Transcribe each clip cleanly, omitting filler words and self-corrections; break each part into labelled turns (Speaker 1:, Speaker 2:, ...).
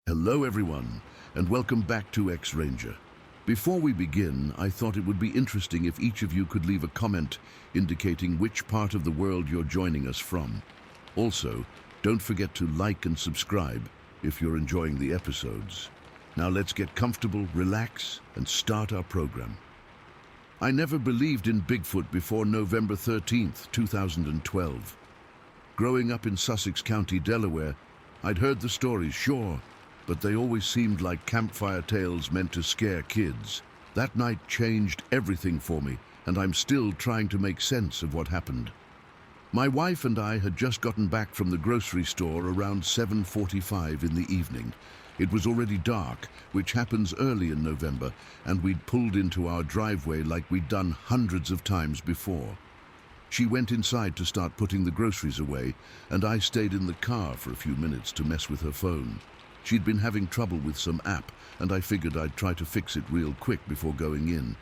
Speaker 1: Hello everyone, and welcome back to X-Ranger. Before we begin, I thought it would be interesting if each of you could leave a comment indicating which part of the world you're joining us from. Also, don't forget to like and subscribe if you're enjoying the episodes. Now let's get comfortable, relax, and start our program. I never believed in Bigfoot before November 13th, 2012. Growing up in Sussex County, Delaware, I'd heard the stories, sure, but they always seemed like campfire tales meant to scare kids. That night changed everything for me, and I'm still trying to make sense of what happened. My wife and I had just gotten back from the grocery store around 7:45 in the evening. It was already dark, which happens early in November, and we'd pulled into our driveway like we'd done hundreds of times before. She went inside to start putting the groceries away, and I stayed in the car for a few minutes to mess with her phone. She'd been having trouble with some app, and I figured I'd try to fix it real quick before going in.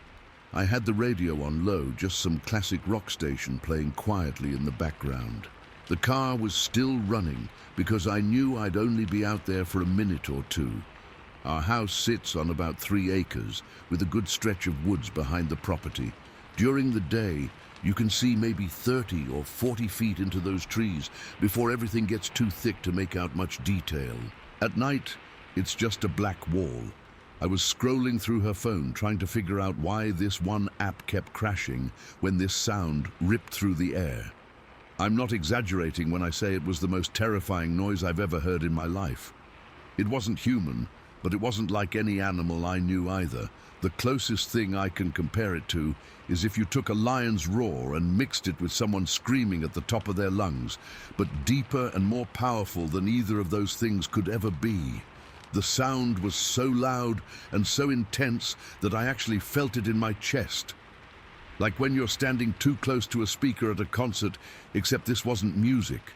Speaker 1: I had the radio on low, just some classic rock station playing quietly in the background. The car was still running because I knew I'd only be out there for a minute or two. Our house sits on about 3 acres, with a good stretch of woods behind the property. During the day, you can see maybe 30 or 40 feet into those trees before everything gets too thick to make out much detail. At night, it's just a black wall. I was scrolling through her phone trying to figure out why this one app kept crashing when this sound ripped through the air. I'm not exaggerating when I say it was the most terrifying noise I've ever heard in my life. It wasn't human, but it wasn't like any animal I knew either. The closest thing I can compare it to is if you took a lion's roar and mixed it with someone screaming at the top of their lungs, but deeper and more powerful than either of those things could ever be. The sound was so loud and so intense that I actually felt it in my chest. Like when you're standing too close to a speaker at a concert, except this wasn't music.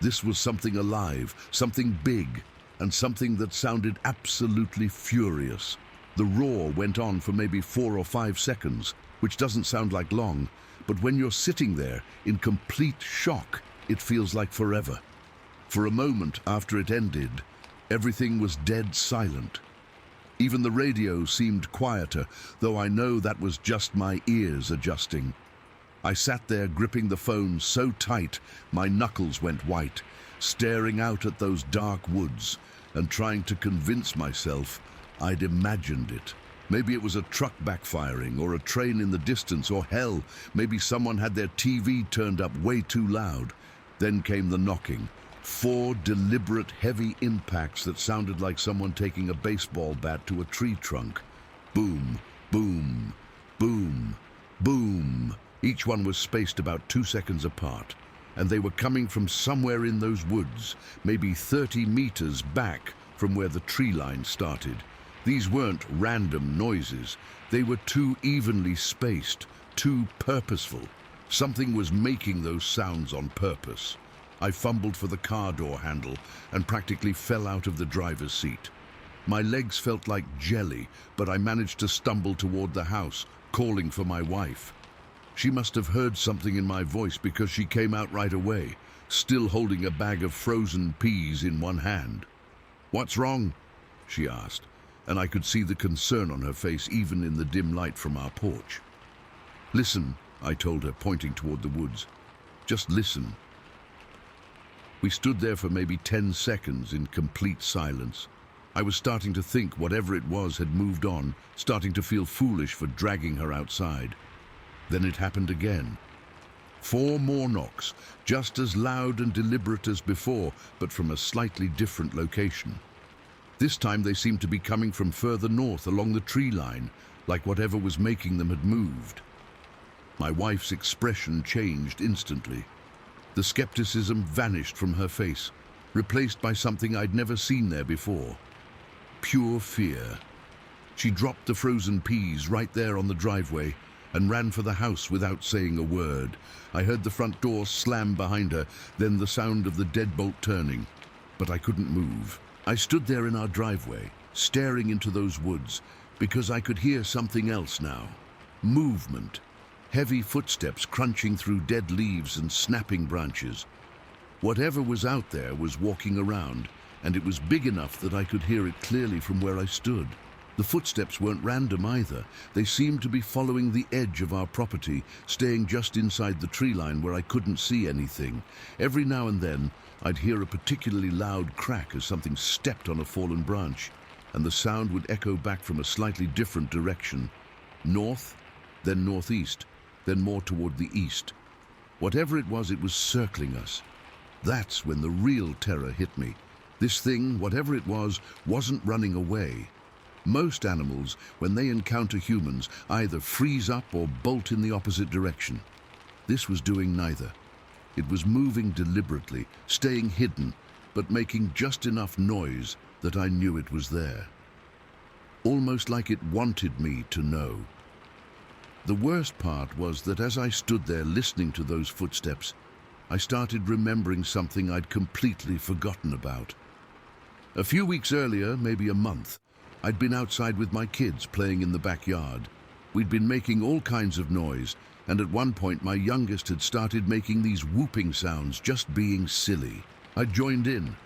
Speaker 1: This was something alive, something big, and something that sounded absolutely furious. The roar went on for maybe 4 or 5 seconds, which doesn't sound like long, but when you're sitting there in complete shock, it feels like forever. For a moment after it ended, everything was dead silent. Even the radio seemed quieter, though I know that was just my ears adjusting. I sat there gripping the phone so tight my knuckles went white, staring out at those dark woods and trying to convince myself I'd imagined it. Maybe it was a truck backfiring or a train in the distance, or hell, maybe someone had their TV turned up way too loud. Then came the knocking. 4 deliberate heavy impacts that sounded like someone taking a baseball bat to a tree trunk. Boom, boom, boom, boom. Each one was spaced about 2 seconds apart, and they were coming from somewhere in those woods, maybe 30 meters back from where the tree line started. These weren't random noises. They were too evenly spaced, too purposeful. Something was making those sounds on purpose. I fumbled for the car door handle and practically fell out of the driver's seat. My legs felt like jelly, but I managed to stumble toward the house, calling for my wife. She must have heard something in my voice because she came out right away, still holding a bag of frozen peas in one hand. "What's wrong?" she asked, and I could see the concern on her face even in the dim light from our porch. "Listen," I told her, pointing toward the woods. "Just listen." We stood there for maybe 10 seconds in complete silence. I was starting to think whatever it was had moved on, starting to feel foolish for dragging her outside. Then it happened again. 4 more knocks, just as loud and deliberate as before, but from a slightly different location. This time they seemed to be coming from further north along the tree line, like whatever was making them had moved. My wife's expression changed instantly. The skepticism vanished from her face, replaced by something I'd never seen there before. Pure fear. She dropped the frozen peas right there on the driveway and ran for the house without saying a word. I heard the front door slam behind her, then the sound of the deadbolt turning, but I couldn't move. I stood there in our driveway, staring into those woods, because I could hear something else now. Movement. Heavy footsteps crunching through dead leaves and snapping branches. Whatever was out there was walking around, and it was big enough that I could hear it clearly from where I stood. The footsteps weren't random either. They seemed to be following the edge of our property, staying just inside the tree line where I couldn't see anything. Every now and then, I'd hear a particularly loud crack as something stepped on a fallen branch, and the sound would echo back from a slightly different direction. North, then northeast, then more toward the east. Whatever it was circling us. That's when the real terror hit me. This thing, whatever it was, wasn't running away. Most animals, when they encounter humans, either freeze up or bolt in the opposite direction. This was doing neither. It was moving deliberately, staying hidden, but making just enough noise that I knew it was there. Almost like it wanted me to know. The worst part was that as I stood there listening to those footsteps, I started remembering something I'd completely forgotten about. A few weeks earlier, maybe a month, I'd been outside with my kids playing in the backyard. We'd been making all kinds of noise, and at one point my youngest had started making these whooping sounds, just being silly. I joined in,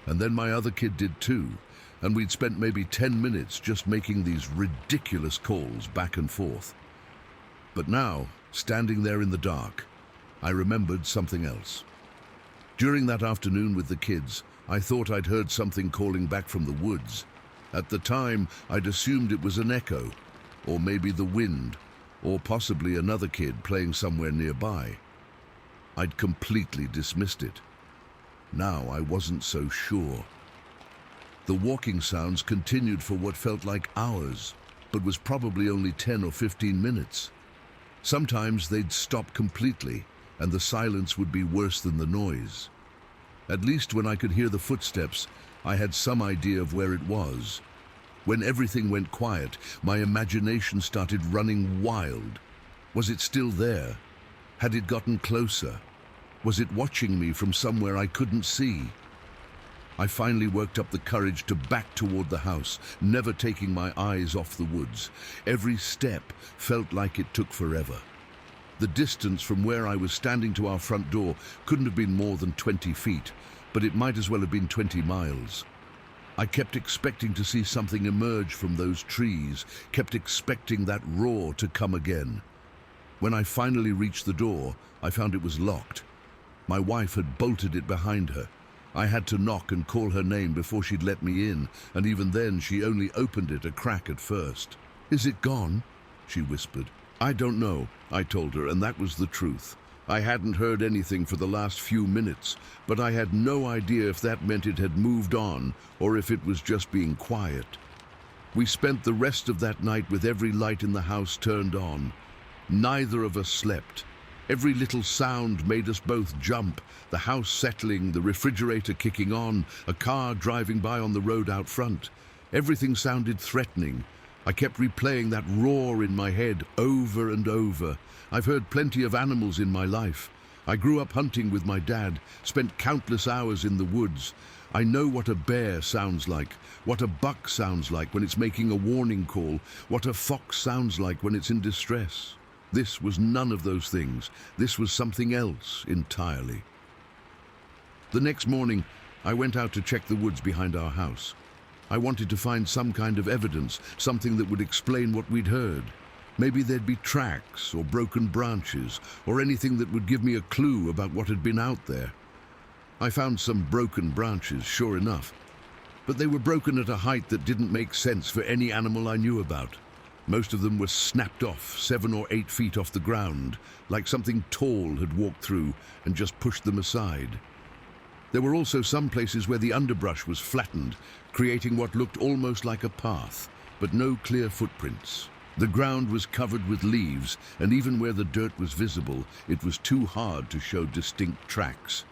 Speaker 1: and then my other kid did too, and we'd spent maybe 10 minutes just making these ridiculous calls back and forth. But now, standing there in the dark, I remembered something else. During that afternoon with the kids, I thought I'd heard something calling back from the woods. At the time, I'd assumed it was an echo, or maybe the wind, or possibly another kid playing somewhere nearby. I'd completely dismissed it. Now I wasn't so sure. The walking sounds continued for what felt like hours, but was probably only 10 or 15 minutes. Sometimes they'd stop completely, and the silence would be worse than the noise. At least when I could hear the footsteps, I had some idea of where it was. When everything went quiet, my imagination started running wild. Was it still there? Had it gotten closer? Was it watching me from somewhere I couldn't see? I finally worked up the courage to back toward the house, never taking my eyes off the woods. Every step felt like it took forever. The distance from where I was standing to our front door couldn't have been more than 20 feet, but it might as well have been 20 miles. I kept expecting to see something emerge from those trees, kept expecting that roar to come again. When I finally reached the door, I found it was locked. My wife had bolted it behind her. I had to knock and call her name before she'd let me in, and even then she only opened it a crack at first. "Is it gone?" she whispered. "I don't know," I told her, and that was the truth. I hadn't heard anything for the last few minutes, but I had no idea if that meant it had moved on or if it was just being quiet. We spent the rest of that night with every light in the house turned on. Neither of us slept. Every little sound made us both jump, the house settling, the refrigerator kicking on, a car driving by on the road out front. Everything sounded threatening. I kept replaying that roar in my head over and over. I've heard plenty of animals in my life. I grew up hunting with my dad, spent countless hours in the woods. I know what a bear sounds like, what a buck sounds like when it's making a warning call, what a fox sounds like when it's in distress. This was none of those things. This was something else entirely. The next morning, I went out to check the woods behind our house. I wanted to find some kind of evidence, something that would explain what we'd heard. Maybe there'd be tracks or broken branches or anything that would give me a clue about what had been out there. I found some broken branches, sure enough, but they were broken at a height that didn't make sense for any animal I knew about. Most of them were snapped off 7 or 8 feet off the ground, like something tall had walked through and just pushed them aside. There were also some places where the underbrush was flattened, creating what looked almost like a path, but no clear footprints. The ground was covered with leaves, and even where the dirt was visible, it was too hard to show distinct tracks.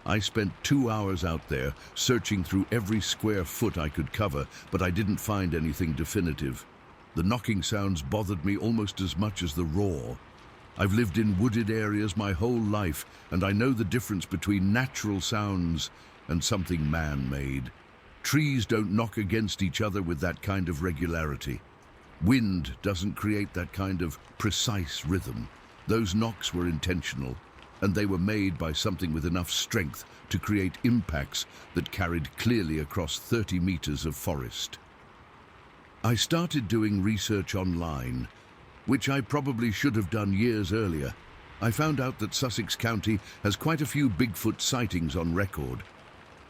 Speaker 1: I spent 2 hours out there, searching through every square foot I could cover, but I didn't find anything definitive. The knocking sounds bothered me almost as much as the roar. I've lived in wooded areas my whole life, and I know the difference between natural sounds and something man-made. Trees don't knock against each other with that kind of regularity. Wind doesn't create that kind of precise rhythm. Those knocks were intentional. and they were made by something with enough strength to create impacts that carried clearly across 30 meters of forest. I started doing research online, which I probably should have done years earlier. I found out that Sussex County has quite a few Bigfoot sightings on record.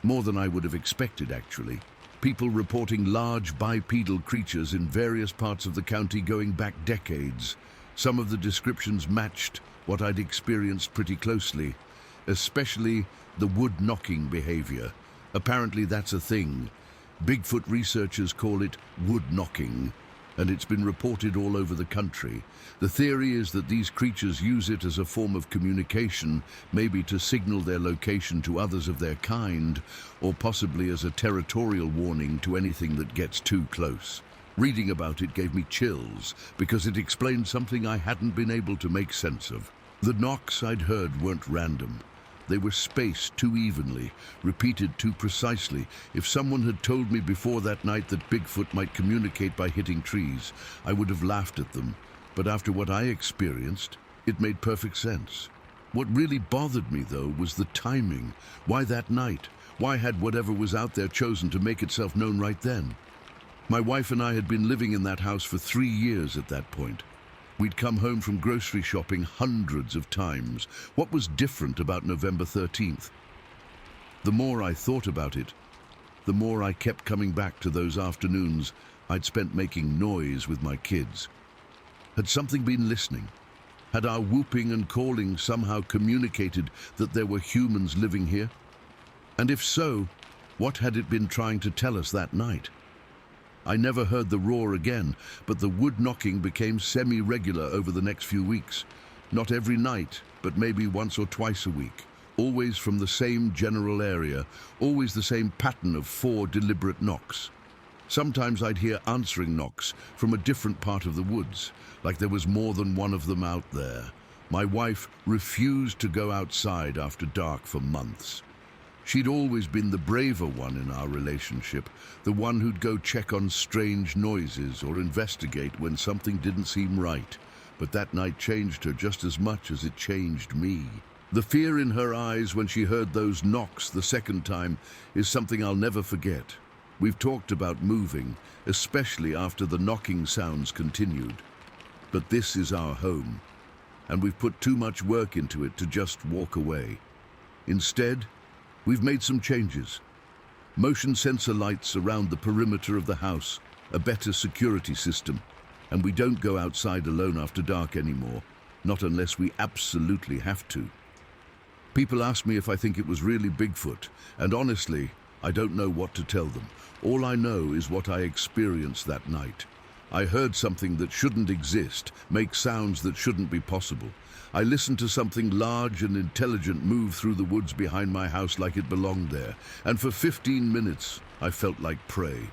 Speaker 1: More than I would have expected, actually. People reporting large bipedal creatures in various parts of the county going back decades. Some of the descriptions matched what I'd experienced pretty closely, especially the wood-knocking behavior. Apparently that's a thing. Bigfoot researchers call it wood-knocking, and it's been reported all over the country. The theory is that these creatures use it as a form of communication, maybe to signal their location to others of their kind, or possibly as a territorial warning to anything that gets too close. Reading about it gave me chills, because it explained something I hadn't been able to make sense of. The knocks I'd heard weren't random. They were spaced too evenly, repeated too precisely. If someone had told me before that night that Bigfoot might communicate by hitting trees, I would have laughed at them. But after what I experienced, it made perfect sense. What really bothered me, though, was the timing. Why that night? Why had whatever was out there chosen to make itself known right then? My wife and I had been living in that house for 3 years at that point. We'd come home from grocery shopping hundreds of times. What was different about November 13th? The more I thought about it, the more I kept coming back to those afternoons I'd spent making noise with my kids. Had something been listening? Had our whooping and calling somehow communicated that there were humans living here? And if so, what had it been trying to tell us that night? I never heard the roar again, but the wood knocking became semi-regular over the next few weeks. Not every night, but maybe once or twice a week. Always from the same general area, always the same pattern of 4 deliberate knocks. Sometimes I'd hear answering knocks from a different part of the woods, like there was more than one of them out there. My wife refused to go outside after dark for months. She'd always been the braver one in our relationship, the one who'd go check on strange noises or investigate when something didn't seem right. But that night changed her just as much as it changed me. The fear in her eyes when she heard those knocks the second time is something I'll never forget. We've talked about moving, especially after the knocking sounds continued. But this is our home, and we've put too much work into it to just walk away. Instead, we've made some changes. Motion sensor lights around the perimeter of the house, a better security system, and we don't go outside alone after dark anymore, not unless we absolutely have to. People ask me if I think it was really Bigfoot, and honestly, I don't know what to tell them. All I know is what I experienced that night. I heard something that shouldn't exist, make sounds that shouldn't be possible. I listened to something large and intelligent move through the woods behind my house like it belonged there, and for 15 minutes I felt like prey.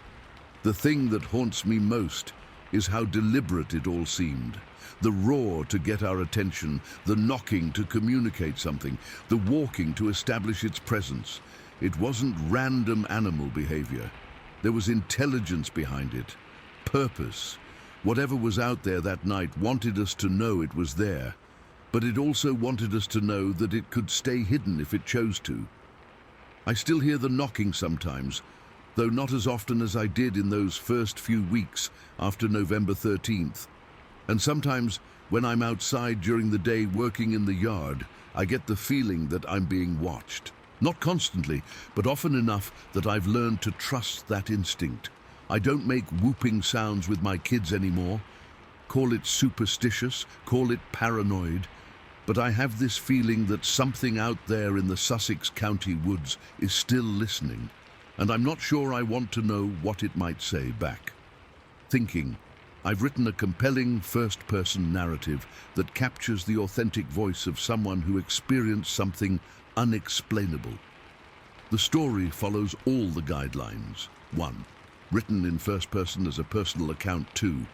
Speaker 1: The thing that haunts me most is how deliberate it all seemed. The roar to get our attention, the knocking to communicate something, the walking to establish its presence. It wasn't random animal behavior. There was intelligence behind it, purpose. Whatever was out there that night wanted us to know it was there, but it also wanted us to know that it could stay hidden if it chose to. I still hear the knocking sometimes, though not as often as I did in those first few weeks after November 13th. And sometimes, when I'm outside during the day working in the yard, I get the feeling that I'm being watched. Not constantly, but often enough that I've learned to trust that instinct. I don't make whooping sounds with my kids anymore. Call it superstitious, call it paranoid, but I have this feeling that something out there in the Sussex County woods is still listening, and I'm not sure I want to know what it might say back. Thinking, I've written a compelling first-person narrative that captures the authentic voice of someone who experienced something unexplainable. The story follows all the guidelines. 1. Written in first person as a personal account. 2.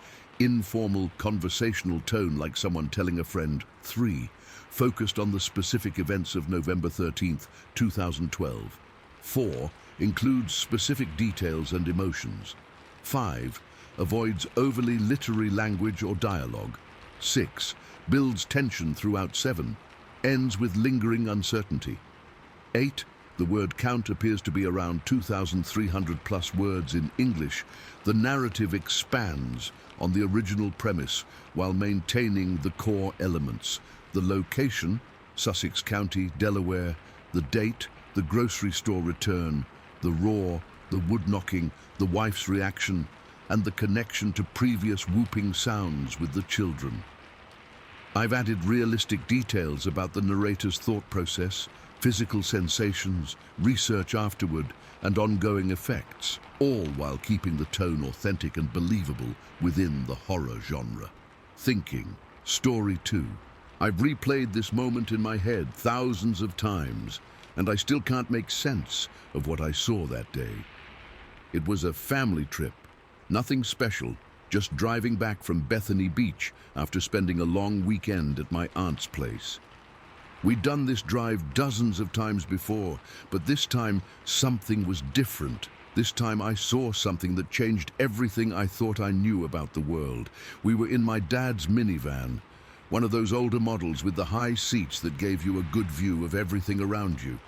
Speaker 1: Informal conversational tone like someone telling a friend. 3. Focused on the specific events of November 13th, 2012. 4. Includes specific details and emotions. 5. Avoids overly literary language or dialogue. 6. Builds tension throughout. 7. ends with lingering uncertainty. 8. The word count appears to be around 2,300 plus words in English. The narrative expands on the original premise while maintaining the core elements. The location, Sussex County, Delaware. The date, the grocery store return. The roar, the wood knocking, the wife's reaction, and the connection to previous whooping sounds with the children. I've added realistic details about the narrator's thought process, physical sensations, research afterward, and ongoing effects, all while keeping the tone authentic and believable within the horror genre. Thinking, story 2. I've replayed this moment in my head thousands of times, and I still can't make sense of what I saw that day. It was a family trip, nothing special, just driving back from Bethany Beach after spending a long weekend at my aunt's place. We'd done this drive dozens of times before, but this time something was different. This time I saw something that changed everything I thought I knew about the world. We were in my dad's minivan, one of those older models with the high seats that gave you a good view of everything around you.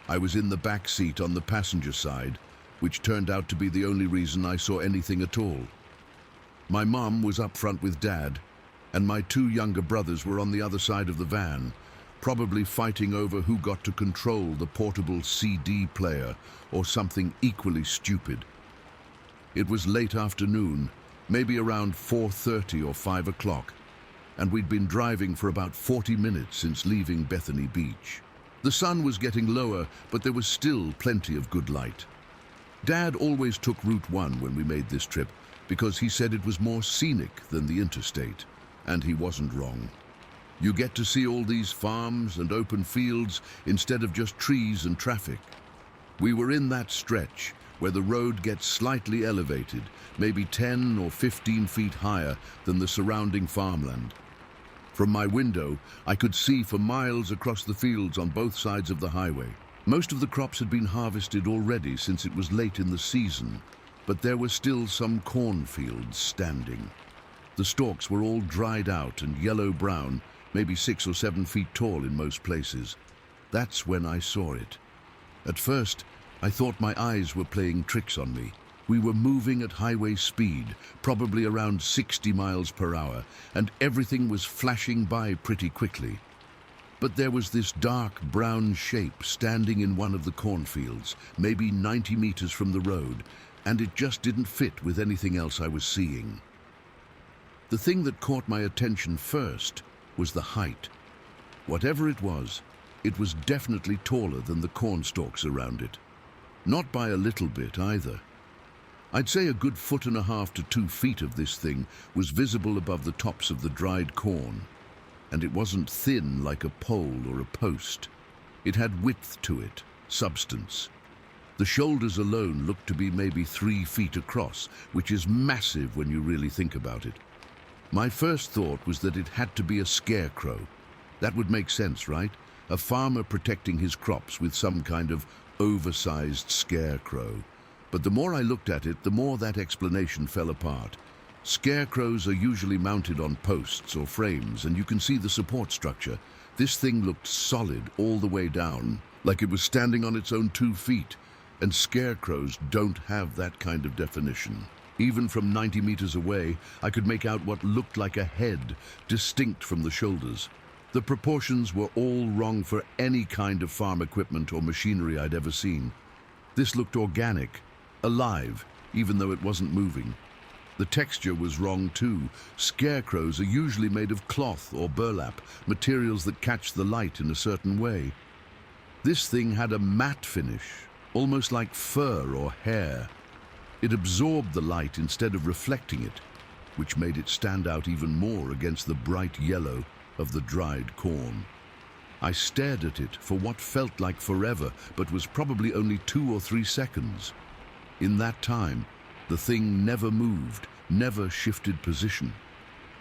Speaker 1: I was in the back seat on the passenger side, which turned out to be the only reason I saw anything at all. My mom was up front with Dad, and my 2 younger brothers were on the other side of the van, probably fighting over who got to control the portable CD player or something equally stupid. It was late afternoon, maybe around 4:30 or 5 o'clock, and we'd been driving for about 40 minutes since leaving Bethany Beach. The sun was getting lower, but there was still plenty of good light. Dad always took Route 1 when we made this trip because he said it was more scenic than the interstate, and he wasn't wrong. You get to see all these farms and open fields instead of just trees and traffic. We were in that stretch where the road gets slightly elevated, maybe 10 or 15 feet higher than the surrounding farmland. From my window, I could see for miles across the fields on both sides of the highway. Most of the crops had been harvested already since it was late in the season, but there were still some cornfields standing. The stalks were all dried out and yellow-brown, maybe 6 or 7 feet tall in most places. That's when I saw it. At first, I thought my eyes were playing tricks on me. We were moving at highway speed, probably around 60 miles per hour, and everything was flashing by pretty quickly. But there was this dark brown shape standing in one of the cornfields, maybe 90 meters from the road, and it just didn't fit with anything else I was seeing. The thing that caught my attention first was the height. Whatever it was definitely taller than the corn stalks around it. Not by a little bit either. I'd say a good 1.5 to 2 feet of this thing was visible above the tops of the dried corn, and it wasn't thin like a pole or a post. It had width to it, substance. The shoulders alone looked to be maybe 3 feet across, which is massive when you really think about it. My first thought was that it had to be a scarecrow. That would make sense, right? A farmer protecting his crops with some kind of oversized scarecrow. But the more I looked at it, the more that explanation fell apart. Scarecrows are usually mounted on posts or frames, and you can see the support structure. This thing looked solid all the way down, like it was standing on its own 2 feet, and scarecrows don't have that kind of definition. Even from 90 meters away, I could make out what looked like a head, distinct from the shoulders. The proportions were all wrong for any kind of farm equipment or machinery I'd ever seen. This looked organic, alive, even though it wasn't moving. The texture was wrong too. Scarecrows are usually made of cloth or burlap, materials that catch the light in a certain way. This thing had a matte finish, almost like fur or hair. It absorbed the light instead of reflecting it, which made it stand out even more against the bright yellow of the dried corn. I stared at it for what felt like forever, but was probably only 2 or 3 seconds. In that time, the thing never moved, never shifted position.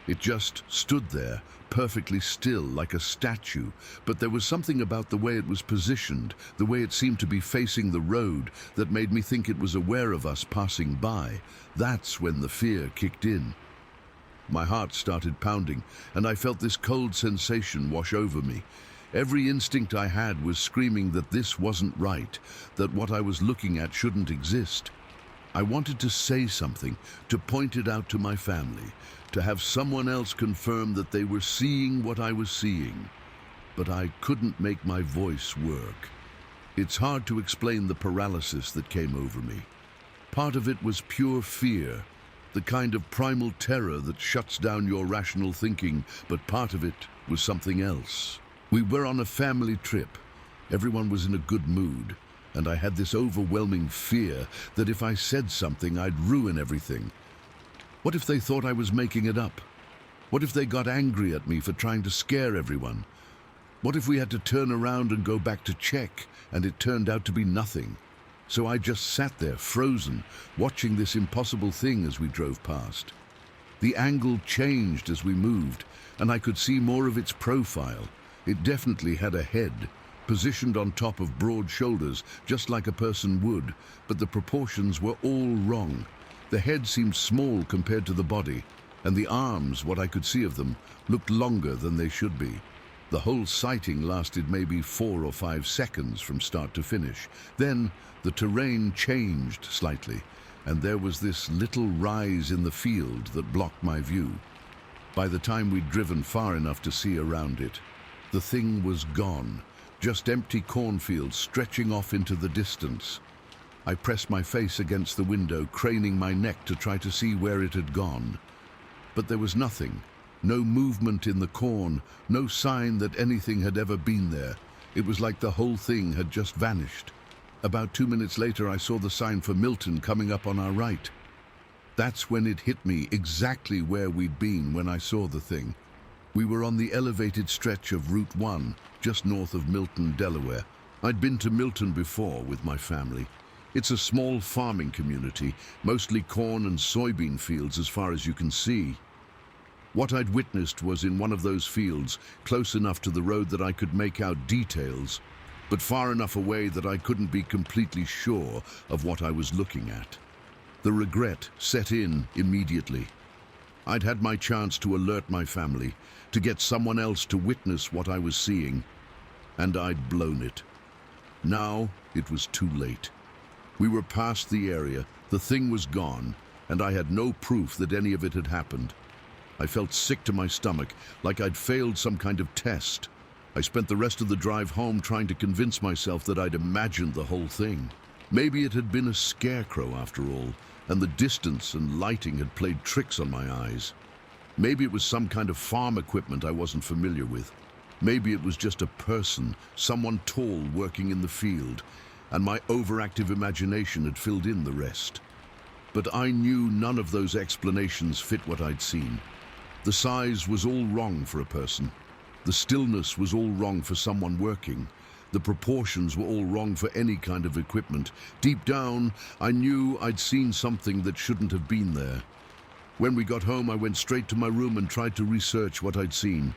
Speaker 1: It just stood there, perfectly still, like a statue, but there was something about the way it was positioned, the way it seemed to be facing the road, that made me think it was aware of us passing by. That's when the fear kicked in. My heart started pounding, and I felt this cold sensation wash over me. Every instinct I had was screaming that this wasn't right, that what I was looking at shouldn't exist. I wanted to say something, to point it out to my family, to have someone else confirm that they were seeing what I was seeing. But I couldn't make my voice work. It's hard to explain the paralysis that came over me. Part of it was pure fear, the kind of primal terror that shuts down your rational thinking, but part of it was something else. We were on a family trip. Everyone was in a good mood, and I had this overwhelming fear that if I said something, I'd ruin everything. What if they thought I was making it up? What if they got angry at me for trying to scare everyone? What if we had to turn around and go back to check, and it turned out to be nothing? So I just sat there, frozen, watching this impossible thing as we drove past. The angle changed as we moved, and I could see more of its profile. It definitely had a head, positioned on top of broad shoulders, just like a person would, but the proportions were all wrong. The head seemed small compared to the body, and the arms, what I could see of them, looked longer than they should be. The whole sighting lasted maybe 4 or 5 seconds from start to finish. Then the terrain changed slightly, and there was this little rise in the field that blocked my view. By the time we'd driven far enough to see around it, the thing was gone, just empty cornfields stretching off into the distance. I pressed my face against the window, craning my neck to try to see where it had gone. But there was nothing. No movement in the corn, no sign that anything had ever been there. It was like the whole thing had just vanished. About 2 minutes later, I saw the sign for Milton coming up on our right. That's when it hit me exactly where we'd been when I saw the thing. We were on the elevated stretch of Route 1, just north of Milton, Delaware. I'd been to Milton before with my family. It's a small farming community, mostly corn and soybean fields as far as you can see. What I'd witnessed was in one of those fields, close enough to the road that I could make out details, but far enough away that I couldn't be completely sure of what I was looking at. The regret set in immediately. I'd had my chance to alert my family, to get someone else to witness what I was seeing, and I'd blown it. Now it was too late. We were past the area, the thing was gone, and I had no proof that any of it had happened. I felt sick to my stomach, like I'd failed some kind of test. I spent the rest of the drive home trying to convince myself that I'd imagined the whole thing. Maybe it had been a scarecrow after all, and the distance and lighting had played tricks on my eyes. Maybe it was some kind of farm equipment I wasn't familiar with. Maybe it was just a person, someone tall working in the field, and my overactive imagination had filled in the rest. But I knew none of those explanations fit what I'd seen. The size was all wrong for a person. The stillness was all wrong for someone working. The proportions were all wrong for any kind of equipment. Deep down, I knew I'd seen something that shouldn't have been there. When we got home, I went straight to my room and tried to research what I'd seen.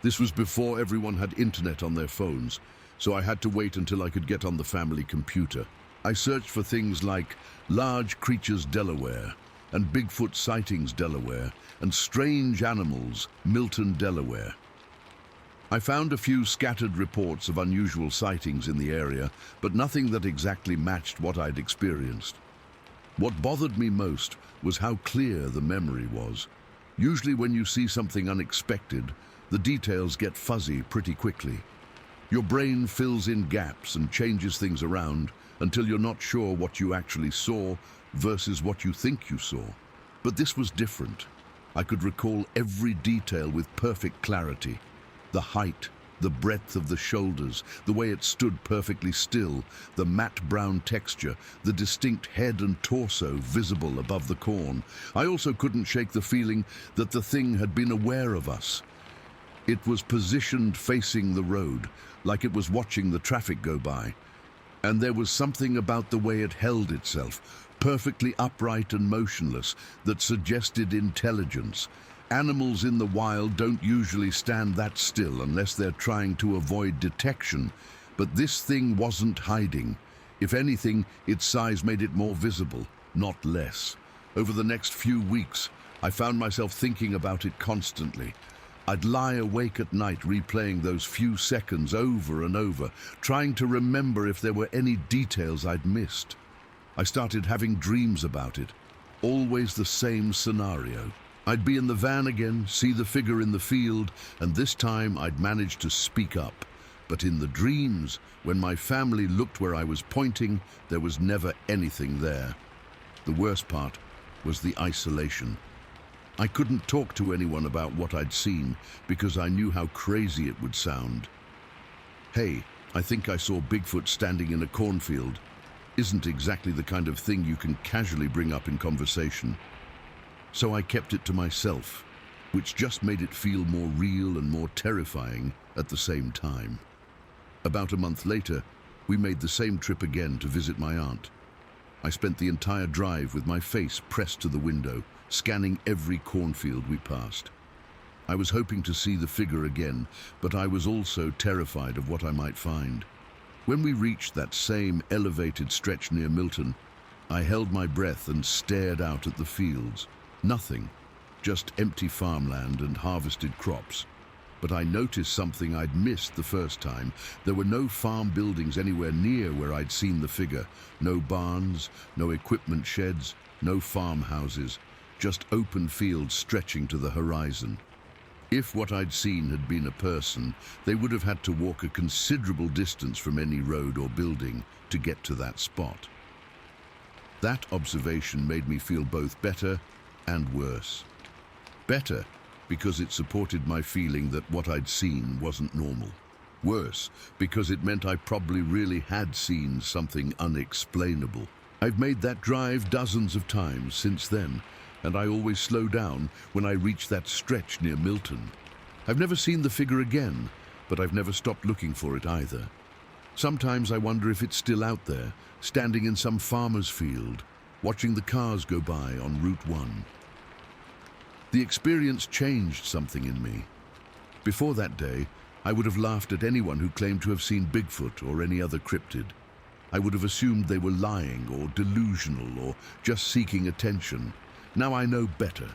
Speaker 1: This was before everyone had internet on their phones, so I had to wait until I could get on the family computer. I searched for things like large creatures Delaware, and Bigfoot sightings Delaware, and strange animals Milton, Delaware. I found a few scattered reports of unusual sightings in the area, but nothing that exactly matched what I'd experienced. What bothered me most was how clear the memory was. Usually when you see something unexpected, the details get fuzzy pretty quickly. Your brain fills in gaps and changes things around until you're not sure what you actually saw versus what you think you saw. But this was different. I could recall every detail with perfect clarity. The height, the breadth of the shoulders, the way it stood perfectly still, the matte brown texture, the distinct head and torso visible above the corn. I also couldn't shake the feeling that the thing had been aware of us. It was positioned facing the road, like it was watching the traffic go by. And there was something about the way it held itself, perfectly upright and motionless, that suggested intelligence. Animals in the wild don't usually stand that still unless they're trying to avoid detection, but this thing wasn't hiding. If anything, its size made it more visible, not less. Over the next few weeks, I found myself thinking about it constantly. I'd lie awake at night replaying those few seconds over and over, trying to remember if there were any details I'd missed. I started having dreams about it, always the same scenario. I'd be in the van again, see the figure in the field, and this time I'd manage to speak up. But in the dreams, when my family looked where I was pointing, there was never anything there. The worst part was the isolation. I couldn't talk to anyone about what I'd seen because I knew how crazy it would sound. "Hey, I think I saw Bigfoot standing in a cornfield," isn't exactly the kind of thing you can casually bring up in conversation. So I kept it to myself, which just made it feel more real and more terrifying at the same time. About a month later, we made the same trip again to visit my aunt. I spent the entire drive with my face pressed to the window, scanning every cornfield we passed. I was hoping to see the figure again, but I was also terrified of what I might find. When we reached that same elevated stretch near Milton, I held my breath and stared out at the fields. Nothing, just empty farmland and harvested crops. But I noticed something I'd missed the first time. There were no farm buildings anywhere near where I'd seen the figure. No barns, no equipment sheds, no farmhouses. Just open fields stretching to the horizon. If what I'd seen had been a person, they would have had to walk a considerable distance from any road or building to get to that spot. That observation made me feel both better and worse. Better, because it supported my feeling that what I'd seen wasn't normal. Worse, because it meant I probably really had seen something unexplainable. I've made that drive dozens of times since then, and I always slow down when I reach that stretch near Milton. I've never seen the figure again, but I've never stopped looking for it either. Sometimes I wonder if it's still out there, standing in some farmer's field, watching the cars go by on Route 1. The experience changed something in me. Before that day, I would have laughed at anyone who claimed to have seen Bigfoot or any other cryptid. I would have assumed they were lying or delusional or just seeking attention. Now I know better.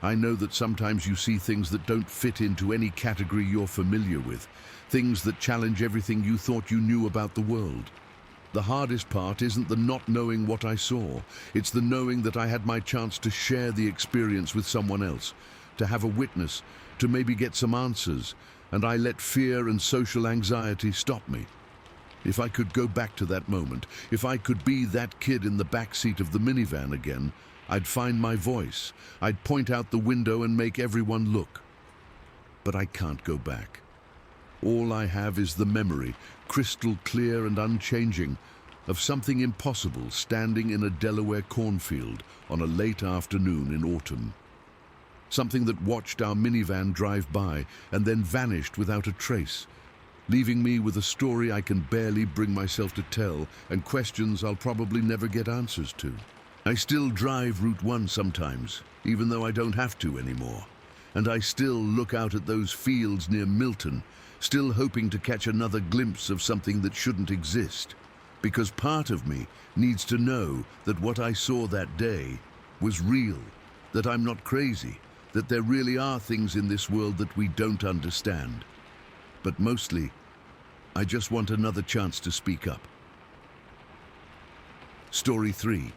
Speaker 1: I know that sometimes you see things that don't fit into any category you're familiar with, things that challenge everything you thought you knew about the world. The hardest part isn't the not knowing what I saw. It's the knowing that I had my chance to share the experience with someone else, to have a witness, to maybe get some answers, and I let fear and social anxiety stop me. If I could go back to that moment, if I could be that kid in the back seat of the minivan again, I'd find my voice. I'd point out the window and make everyone look. But I can't go back. All I have is the memory, crystal clear and unchanging, of something impossible standing in a Delaware cornfield on a late afternoon in autumn. Something that watched our minivan drive by and then vanished without a trace, leaving me with a story I can barely bring myself to tell and questions I'll probably never get answers to. I still drive Route 1 sometimes, even though I don't have to anymore. And I still look out at those fields near Milton, still hoping to catch another glimpse of something that shouldn't exist. Because part of me needs to know that what I saw that day was real, that I'm not crazy, that there really are things in this world that we don't understand. But mostly, I just want another chance to speak up. Story 3.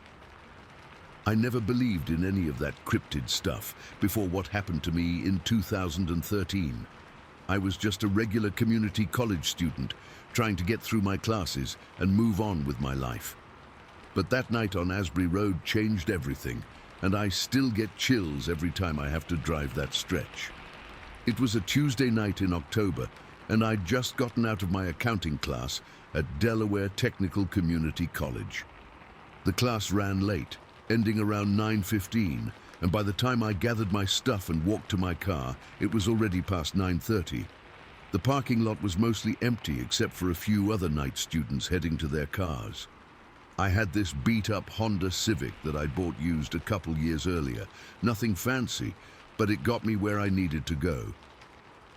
Speaker 1: I never believed in any of that cryptid stuff before what happened to me in 2013. I was just a regular community college student trying to get through my classes and move on with my life. But that night on Asbury Road changed everything, and I still get chills every time I have to drive that stretch. It was a Tuesday night in October, and I'd just gotten out of my accounting class at Delaware Technical Community College. The class ran late, ending around 9:15, and by the time I gathered my stuff and walked to my car, it was already past 9:30. The parking lot was mostly empty except for a few other night students heading to their cars. I had this beat-up Honda Civic that I'd bought used a couple years earlier. Nothing fancy, but it got me where I needed to go.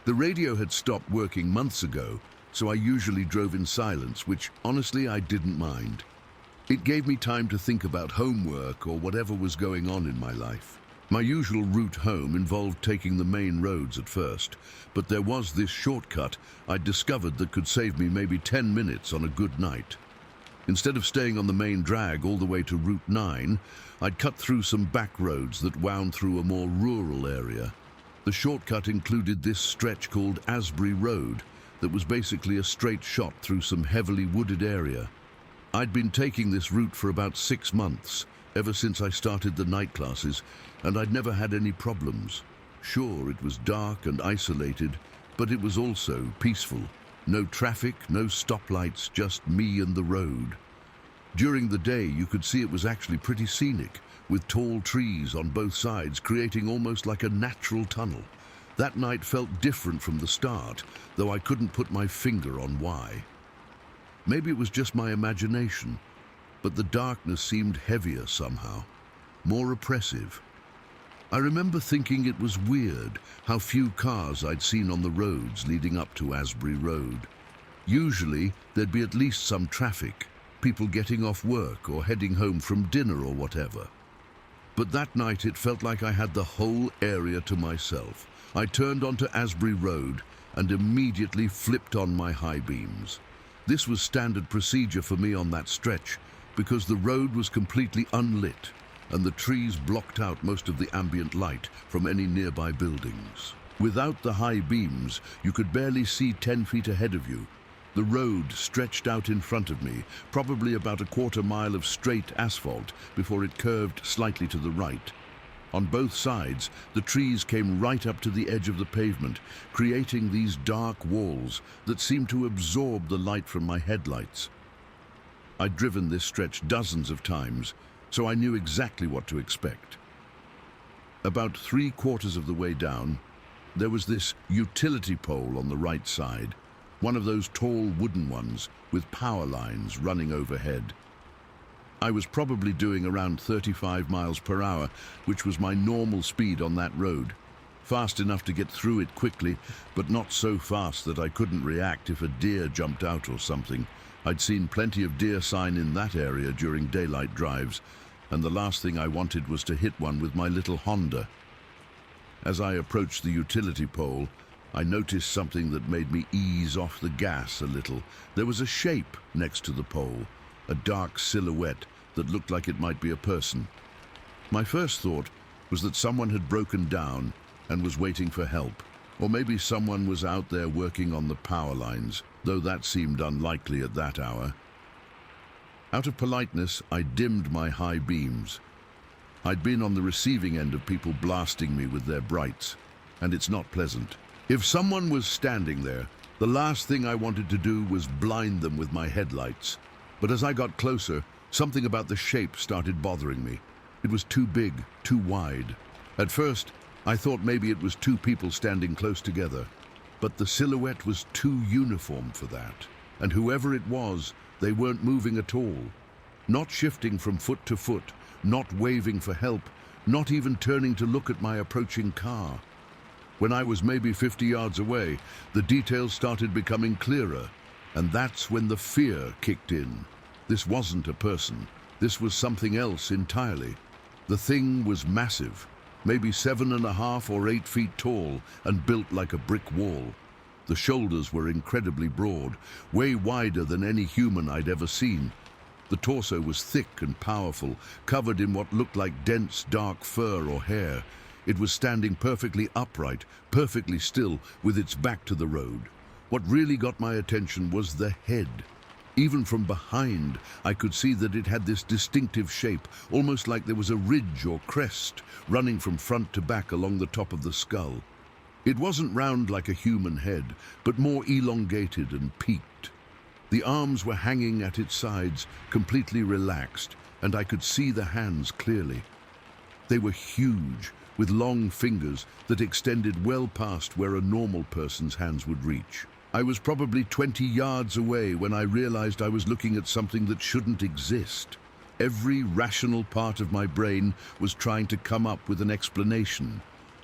Speaker 1: The radio had stopped working months ago, so I usually drove in silence, which honestly I didn't mind. It gave me time to think about homework or whatever was going on in my life. My usual route home involved taking the main roads at first, but there was this shortcut I'd discovered that could save me maybe 10 minutes on a good night. Instead of staying on the main drag all the way to Route 9, I'd cut through some back roads that wound through a more rural area. The shortcut included this stretch called Asbury Road that was basically a straight shot through some heavily wooded area. I'd been taking this route for about 6 months, ever since I started the night classes, and I'd never had any problems. Sure, it was dark and isolated, but it was also peaceful. No traffic, no stoplights, just me and the road. During the day, you could see it was actually pretty scenic, with tall trees on both sides, creating almost like a natural tunnel. That night felt different from the start, though I couldn't put my finger on why. Maybe it was just my imagination, but the darkness seemed heavier somehow, more oppressive. I remember thinking it was weird how few cars I'd seen on the roads leading up to Asbury Road. Usually, there'd be at least some traffic, people getting off work or heading home from dinner or whatever. But that night it felt like I had the whole area to myself. I turned onto Asbury Road and immediately flipped on my high beams. This was standard procedure for me on that stretch because the road was completely unlit and the trees blocked out most of the ambient light from any nearby buildings. Without the high beams, you could barely see 10 feet ahead of you. The road stretched out in front of me, probably about a quarter mile of straight asphalt before it curved slightly to the right. On both sides, the trees came right up to the edge of the pavement, creating these dark walls that seemed to absorb the light from my headlights. I'd driven this stretch dozens of times, so I knew exactly what to expect. About 3/4 of the way down, there was this utility pole on the right side, one of those tall wooden ones with power lines running overhead. I was probably doing around 35 miles per hour, which was my normal speed on that road. Fast enough to get through it quickly, but not so fast that I couldn't react if a deer jumped out or something. I'd seen plenty of deer sign in that area during daylight drives, and the last thing I wanted was to hit one with my little Honda. As I approached the utility pole, I noticed something that made me ease off the gas a little. There was a shape next to the pole, a dark silhouette that looked like it might be a person. My first thought was that someone had broken down and was waiting for help, or maybe someone was out there working on the power lines, though that seemed unlikely at that hour. Out of politeness, I dimmed my high beams. I'd been on the receiving end of people blasting me with their brights, and it's not pleasant. If someone was standing there, the last thing I wanted to do was blind them with my headlights. But as I got closer, something about the shape started bothering me. It was too big, too wide. At first, I thought maybe it was two people standing close together, but the silhouette was too uniform for that. And whoever it was, they weren't moving at all. Not shifting from foot to foot, not waving for help, not even turning to look at my approaching car. When I was maybe 50 yards away, the details started becoming clearer, and that's when the fear kicked in. This wasn't a person. This was something else entirely. The thing was massive, maybe 7.5 or 8 feet tall and built like a brick wall. The shoulders were incredibly broad, way wider than any human I'd ever seen. The torso was thick and powerful, covered in what looked like dense, dark fur or hair. It was standing perfectly upright, perfectly still, with its back to the road. What really got my attention was the head. Even from behind, I could see that it had this distinctive shape, almost like there was a ridge or crest running from front to back along the top of the skull. It wasn't round like a human head, but more elongated and peaked. The arms were hanging at its sides, completely relaxed, and I could see the hands clearly. They were huge, with long fingers that extended well past where a normal person's hands would reach. I was probably 20 yards away when I realized I was looking at something that shouldn't exist. Every rational part of my brain was trying to come up with an explanation.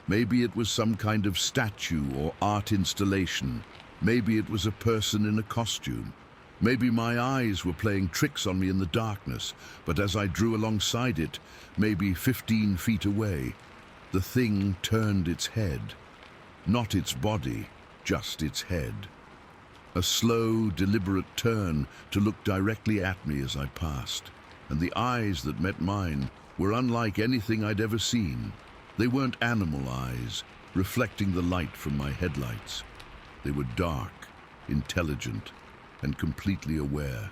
Speaker 1: Maybe it was some kind of statue or art installation. Maybe it was a person in a costume. Maybe my eyes were playing tricks on me in the darkness, but as I drew alongside it, maybe 15 feet away, The thing turned its head. Not its body, just its head. A slow, deliberate turn to look directly at me as I passed, and the eyes that met mine were unlike anything I'd ever seen. They weren't animal eyes, reflecting the light from my headlights. They were dark, intelligent, and completely aware.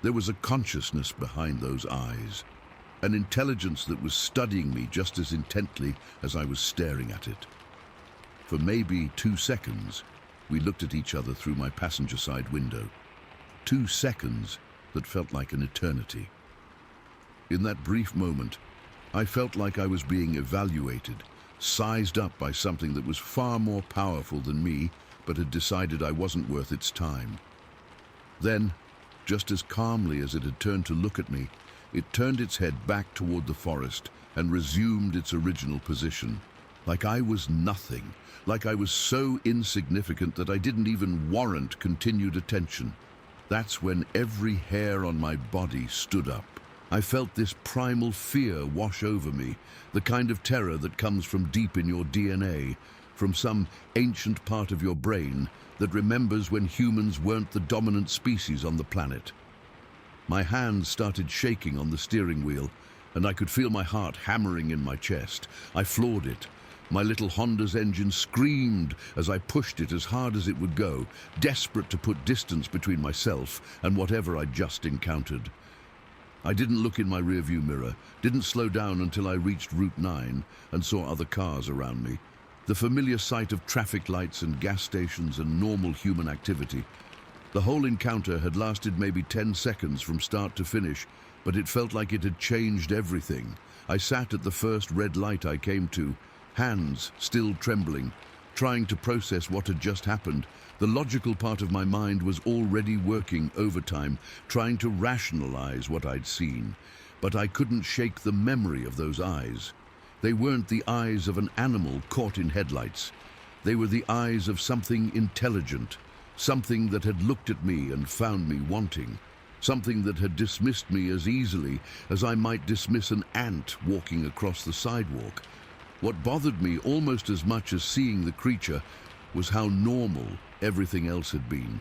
Speaker 1: There was a consciousness behind those eyes, an intelligence that was studying me just as intently as I was staring at it. For maybe 2 seconds, we looked at each other through my passenger side window. 2 seconds that felt like an eternity. In that brief moment, I felt like I was being evaluated, sized up by something that was far more powerful than me, but had decided I wasn't worth its time. Then, just as calmly as it had turned to look at me, it turned its head back toward the forest and resumed its original position. Like I was nothing, like I was so insignificant that I didn't even warrant continued attention. That's when every hair on my body stood up. I felt this primal fear wash over me, the kind of terror that comes from deep in your DNA, from some ancient part of your brain that remembers when humans weren't the dominant species on the planet. My hands started shaking on the steering wheel, and I could feel my heart hammering in my chest. I floored it. My little Honda's engine screamed as I pushed it as hard as it would go, desperate to put distance between myself and whatever I'd just encountered. I didn't look in my rearview mirror, didn't slow down until I reached Route 9 and saw other cars around me. The familiar sight of traffic lights and gas stations and normal human activity. The whole encounter had lasted maybe 10 seconds from start to finish, but it felt like it had changed everything. I sat at the first red light I came to, hands still trembling, trying to process what had just happened. The logical part of my mind was already working overtime, trying to rationalize what I'd seen. But I couldn't shake the memory of those eyes. They weren't the eyes of an animal caught in headlights. They were the eyes of something intelligent, something that had looked at me and found me wanting, something that had dismissed me as easily as I might dismiss an ant walking across the sidewalk. What bothered me almost as much as seeing the creature was how normal everything else had been.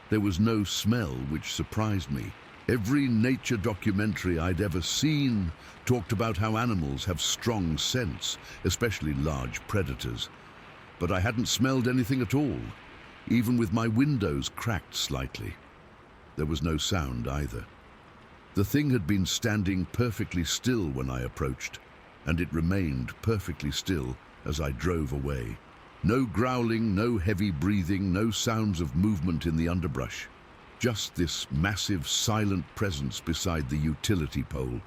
Speaker 1: There was no smell, which surprised me. Every nature documentary I'd ever seen talked about how animals have strong scents, especially large predators. But I hadn't smelled anything at all, even with my windows cracked slightly. There was no sound either. The thing had been standing perfectly still when I approached, and it remained perfectly still as I drove away. No growling, no heavy breathing, no sounds of movement in the underbrush. Just this massive, silent presence beside the utility pole.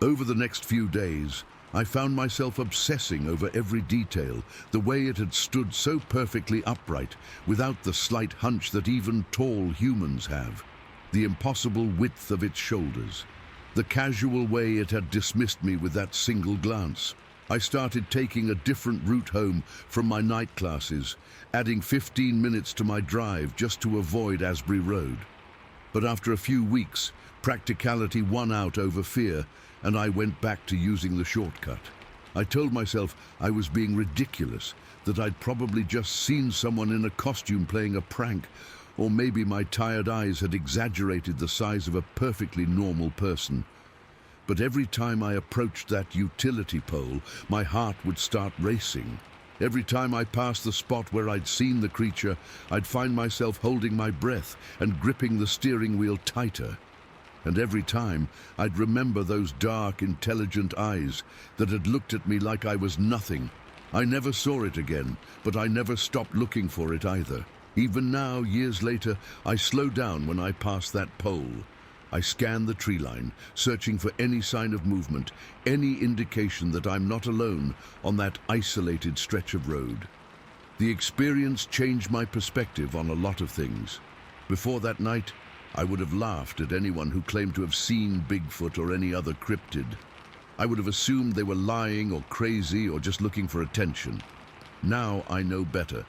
Speaker 1: Over the next few days, I found myself obsessing over every detail, the way it had stood so perfectly upright, without the slight hunch that even tall humans have, the impossible width of its shoulders, the casual way it had dismissed me with that single glance. I started taking a different route home from my night classes, adding 15 minutes to my drive just to avoid Asbury Road. But after a few weeks, practicality won out over fear, and I went back to using the shortcut. I told myself I was being ridiculous, that I'd probably just seen someone in a costume playing a prank, or maybe my tired eyes had exaggerated the size of a perfectly normal person. But every time I approached that utility pole, my heart would start racing. Every time I passed the spot where I'd seen the creature, I'd find myself holding my breath and gripping the steering wheel tighter. And every time, I'd remember those dark, intelligent eyes that had looked at me like I was nothing. I never saw it again, but I never stopped looking for it either. Even now, years later, I slow down when I pass that pole. I scan the tree line, searching for any sign of movement, any indication that I'm not alone on that isolated stretch of road. The experience changed my perspective on a lot of things. Before that night, I would have laughed at anyone who claimed to have seen Bigfoot or any other cryptid. I would have assumed they were lying or crazy or just looking for attention. Now I know better.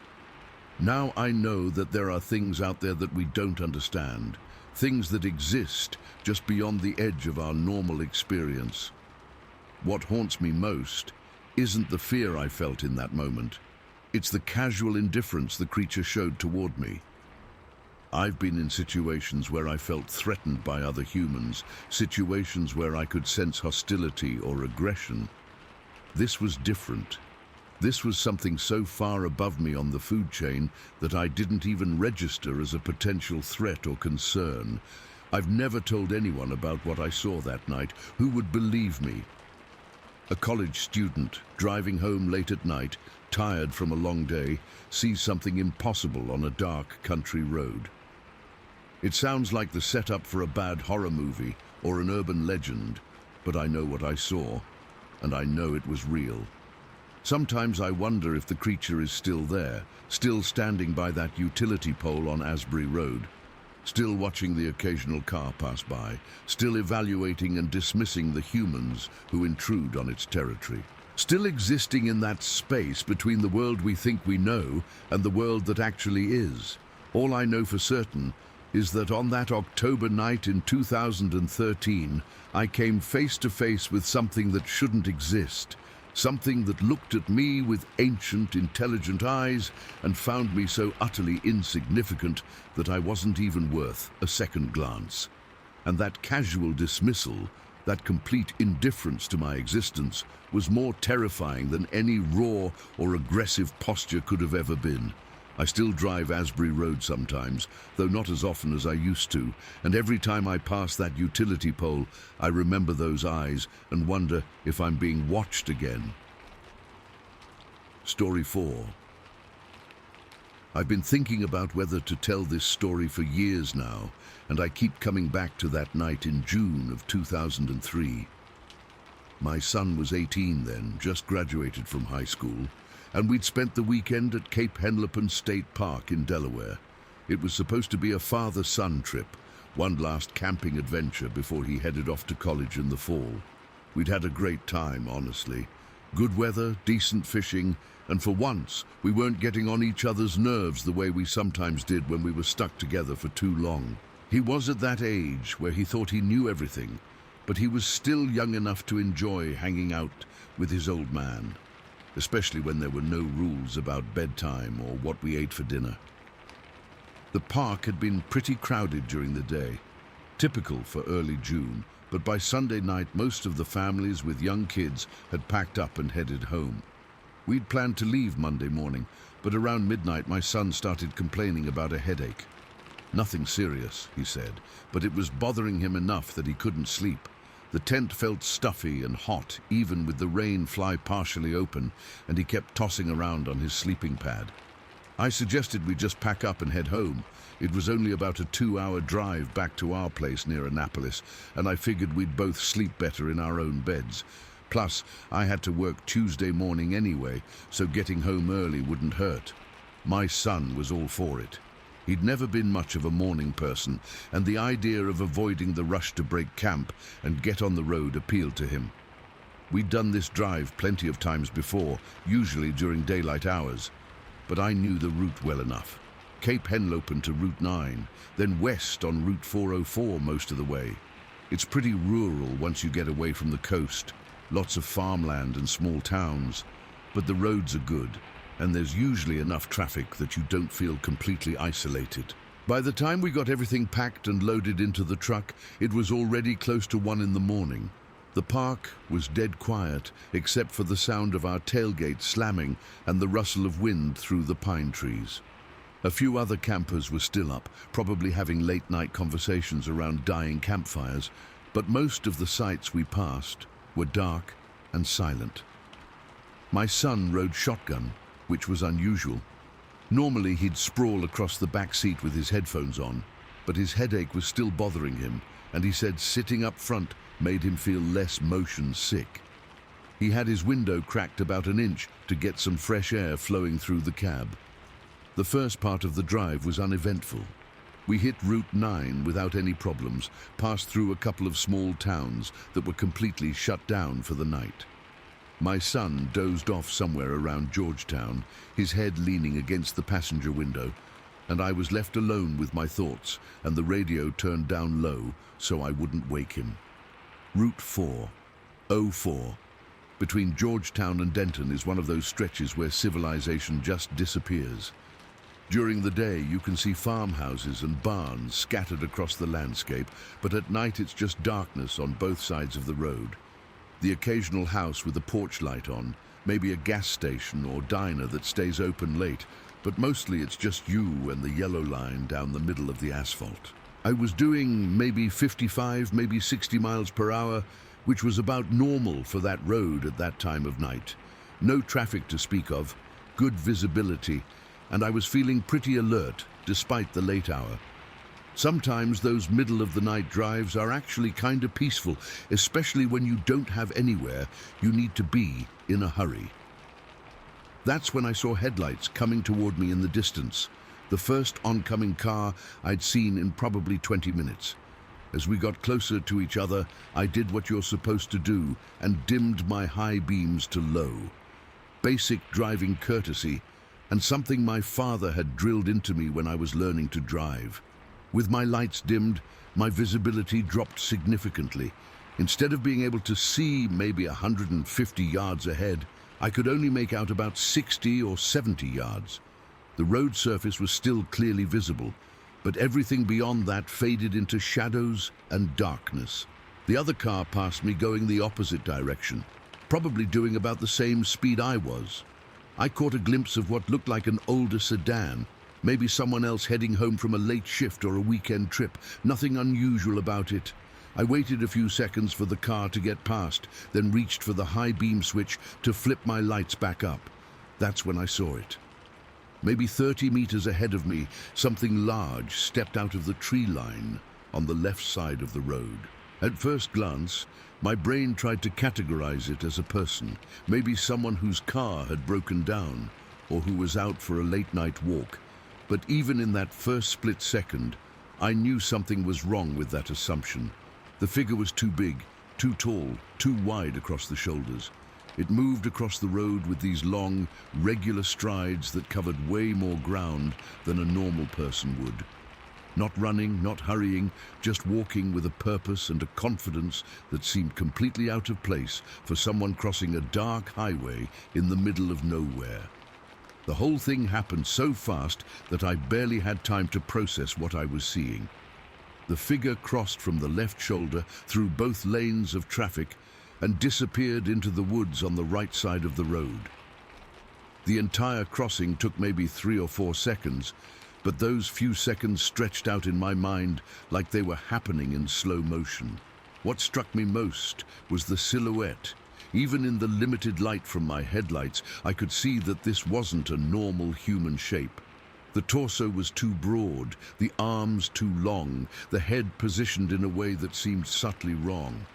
Speaker 1: Now I know that there are things out there that we don't understand. Things that exist just beyond the edge of our normal experience. What haunts me most isn't the fear I felt in that moment. It's the casual indifference the creature showed toward me. I've been in situations where I felt threatened by other humans, situations where I could sense hostility or aggression. This was different. This was something so far above me on the food chain that I didn't even register as a potential threat or concern. I've never told anyone about what I saw that night. Who would believe me? A college student, driving home late at night, tired from a long day, sees something impossible on a dark country road. It sounds like the setup for a bad horror movie or an urban legend, but I know what I saw, and I know it was real. Sometimes I wonder if the creature is still there, still standing by that utility pole on Asbury Road, still watching the occasional car pass by, still evaluating and dismissing the humans who intrude on its territory, still existing in that space between the world we think we know and the world that actually is. All I know for certain is that on that October night in 2013, I came face to face with something that shouldn't exist, something that looked at me with ancient, intelligent eyes and found me so utterly insignificant that I wasn't even worth a second glance. And that casual dismissal, that complete indifference to my existence, was more terrifying than any raw or aggressive posture could have ever been. I still drive Asbury Road sometimes, though not as often as I used to, and every time I pass that utility pole, I remember those eyes and wonder if I'm being watched again. Story 4. I've been thinking about whether to tell this story for years now, and I keep coming back to that night in June of 2003. My son was 18 then, just graduated from high school, and we'd spent the weekend at Cape Henlopen State Park in Delaware. It was supposed to be a father-son trip, one last camping adventure before he headed off to college in the fall. We'd had a great time, honestly. Good weather, decent fishing, and for once, we weren't getting on each other's nerves the way we sometimes did when we were stuck together for too long. He was at that age where he thought he knew everything, but he was still young enough to enjoy hanging out with his old man, especially when there were no rules about bedtime or what we ate for dinner. The park had been pretty crowded during the day, typical for early June, but by Sunday night most of the families with young kids had packed up and headed home. We'd planned to leave Monday morning, but around midnight my son started complaining about a headache. Nothing serious, he said, but it was bothering him enough that he couldn't sleep. The tent felt stuffy and hot, even with the rain fly partially open, and he kept tossing around on his sleeping pad. I suggested we just pack up and head home. It was only about a 2-hour drive back to our place near Annapolis, and I figured we'd both sleep better in our own beds. Plus, I had to work Tuesday morning anyway, so getting home early wouldn't hurt. My son was all for it. He'd never been much of a morning person, and the idea of avoiding the rush to break camp and get on the road appealed to him. We'd done this drive plenty of times before, usually during daylight hours, but I knew the route well enough. Cape Henlopen to Route 9, then west on Route 404 most of the way. It's pretty rural once you get away from the coast, lots of farmland and small towns, but the roads are good, and there's usually enough traffic that you don't feel completely isolated. By the time we got everything packed and loaded into the truck, it was already close to 1 in the morning. The park was dead quiet, except for the sound of our tailgate slamming and the rustle of wind through the pine trees. A few other campers were still up, probably having late-night conversations around dying campfires, but most of the sites we passed were dark and silent. My son rode shotgun, which was unusual. Normally he'd sprawl across the back seat with his headphones on, but his headache was still bothering him, and he said sitting up front made him feel less motion sick. He had his window cracked about an inch to get some fresh air flowing through the cab. The first part of the drive was uneventful. We hit Route 9 without any problems, passed through a couple of small towns that were completely shut down for the night. My son dozed off somewhere around Georgetown, his head leaning against the passenger window, and I was left alone with my thoughts and the radio turned down low so I wouldn't wake him. Route 404. between Georgetown and Denton is one of those stretches where civilization just disappears. During the day, you can see farmhouses and barns scattered across the landscape, but at night it's just darkness on both sides of the road. The occasional house with a porch light on, maybe a gas station or diner that stays open late, but mostly it's just you and the yellow line down the middle of the asphalt. I was doing maybe 55, maybe 60 miles per hour, which was about normal for that road at that time of night. No traffic to speak of, good visibility, and I was feeling pretty alert despite the late hour. Sometimes those middle-of-the-night drives are actually kind of peaceful, especially when you don't have anywhere you need to be in a hurry. That's when I saw headlights coming toward me in the distance, the first oncoming car I'd seen in probably 20 minutes. As we got closer to each other, I did what you're supposed to do and dimmed my high beams to low. Basic driving courtesy, and something my father had drilled into me when I was learning to drive. With my lights dimmed, my visibility dropped significantly. Instead of being able to see maybe 150 yards ahead, I could only make out about 60 or 70 yards. The road surface was still clearly visible, but everything beyond that faded into shadows and darkness. The other car passed me going the opposite direction, probably doing about the same speed I was. I caught a glimpse of what looked like an older sedan, maybe someone else heading home from a late shift or a weekend trip. Nothing unusual about it. I waited a few seconds for the car to get past, then reached for the high beam switch to flip my lights back up. That's when I saw it. Maybe 30 meters ahead of me, something large stepped out of the tree line on the left side of the road. At first glance, my brain tried to categorize it as a person, maybe someone whose car had broken down or who was out for a late-night walk. But even in that first split second, I knew something was wrong with that assumption. The figure was too big, too tall, too wide across the shoulders. It moved across the road with these long, regular strides that covered way more ground than a normal person would. Not running, not hurrying, just walking with a purpose and a confidence that seemed completely out of place for someone crossing a dark highway in the middle of nowhere. The whole thing happened so fast that I barely had time to process what I was seeing. The figure crossed from the left shoulder through both lanes of traffic and disappeared into the woods on the right side of the road. The entire crossing took maybe 3 or 4 seconds, but those few seconds stretched out in my mind like they were happening in slow motion. What struck me most was the silhouette. Even in the limited light from my headlights, I could see that this wasn't a normal human shape. The torso was too broad, the arms too long, the head positioned in a way that seemed subtly wrong.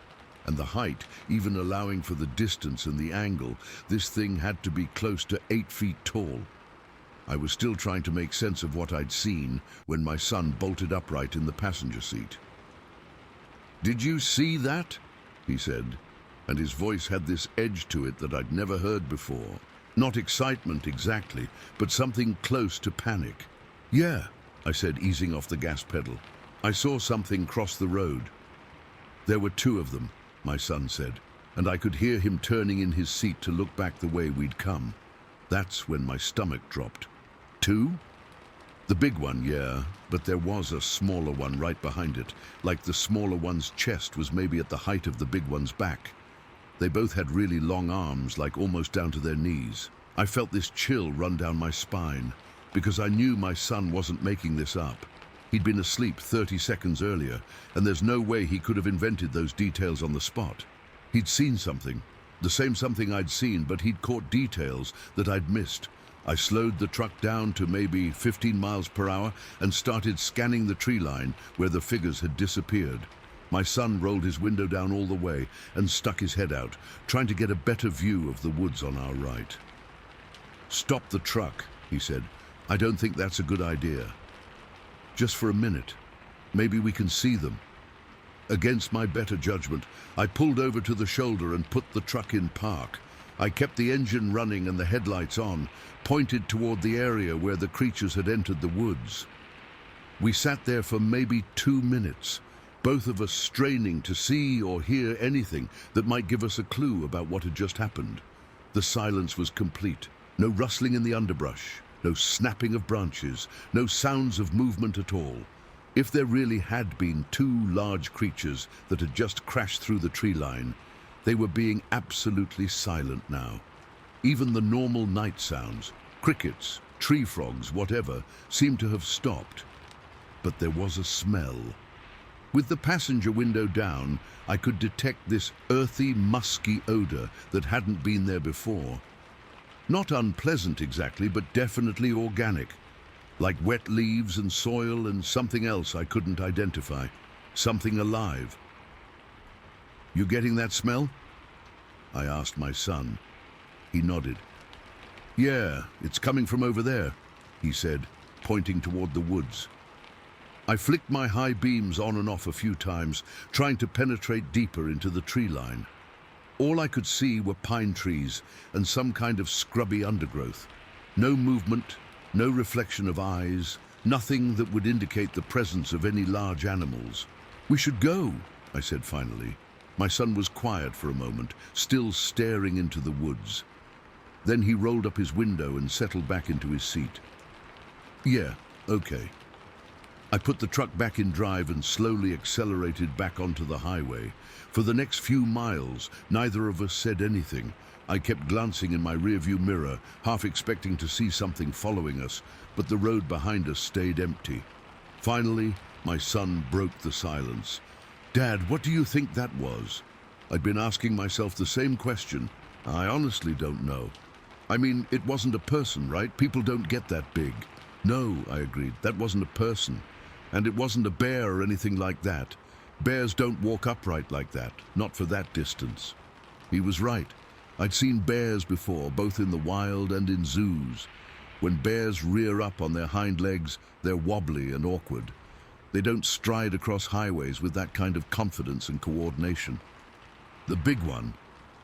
Speaker 1: And the height, even allowing for the distance and the angle, this thing had to be close to 8 feet tall. I was still trying to make sense of what I'd seen when my son bolted upright in the passenger seat. "Did you see that?" he said, and his voice had this edge to it that I'd never heard before. Not excitement exactly, but something close to panic. "Yeah," I said, easing off the gas pedal. "I saw something cross the road." "There were 2 of them," my son said, and I could hear him turning in his seat to look back the way we'd come. That's when my stomach dropped. 2? The big one, yeah, but there was a smaller one right behind it, like the smaller one's chest was maybe at the height of the big one's back. They both had really long arms, like almost down to their knees. I felt this chill run down my spine, because I knew my son wasn't making this up. He'd been asleep 30 seconds earlier, and there's no way he could have invented those details on the spot. He'd seen something, the same something I'd seen, but he'd caught details that I'd missed. I slowed the truck down to maybe 15 miles per hour and started scanning the tree line where the figures had disappeared. My son rolled his window down all the way and stuck his head out, trying to get a better view of the woods on our right. "Stop the truck," he said. "I don't think that's a good idea. Just for a minute. Maybe we can see them." Against my better judgment, I pulled over to the shoulder and put the truck in park. I kept the engine running and the headlights on, pointed toward the area where the creatures had entered the woods. We sat there for maybe 2 minutes, both of us straining to see or hear anything that might give us a clue about what had just happened. The silence was complete. No rustling in the underbrush, no snapping of branches, no sounds of movement at all. If there really had been two large creatures that had just crashed through the tree line, they were being absolutely silent now. Even the normal night sounds, crickets, tree frogs, whatever, seemed to have stopped. But there was a smell. With the passenger window down, I could detect this earthy, musky odor that hadn't been there before. Not unpleasant exactly, but definitely organic. Like wet leaves and soil and something else I couldn't identify. Something alive. "You getting that smell?" I asked my son. He nodded. "Yeah, it's coming from over there," he said, pointing toward the woods. I flicked my high beams on and off a few times, trying to penetrate deeper into the tree line. All I could see were pine trees and some kind of scrubby undergrowth. No movement, no reflection of eyes, nothing that would indicate the presence of any large animals. "We should go," I said finally. My son was quiet for a moment, still staring into the woods. Then he rolled up his window and settled back into his seat. "Yeah, okay." I put the truck back in drive and slowly accelerated back onto the highway. For the next few miles, neither of us said anything. I kept glancing in my rearview mirror, half expecting to see something following us, but the road behind us stayed empty. Finally, my son broke the silence. "Dad, what do you think that was?" I'd been asking myself the same question. "I honestly don't know. I mean, it wasn't a person, right? People don't get that big." "No," I agreed, "that wasn't a person. And it wasn't a bear or anything like that. Bears don't walk upright like that, not for that distance." He was right. I'd seen bears before, both in the wild and in zoos. When bears rear up on their hind legs, they're wobbly and awkward. They don't stride across highways with that kind of confidence and coordination. "The big one,"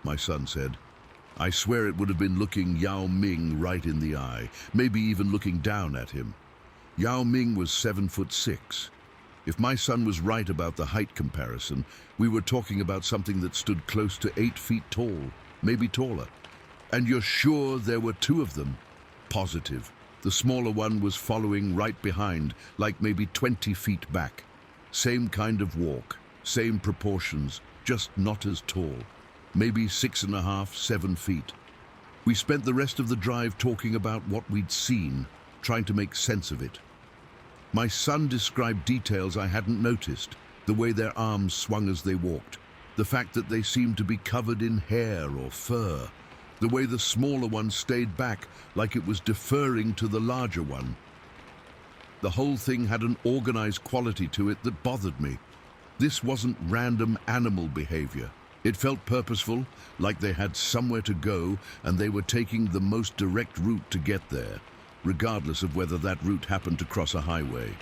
Speaker 1: my son said. I swear it would have been looking Yao Ming right in the eye, maybe even looking down at him. Yao Ming was 7'6". If my son was right about the height comparison, we were talking about something that stood close to 8 feet tall, maybe taller. "And you're sure there were two of them?" "Positive. The smaller one was following right behind, like maybe 20 feet back. Same kind of walk, same proportions, just not as tall. Maybe 6.5, 7 feet. We spent the rest of the drive talking about what we'd seen, trying to make sense of it. My son described details I hadn't noticed, the way their arms swung as they walked, the fact that they seemed to be covered in hair or fur, the way the smaller one stayed back like it was deferring to the larger one. The whole thing had an organized quality to it that bothered me. This wasn't random animal behavior. It felt purposeful, like they had somewhere to go and they were taking the most direct route to get there, regardless of whether that route happened to cross a highway.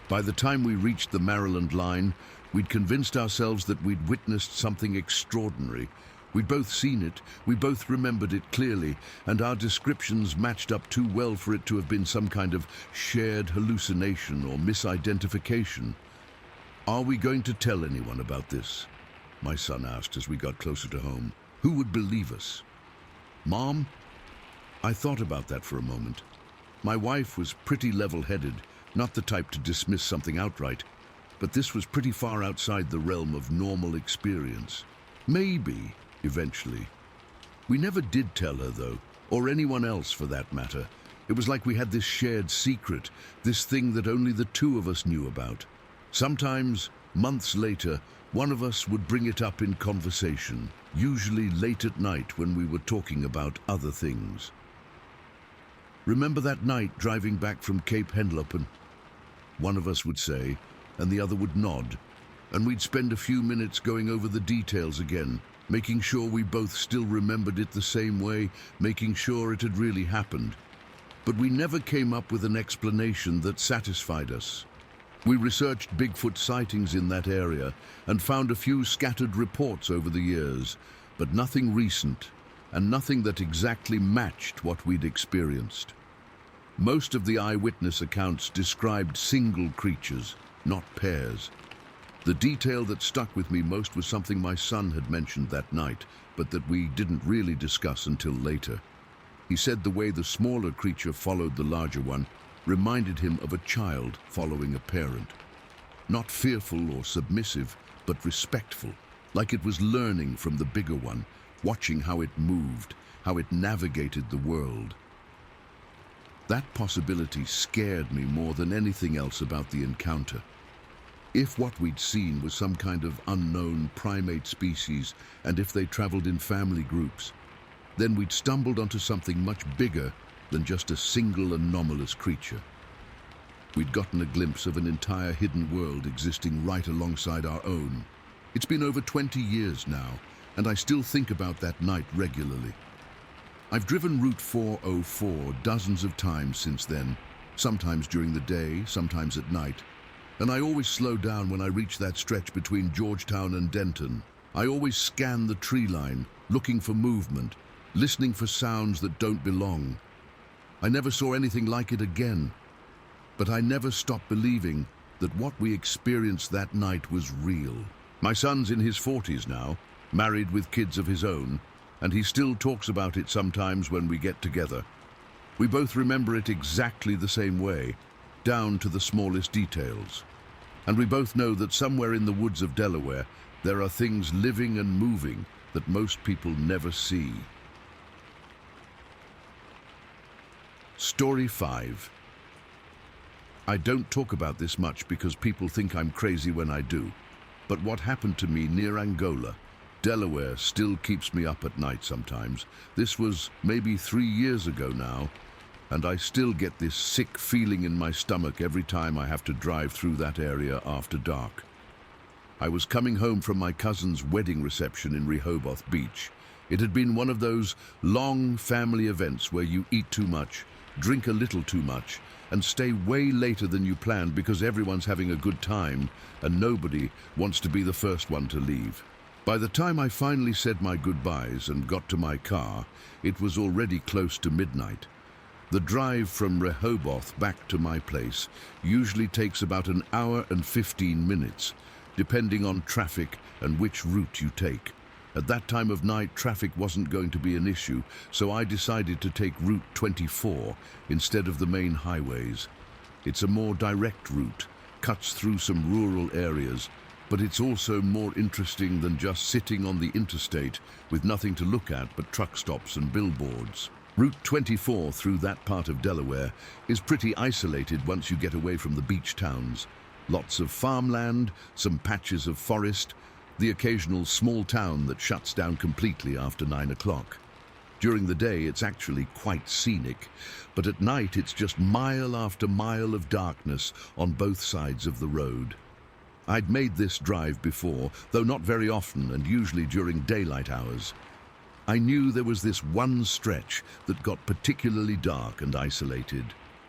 Speaker 1: By the time we reached the Maryland line, we'd convinced ourselves that we'd witnessed something extraordinary. We'd both seen it, we both remembered it clearly, and our descriptions matched up too well for it to have been some kind of shared hallucination or misidentification. "Are we going to tell anyone about this?" my son asked as we got closer to home. "Who would believe us?" "Mom?" I thought about that for a moment. My wife was pretty level-headed, not the type to dismiss something outright, but this was pretty far outside the realm of normal experience. Maybe, eventually. We never did tell her, though, or anyone else for that matter. It was like we had this shared secret, this thing that only the two of us knew about. Sometimes, months later, one of us would bring it up in conversation, usually late at night when we were talking about other things. "Remember that night driving back from Cape Henlopen?" One of us would say, and the other would nod, and we'd spend a few minutes going over the details again, making sure we both still remembered it the same way, making sure it had really happened. But we never came up with an explanation that satisfied us. We researched Bigfoot sightings in that area and found a few scattered reports over the years, but nothing recent, and nothing that exactly matched what we'd experienced. Most of the eyewitness accounts described single creatures, not pairs. The detail that stuck with me most was something my son had mentioned that night, but that we didn't really discuss until later. He said the way the smaller creature followed the larger one reminded him of a child following a parent. Not fearful or submissive, but respectful, like it was learning from the bigger one, watching how it moved, how it navigated the world. That possibility scared me more than anything else about the encounter. If what we'd seen was some kind of unknown primate species, and if they traveled in family groups, then we'd stumbled onto something much bigger than just a single anomalous creature. We'd gotten a glimpse of an entire hidden world existing right alongside our own. It's been over 20 years now, and I still think about that night regularly. I've driven Route 404 dozens of times since then, sometimes during the day, sometimes at night, and I always slow down when I reach that stretch between Georgetown and Denton. I always scan the tree line, looking for movement, listening for sounds that don't belong. I never saw anything like it again, but I never stopped believing that what we experienced that night was real. My son's in his 40s now, married with kids of his own, and he still talks about it sometimes when we get together. We both remember it exactly the same way, down to the smallest details. And we both know that somewhere in the woods of Delaware, there are things living and moving that most people never see. Story 5. I don't talk about this much because people think I'm crazy when I do, but what happened to me near Angola, Delaware, still keeps me up at night sometimes. This was maybe 3 years ago now, and I still get this sick feeling in my stomach every time I have to drive through that area after dark. I was coming home from my cousin's wedding reception in Rehoboth Beach. It had been one of those long family events where you eat too much, drink a little too much, and stay way later than you planned because everyone's having a good time and nobody wants to be the first one to leave. By the time I finally said my goodbyes and got to my car, it was already close to midnight. The drive from Rehoboth back to my place usually takes about an hour and 15 minutes, depending on traffic and which route you take. At that time of night, traffic wasn't going to be an issue, so I decided to take Route 24 instead of the main highways. It's a more direct route, cuts through some rural areas, but it's also more interesting than just sitting on the interstate with nothing to look at but truck stops and billboards. Route 24 through that part of Delaware is pretty isolated once you get away from the beach towns. Lots of farmland, some patches of forest, the occasional small town that shuts down completely after 9 o'clock. During the day, it's actually quite scenic, but at night it's just mile after mile of darkness on both sides of the road. I'd made this drive before, though not very often and usually during daylight hours. I knew there was this one stretch that got particularly dark and isolated.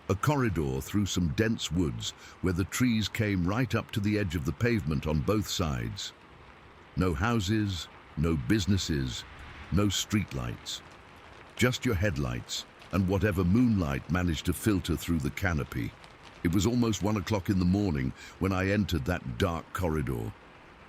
Speaker 1: A corridor through some dense woods where the trees came right up to the edge of the pavement on both sides. No houses, no businesses, no streetlights. Just your headlights and whatever moonlight managed to filter through the canopy. It was almost 1 o'clock in the morning when I entered that dark corridor.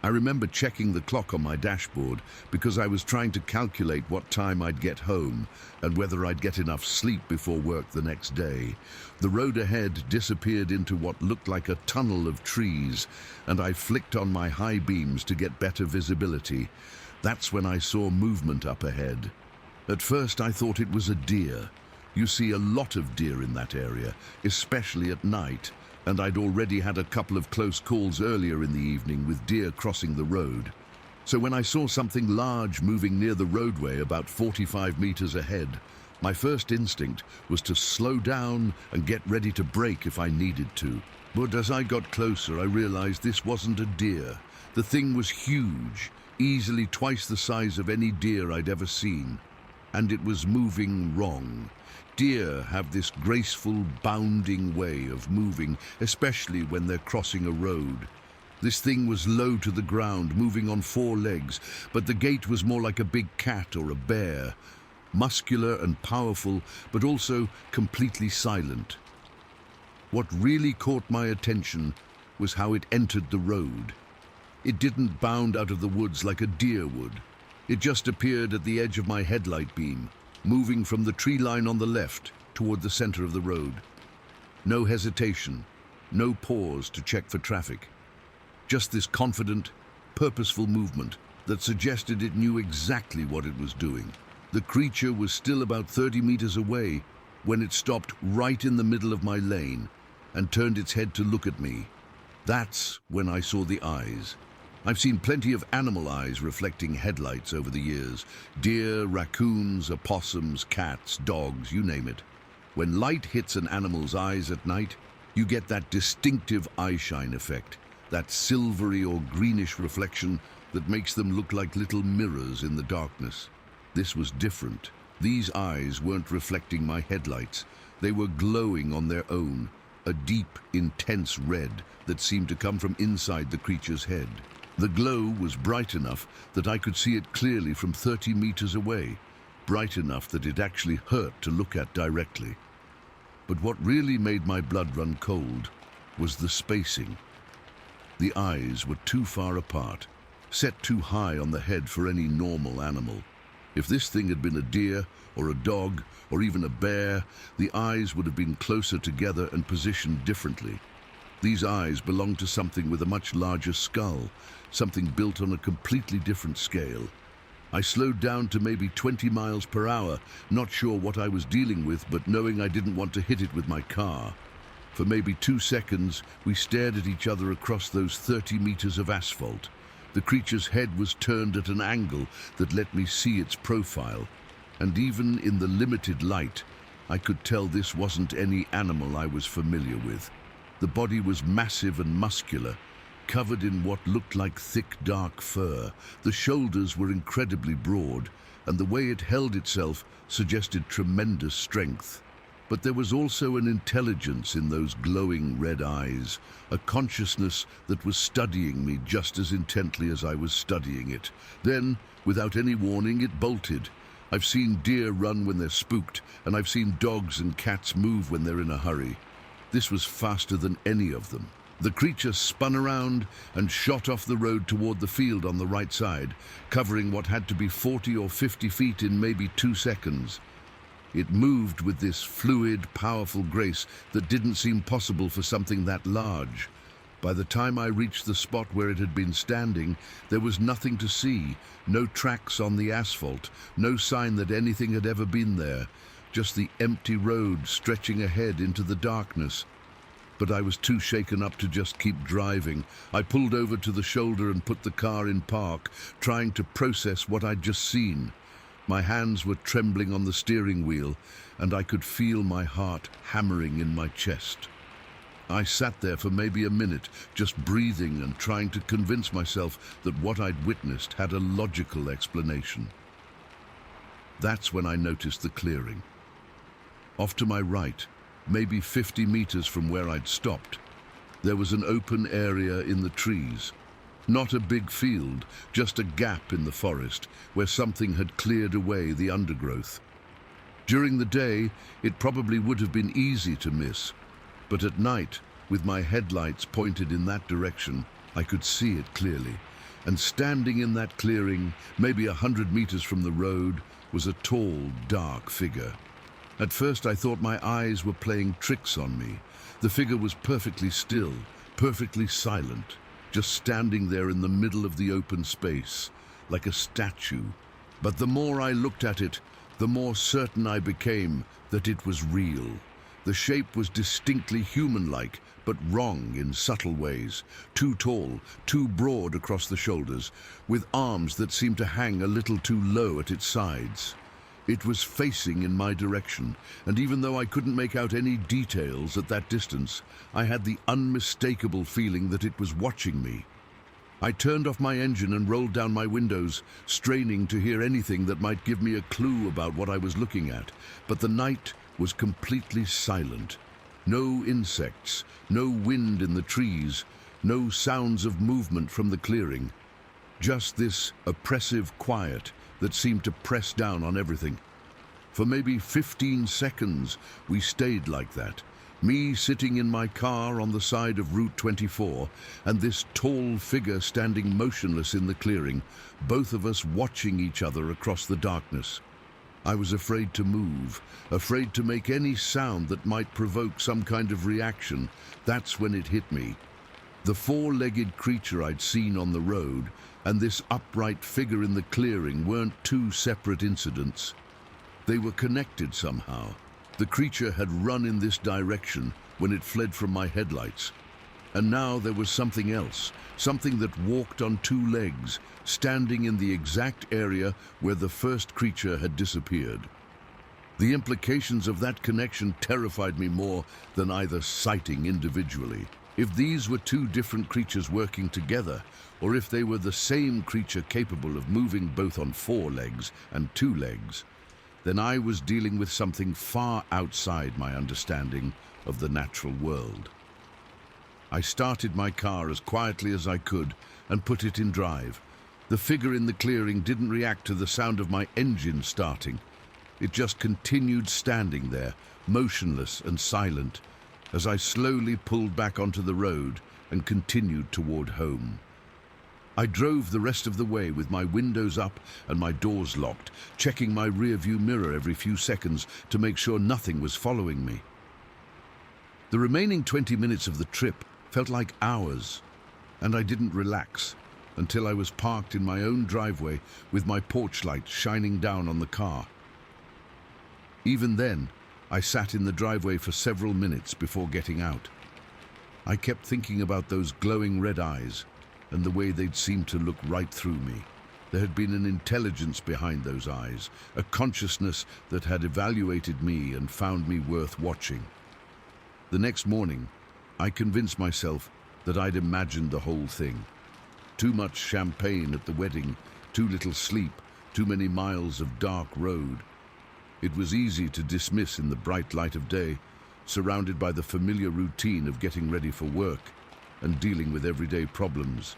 Speaker 1: I remember checking the clock on my dashboard because I was trying to calculate what time I'd get home and whether I'd get enough sleep before work the next day. The road ahead disappeared into what looked like a tunnel of trees, and I flicked on my high beams to get better visibility. That's when I saw movement up ahead. At first I thought it was a deer. You see a lot of deer in that area, especially at night, and I'd already had a couple of close calls earlier in the evening with deer crossing the road. So when I saw something large moving near the roadway about 45 meters ahead, my first instinct was to slow down and get ready to brake if I needed to. But as I got closer, I realized this wasn't a deer. The thing was huge, easily twice the size of any deer I'd ever seen. And it was moving wrong. Deer have this graceful, bounding way of moving, especially when they're crossing a road. This thing was low to the ground, moving on 4 legs, but the gait was more like a big cat or a bear. Muscular and powerful, but also completely silent. What really caught my attention was how it entered the road. It didn't bound out of the woods like a deer would. It just appeared at the edge of my headlight beam, moving from the tree line on the left toward the center of the road. No hesitation, no pause to check for traffic. Just this confident, purposeful movement that suggested it knew exactly what it was doing. The creature was still about 30 meters away when it stopped right in the middle of my lane and turned its head to look at me. That's when I saw the eyes. I've seen plenty of animal eyes reflecting headlights over the years. Deer, raccoons, opossums, cats, dogs, you name it. When light hits an animal's eyes at night, you get that distinctive eyeshine effect, that silvery or greenish reflection that makes them look like little mirrors in the darkness. This was different. These eyes weren't reflecting my headlights. They were glowing on their own, a deep, intense red that seemed to come from inside the creature's head. The glow was bright enough that I could see it clearly from 30 meters away, bright enough that it actually hurt to look at directly. But what really made my blood run cold was the spacing. The eyes were too far apart, set too high on the head for any normal animal. If this thing had been a deer or a dog or even a bear, the eyes would have been closer together and positioned differently. These eyes belonged to something with a much larger skull, something built on a completely different scale. I slowed down to maybe 20 miles per hour, not sure what I was dealing with, but knowing I didn't want to hit it with my car. For maybe 2 seconds, we stared at each other across those 30 meters of asphalt. The creature's head was turned at an angle that let me see its profile, and even in the limited light, I could tell this wasn't any animal I was familiar with. The body was massive and muscular, covered in what looked like thick, dark fur. The shoulders were incredibly broad, and the way it held itself suggested tremendous strength. But there was also an intelligence in those glowing red eyes, a consciousness that was studying me just as intently as I was studying it. Then, without any warning, it bolted. I've seen deer run when they're spooked, and I've seen dogs and cats move when they're in a hurry. This was faster than any of them. The creature spun around and shot off the road toward the field on the right side, covering what had to be 40 or 50 feet in maybe 2 seconds. It moved with this fluid, powerful grace that didn't seem possible for something that large. By the time I reached the spot where it had been standing, there was nothing to see, no tracks on the asphalt, no sign that anything had ever been there, just the empty road stretching ahead into the darkness. But I was too shaken up to just keep driving. I pulled over to the shoulder and put the car in park, trying to process what I'd just seen. My hands were trembling on the steering wheel, and I could feel my heart hammering in my chest. I sat there for maybe a minute, just breathing and trying to convince myself that what I'd witnessed had a logical explanation. That's when I noticed the clearing. Off to my right, maybe 50 meters from where I'd stopped, there was an open area in the trees. Not a big field, just a gap in the forest where something had cleared away the undergrowth. During the day, it probably would have been easy to miss, but at night, with my headlights pointed in that direction, I could see it clearly. And standing in that clearing, maybe 100 meters from the road, was a tall, dark figure. At first I thought my eyes were playing tricks on me. The figure was perfectly still, perfectly silent, just standing there in the middle of the open space, like a statue. But the more I looked at it, the more certain I became that it was real. The shape was distinctly human-like, but wrong in subtle ways. Too tall, too broad across the shoulders, with arms that seemed to hang a little too low at its sides. It was facing in my direction, and even though I couldn't make out any details at that distance, I had the unmistakable feeling that it was watching me. I turned off my engine and rolled down my windows, straining to hear anything that might give me a clue about what I was looking at, but the night was completely silent. No insects, no wind in the trees, no sounds of movement from the clearing. Just this oppressive quiet that seemed to press down on everything. For maybe 15 seconds, we stayed like that, Me sitting in my car on the side of Route 24, and this tall figure standing motionless in the clearing, both of us watching each other across the darkness. I was afraid to move, afraid to make any sound that might provoke some kind of reaction. That's when it hit me. The four-legged creature I'd seen on the road and this upright figure in the clearing weren't two separate incidents. They were connected somehow. The creature had run in this direction when it fled from my headlights. And now there was something else, something that walked on two legs, standing in the exact area where the first creature had disappeared. The implications of that connection terrified me more than either sighting individually. If these were two different creatures working together, or if they were the same creature capable of moving both on four legs and two legs, then I was dealing with something far outside my understanding of the natural world. I started my car as quietly as I could and put it in drive. The figure in the clearing didn't react to the sound of my engine starting. It just continued standing there, motionless and silent, as I slowly pulled back onto the road and continued toward home. I drove the rest of the way with my windows up and my doors locked, checking my rearview mirror every few seconds to make sure nothing was following me. The remaining 20 minutes of the trip felt like hours, and I didn't relax until I was parked in my own driveway with my porch light shining down on the car. Even then, I sat in the driveway for several minutes before getting out. I kept thinking about those glowing red eyes and the way they'd seemed to look right through me. There had been an intelligence behind those eyes, a consciousness that had evaluated me and found me worth watching. The next morning, I convinced myself that I'd imagined the whole thing. Too much champagne at the wedding, too little sleep, too many miles of dark road. It was easy to dismiss in the bright light of day, surrounded by the familiar routine of getting ready for work and dealing with everyday problems.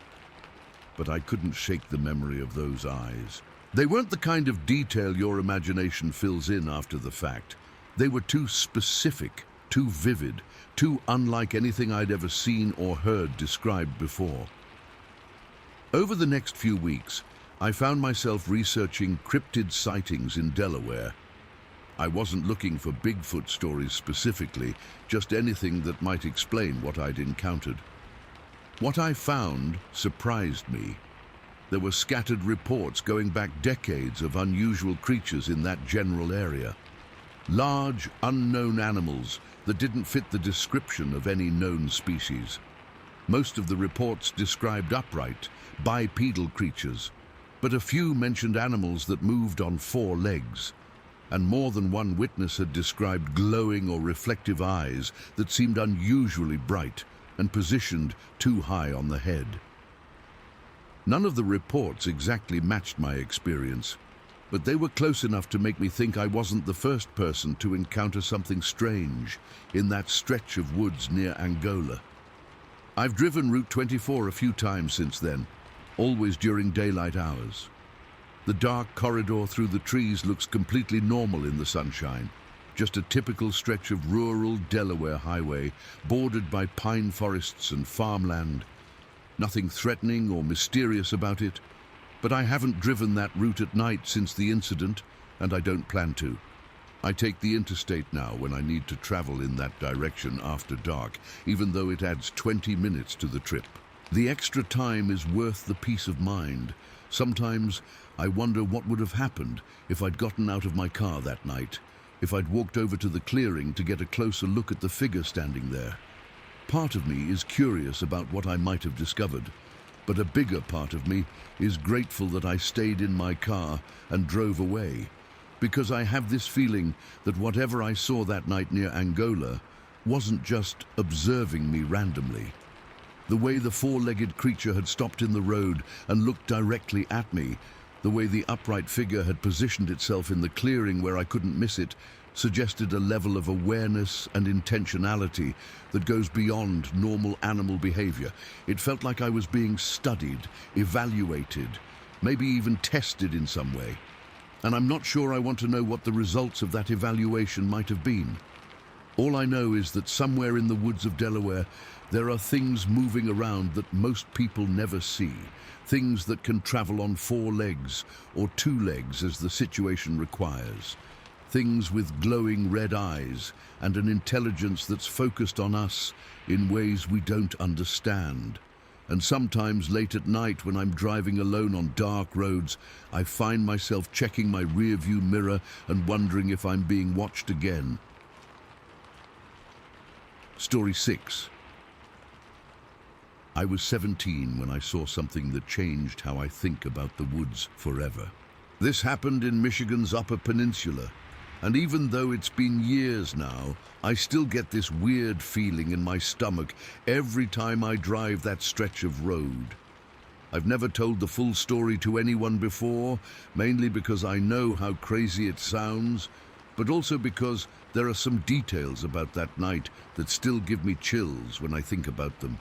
Speaker 1: But I couldn't shake the memory of those eyes. They weren't the kind of detail your imagination fills in after the fact. They were too specific, too vivid, too unlike anything I'd ever seen or heard described before. Over the next few weeks, I found myself researching cryptid sightings in Delaware. I wasn't looking for Bigfoot stories specifically, just anything that might explain what I'd encountered. What I found surprised me. There were scattered reports going back decades of unusual creatures in that general area. Large, unknown animals that didn't fit the description of any known species. Most of the reports described upright, bipedal creatures, but a few mentioned animals that moved on four legs. And more than one witness had described glowing or reflective eyes that seemed unusually bright and positioned too high on the head. None of the reports exactly matched my experience, but they were close enough to make me think I wasn't the first person to encounter something strange in that stretch of woods near Angola. I've driven Route 24 a few times since then, always during daylight hours. The dark corridor through the trees looks completely normal in the sunshine, just a typical stretch of rural Delaware highway bordered by pine forests and farmland. Nothing threatening or mysterious about it, but I haven't driven that route at night since the incident, and I don't plan to. I take the interstate now when I need to travel in that direction after dark, even though it adds 20 minutes to the trip. The extra time is worth the peace of mind. Sometimes I wonder what would have happened if I'd gotten out of my car that night, if I'd walked over to the clearing to get a closer look at the figure standing there. Part of me is curious about what I might have discovered, but a bigger part of me is grateful that I stayed in my car and drove away, because I have this feeling that whatever I saw that night near Angola wasn't just observing me randomly. The way the four-legged creature had stopped in the road and looked directly at me, the way the upright figure had positioned itself in the clearing where I couldn't miss it, suggested a level of awareness and intentionality that goes beyond normal animal behavior. It felt like I was being studied, evaluated, maybe even tested in some way. And I'm not sure I want to know what the results of that evaluation might have been. All I know is that somewhere in the woods of Delaware, there are things moving around that most people never see. Things that can travel on 4 legs or 2 legs as the situation requires. Things with glowing red eyes and an intelligence that's focused on us in ways we don't understand. And sometimes late at night when I'm driving alone on dark roads, I find myself checking my rear-view mirror and wondering if I'm being watched again. Story 6. I was 17 when I saw something that changed how I think about the woods forever. This happened in Michigan's Upper Peninsula, and even though it's been years now, I still get this weird feeling in my stomach every time I drive that stretch of road. I've never told the full story to anyone before, mainly because I know how crazy it sounds, but also because there are some details about that night that still give me chills when I think about them.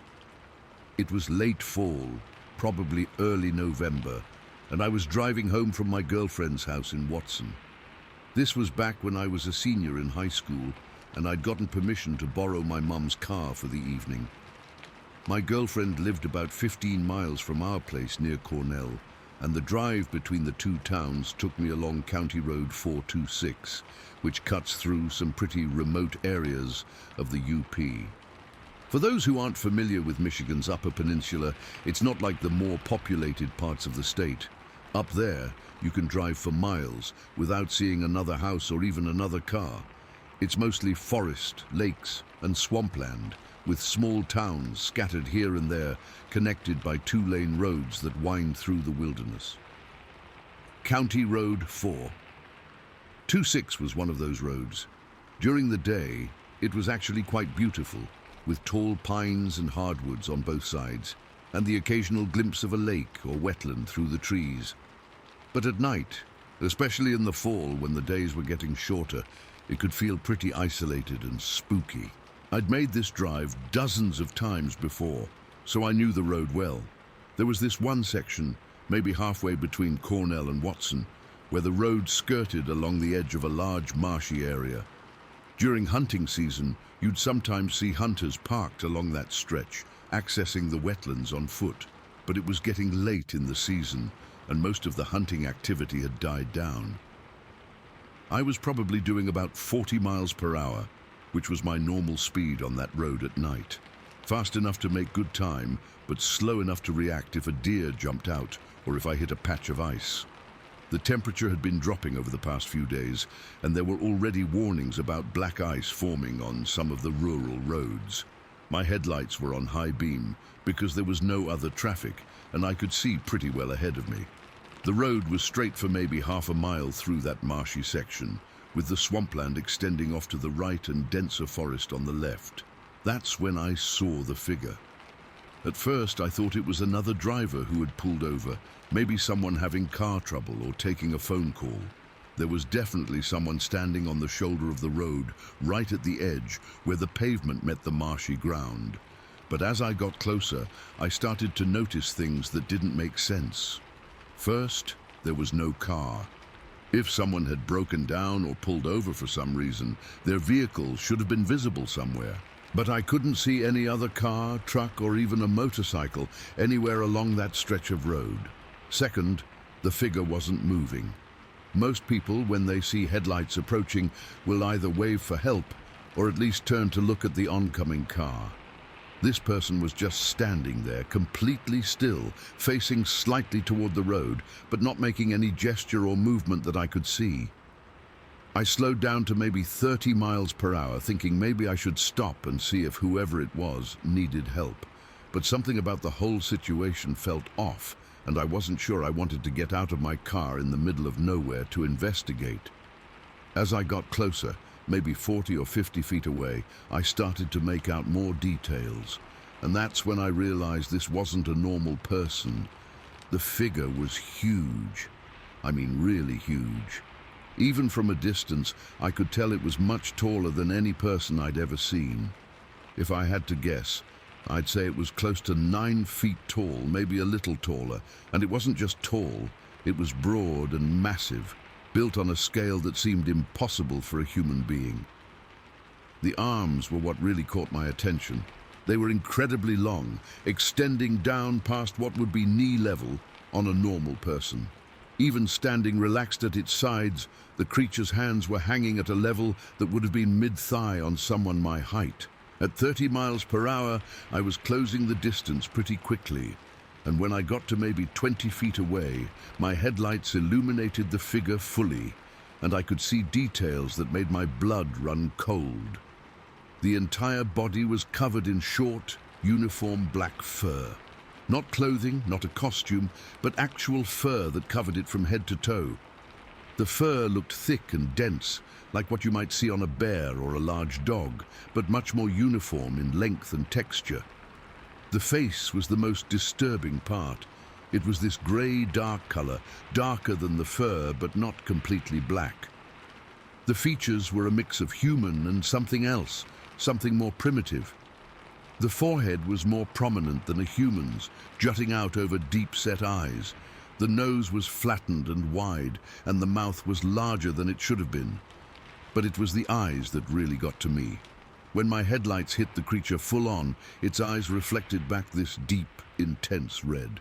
Speaker 1: It was late fall, probably early November, and I was driving home from my girlfriend's house in Watson. This was back when I was a senior in high school, and I'd gotten permission to borrow my mum's car for the evening. My girlfriend lived about 15 miles from our place near Cornell, and the drive between the 2 towns took me along County Road 426, which cuts through some pretty remote areas of the UP. For those who aren't familiar with Michigan's Upper Peninsula, it's not like the more populated parts of the state. Up there, you can drive for miles without seeing another house or even another car. It's mostly forest, lakes, and swampland, with small towns scattered here and there, connected by 2-lane roads that wind through the wilderness. County Road 4. 26 was one of those roads. During the day, it was actually quite beautiful, with tall pines and hardwoods on both sides, and the occasional glimpse of a lake or wetland through the trees. But at night, especially in the fall when the days were getting shorter, it could feel pretty isolated and spooky. I'd made this drive dozens of times before, so I knew the road well. There was this one section, maybe halfway between Cornell and Watson, where the road skirted along the edge of a large marshy area. During hunting season, you'd sometimes see hunters parked along that stretch, accessing the wetlands on foot. But it was getting late in the season, and most of the hunting activity had died down. I was probably doing about 40 miles per hour, which was my normal speed on that road at night. Fast enough to make good time, but slow enough to react if a deer jumped out or if I hit a patch of ice. The temperature had been dropping over the past few days, and there were already warnings about black ice forming on some of the rural roads. My headlights were on high beam because there was no other traffic, and I could see pretty well ahead of me. The road was straight for maybe half a mile through that marshy section, with the swampland extending off to the right and denser forest on the left. That's when I saw the figure. At first, I thought it was another driver who had pulled over, maybe someone having car trouble or taking a phone call. There was definitely someone standing on the shoulder of the road, right at the edge, where the pavement met the marshy ground. But as I got closer, I started to notice things that didn't make sense. First, there was no car. If someone had broken down or pulled over for some reason, their vehicle should have been visible somewhere. But I couldn't see any other car, truck, or even a motorcycle anywhere along that stretch of road. Second, the figure wasn't moving. Most people, when they see headlights approaching, will either wave for help or at least turn to look at the oncoming car. This person was just standing there, completely still, facing slightly toward the road, but not making any gesture or movement that I could see. I slowed down to maybe 30 miles per hour, thinking maybe I should stop and see if whoever it was needed help. But something about the whole situation felt off, and I wasn't sure I wanted to get out of my car in the middle of nowhere to investigate. As I got closer, maybe 40 or 50 feet away, I started to make out more details, and that's when I realized this wasn't a normal person. The figure was huge. I mean, really huge. Even from a distance, I could tell it was much taller than any person I'd ever seen. If I had to guess, I'd say it was close to 9 feet tall, maybe a little taller, and it wasn't just tall, it was broad and massive, built on a scale that seemed impossible for a human being. The arms were what really caught my attention. They were incredibly long, extending down past what would be knee level on a normal person. Even standing relaxed at its sides, the creature's hands were hanging at a level that would have been mid-thigh on someone my height. At 30 miles per hour, I was closing the distance pretty quickly, and when I got to maybe 20 feet away, my headlights illuminated the figure fully, and I could see details that made my blood run cold. The entire body was covered in short, uniform black fur. Not clothing, not a costume, but actual fur that covered it from head to toe. The fur looked thick and dense, like what you might see on a bear or a large dog, but much more uniform in length and texture. The face was the most disturbing part. It was this grey, dark color, darker than the fur, but not completely black. The features were a mix of human and something else, something more primitive. The forehead was more prominent than a human's, jutting out over deep-set eyes. The nose was flattened and wide, and the mouth was larger than it should have been. But it was the eyes that really got to me. When my headlights hit the creature full on, its eyes reflected back this deep, intense red.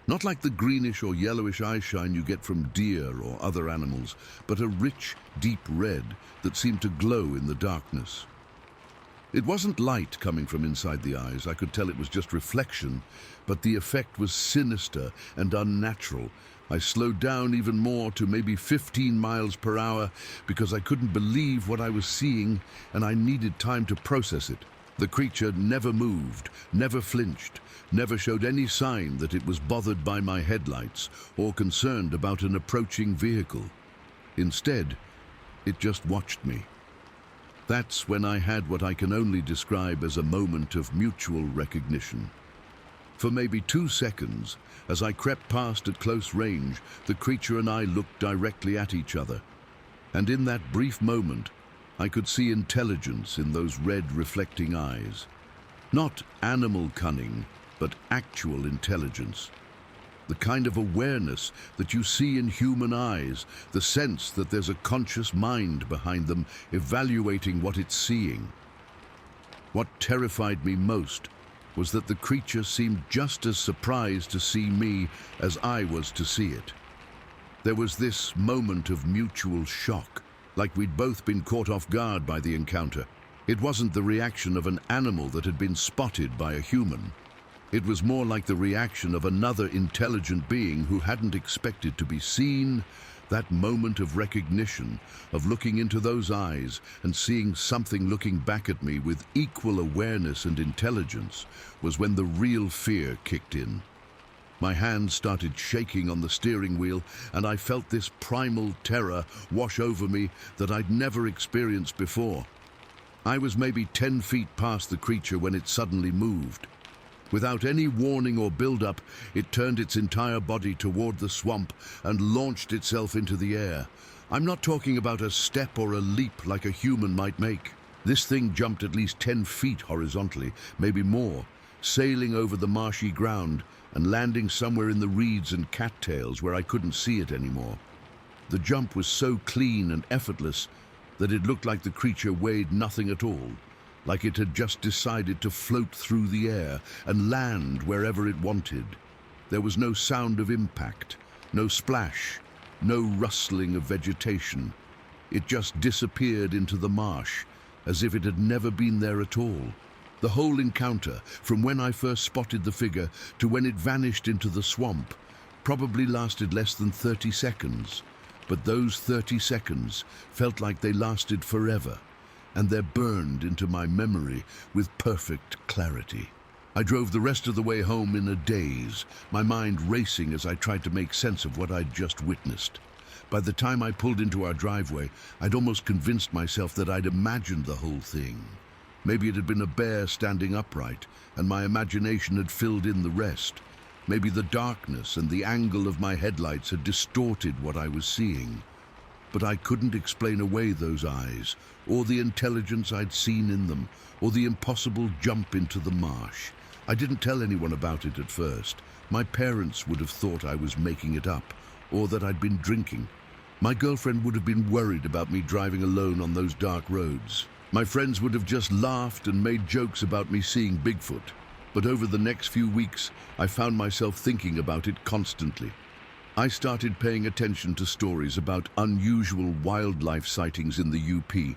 Speaker 1: Not like the greenish or yellowish eyeshine you get from deer or other animals, but a rich, deep red that seemed to glow in the darkness. It wasn't light coming from inside the eyes. I could tell it was just reflection, but the effect was sinister and unnatural. I slowed down even more to maybe 15 miles per hour because I couldn't believe what I was seeing, and I needed time to process it. The creature never moved, never flinched, never showed any sign that it was bothered by my headlights or concerned about an approaching vehicle. Instead, it just watched me. That's when I had what I can only describe as a moment of mutual recognition. For maybe 2 seconds, as I crept past at close range, the creature and I looked directly at each other. And in that brief moment, I could see intelligence in those red reflecting eyes. Not animal cunning, but actual intelligence. The kind of awareness that you see in human eyes, the sense that there's a conscious mind behind them evaluating what it's seeing. What terrified me most was that the creature seemed just as surprised to see me as I was to see it. There was this moment of mutual shock, like we'd both been caught off guard by the encounter. It wasn't the reaction of an animal that had been spotted by a human. It was more like the reaction of another intelligent being who hadn't expected to be seen. That moment of recognition, of looking into those eyes and seeing something looking back at me with equal awareness and intelligence, was when the real fear kicked in. My hands started shaking on the steering wheel, and I felt this primal terror wash over me that I'd never experienced before. I was maybe 10 feet past the creature when it suddenly moved. Without any warning or build-up, it turned its entire body toward the swamp and launched itself into the air. I'm not talking about a step or a leap like a human might make. This thing jumped at least 10 feet horizontally, maybe more, sailing over the marshy ground and landing somewhere in the reeds and cattails where I couldn't see it anymore. The jump was so clean and effortless that it looked like the creature weighed nothing at all, like it had just decided to float through the air and land wherever it wanted. There was no sound of impact, no splash, no rustling of vegetation. It just disappeared into the marsh, as if it had never been there at all. The whole encounter, from when I first spotted the figure to when it vanished into the swamp, probably lasted less than 30 seconds. But those 30 seconds felt like they lasted forever, and they're burned into my memory with perfect clarity. I drove the rest of the way home in a daze, my mind racing as I tried to make sense of what I'd just witnessed. By the time I pulled into our driveway, I'd almost convinced myself that I'd imagined the whole thing. Maybe it had been a bear standing upright, and my imagination had filled in the rest. Maybe the darkness and the angle of my headlights had distorted what I was seeing. But I couldn't explain away those eyes, or the intelligence I'd seen in them, or the impossible jump into the marsh. I didn't tell anyone about it at first. My parents would have thought I was making it up, or that I'd been drinking. My girlfriend would have been worried about me driving alone on those dark roads. My friends would have just laughed and made jokes about me seeing Bigfoot, but over the next few weeks, I found myself thinking about it constantly. I started paying attention to stories about unusual wildlife sightings in the UP,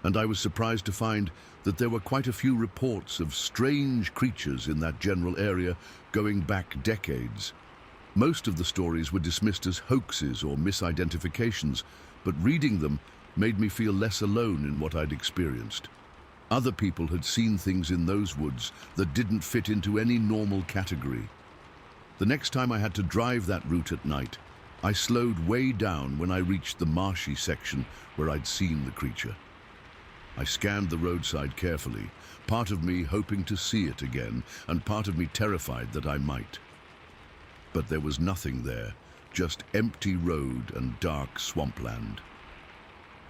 Speaker 1: and I was surprised to find that there were quite a few reports of strange creatures in that general area going back decades. Most of the stories were dismissed as hoaxes or misidentifications, but reading them made me feel less alone in what I'd experienced. Other people had seen things in those woods that didn't fit into any normal category. The next time I had to drive that route at night, I slowed way down when I reached the marshy section where I'd seen the creature. I scanned the roadside carefully, part of me hoping to see it again, and part of me terrified that I might. But there was nothing there, just empty road and dark swampland.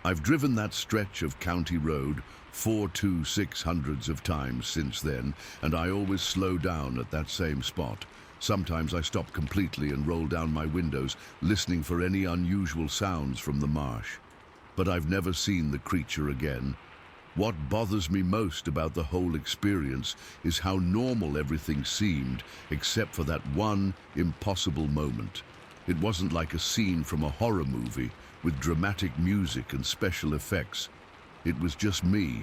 Speaker 1: I've driven that stretch of county road 426 hundreds of times since then, and I always slow down at that same spot. Sometimes I stop completely and roll down my windows, listening for any unusual sounds from the marsh. But I've never seen the creature again. What bothers me most about the whole experience is how normal everything seemed, except for that one impossible moment. It wasn't like a scene from a horror movie with dramatic music and special effects. It was just me,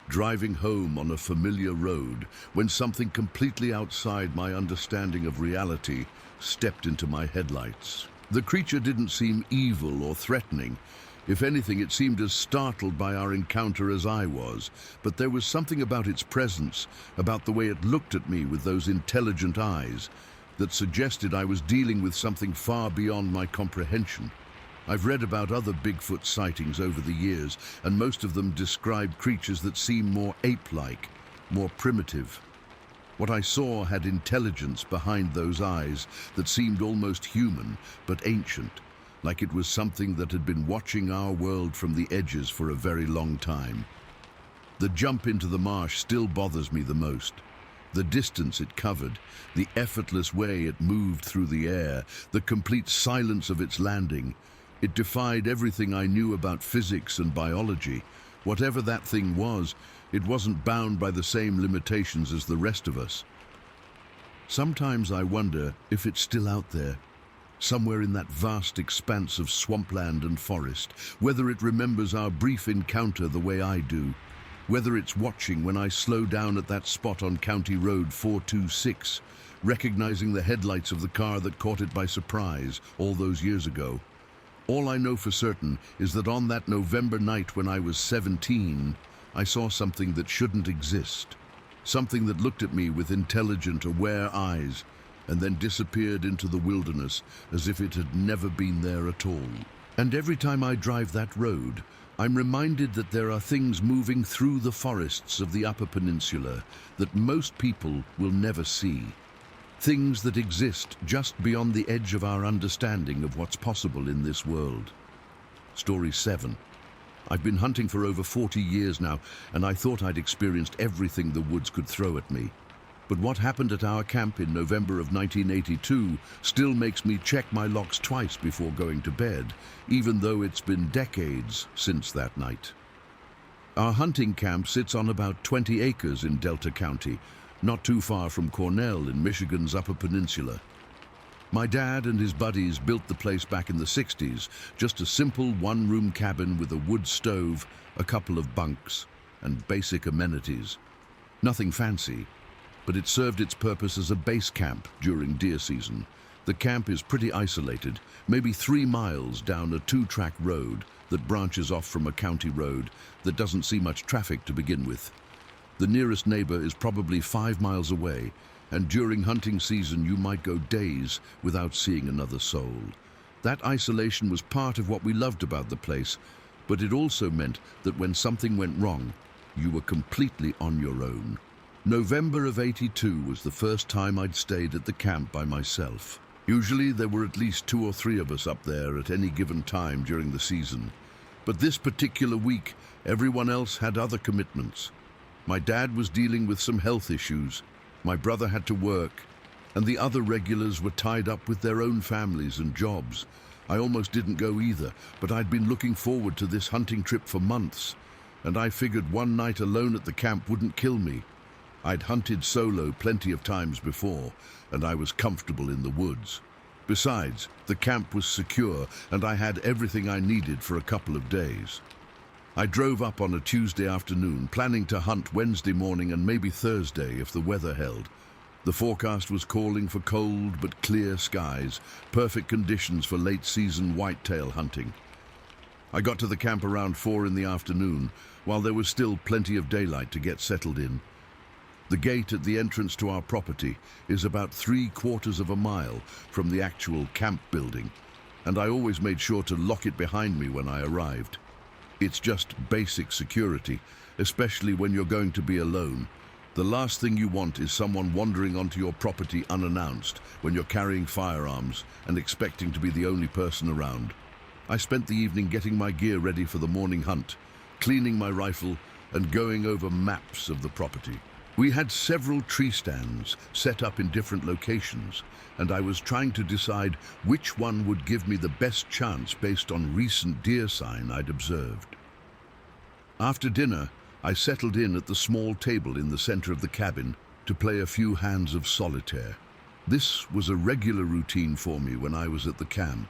Speaker 1: driving home on a familiar road when something completely outside my understanding of reality stepped into my headlights. The creature didn't seem evil or threatening. If anything, it seemed as startled by our encounter as I was, but there was something about its presence, about the way it looked at me with those intelligent eyes, that suggested I was dealing with something far beyond my comprehension. I've read about other Bigfoot sightings over the years, and most of them describe creatures that seem more ape-like, more primitive. What I saw had intelligence behind those eyes that seemed almost human, but ancient, like it was something that had been watching our world from the edges for a very long time. The jump into the marsh still bothers me the most. The distance it covered, the effortless way it moved through the air, the complete silence of its landing. It defied everything I knew about physics and biology. Whatever that thing was, it wasn't bound by the same limitations as the rest of us. Sometimes I wonder if it's still out there, somewhere in that vast expanse of swampland and forest, whether it remembers our brief encounter the way I do, whether it's watching when I slow down at that spot on County Road 426, recognizing the headlights of the car that caught it by surprise all those years ago. All I know for certain is that on that November night when I was 17, I saw something that shouldn't exist. Something that looked at me with intelligent, aware eyes, and then disappeared into the wilderness as if it had never been there at all. And every time I drive that road, I'm reminded that there are things moving through the forests of the Upper Peninsula that most people will never see. Things that exist just beyond the edge of our understanding of what's possible in this world. Story 7. I've been hunting for over 40 years now, and I thought I'd experienced everything the woods could throw at me. But what happened at our camp in November of 1982 still makes me check my locks twice before going to bed, even though it's been decades since that night. Our hunting camp sits on about 20 acres in Delta County, not too far from Cornell in Michigan's Upper Peninsula. My dad and his buddies built the place back in the 60s, just a simple one-room cabin with a wood stove, a couple of bunks, and basic amenities. Nothing fancy, but it served its purpose as a base camp during deer season. The camp is pretty isolated, maybe 3 miles down a 2-track road that branches off from a county road that doesn't see much traffic to begin with. The nearest neighbor is probably 5 miles away, and during hunting season you might go days without seeing another soul. That isolation was part of what we loved about the place, but it also meant that when something went wrong, you were completely on your own. November of '82 was the first time I'd stayed at the camp by myself. Usually there were at least 2 or 3 of us up there at any given time during the season. But this particular week, everyone else had other commitments. My dad was dealing with some health issues, my brother had to work, and the other regulars were tied up with their own families and jobs. I almost didn't go either, but I'd been looking forward to this hunting trip for months. and I figured one night alone at the camp wouldn't kill me. I'd hunted solo plenty of times before, and I was comfortable in the woods. Besides, the camp was secure, and I had everything I needed for a couple of days. I drove up on a Tuesday afternoon, planning to hunt Wednesday morning and maybe Thursday if the weather held. The forecast was calling for cold but clear skies, perfect conditions for late-season whitetail hunting. I got to the camp around 4 in the afternoon, while there was still plenty of daylight to get settled in. The gate at the entrance to our property is about 3/4 of a mile from the actual camp building, and I always made sure to lock it behind me when I arrived. It's just basic security, especially when you're going to be alone. The last thing you want is someone wandering onto your property unannounced when you're carrying firearms and expecting to be the only person around. I spent the evening getting my gear ready for the morning hunt, cleaning my rifle and going over maps of the property. We had several tree stands set up in different locations, and I was trying to decide which one would give me the best chance based on recent deer sign I'd observed. After dinner, I settled in at the small table in the center of the cabin to play a few hands of solitaire. This was a regular routine for me when I was at the camp.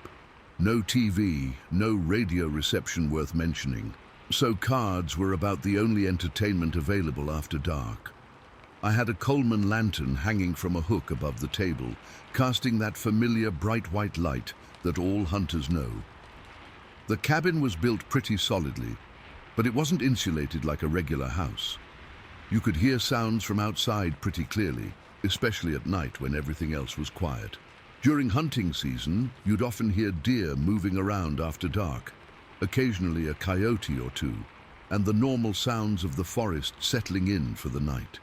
Speaker 1: No TV, no radio reception worth mentioning, so cards were about the only entertainment available after dark. I had a Coleman lantern hanging from a hook above the table, casting that familiar bright white light that all hunters know. The cabin was built pretty solidly, but it wasn't insulated like a regular house. You could hear sounds from outside pretty clearly, especially at night when everything else was quiet. During hunting season, you'd often hear deer moving around after dark, occasionally a coyote or two, and the normal sounds of the forest settling in for the night.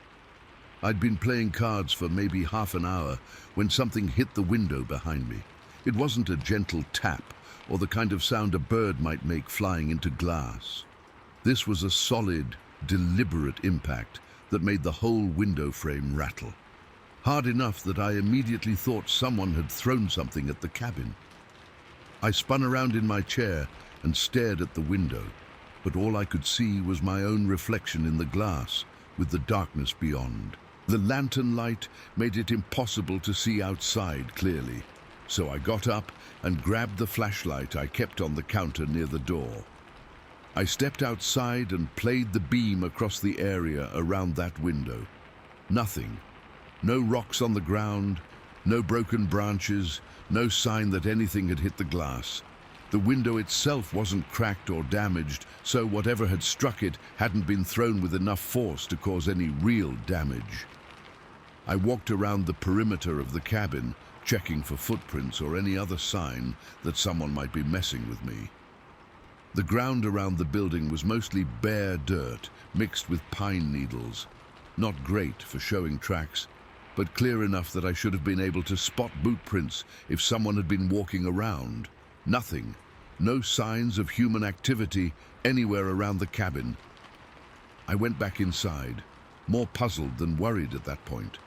Speaker 1: I'd been playing cards for maybe half an hour when something hit the window behind me. It wasn't a gentle tap or the kind of sound a bird might make flying into glass. This was a solid, deliberate impact that made the whole window frame rattle. Hard enough that I immediately thought someone had thrown something at the cabin. I spun around in my chair and stared at the window, but all I could see was my own reflection in the glass with the darkness beyond. The lantern light made it impossible to see outside clearly, so I got up and grabbed the flashlight I kept on the counter near the door. I stepped outside and played the beam across the area around that window. Nothing. No rocks on the ground, no broken branches, no sign that anything had hit the glass. The window itself wasn't cracked or damaged, so whatever had struck it hadn't been thrown with enough force to cause any real damage. I walked around the perimeter of the cabin, checking for footprints or any other sign that someone might be messing with me. The ground around the building was mostly bare dirt, mixed with pine needles. Not great for showing tracks, but clear enough that I should have been able to spot boot prints if someone had been walking around. Nothing. No signs of human activity anywhere around the cabin. I went back inside, more puzzled than worried at that point.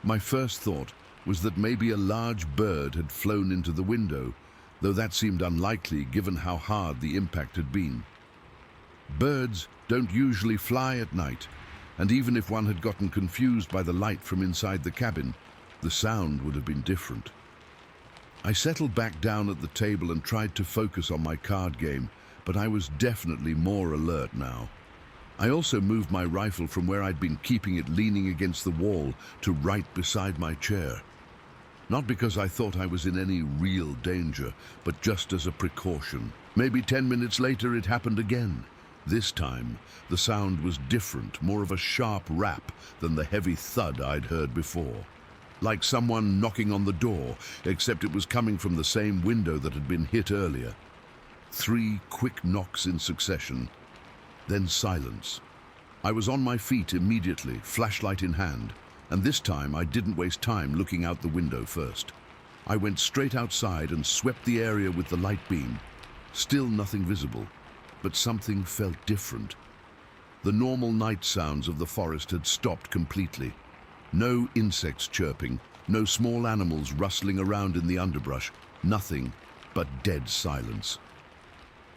Speaker 1: My first thought was that maybe a large bird had flown into the window, though that seemed unlikely given how hard the impact had been. Birds don't usually fly at night, and even if one had gotten confused by the light from inside the cabin, the sound would have been different. I settled back down at the table and tried to focus on my card game, but I was definitely more alert now. I also moved my rifle from where I'd been keeping it leaning against the wall to right beside my chair. Not because I thought I was in any real danger, but just as a precaution. Maybe 10 minutes later it happened again. This time, the sound was different, more of a sharp rap than the heavy thud I'd heard before. Like someone knocking on the door, except it was coming from the same window that had been hit earlier. 3 quick knocks in succession, then silence. I was on my feet immediately, flashlight in hand, and this time I didn't waste time looking out the window first. I went straight outside and swept the area with the light beam. Still nothing visible, but something felt different. The normal night sounds of the forest had stopped completely. No insects chirping, no small animals rustling around in the underbrush, nothing but dead silence.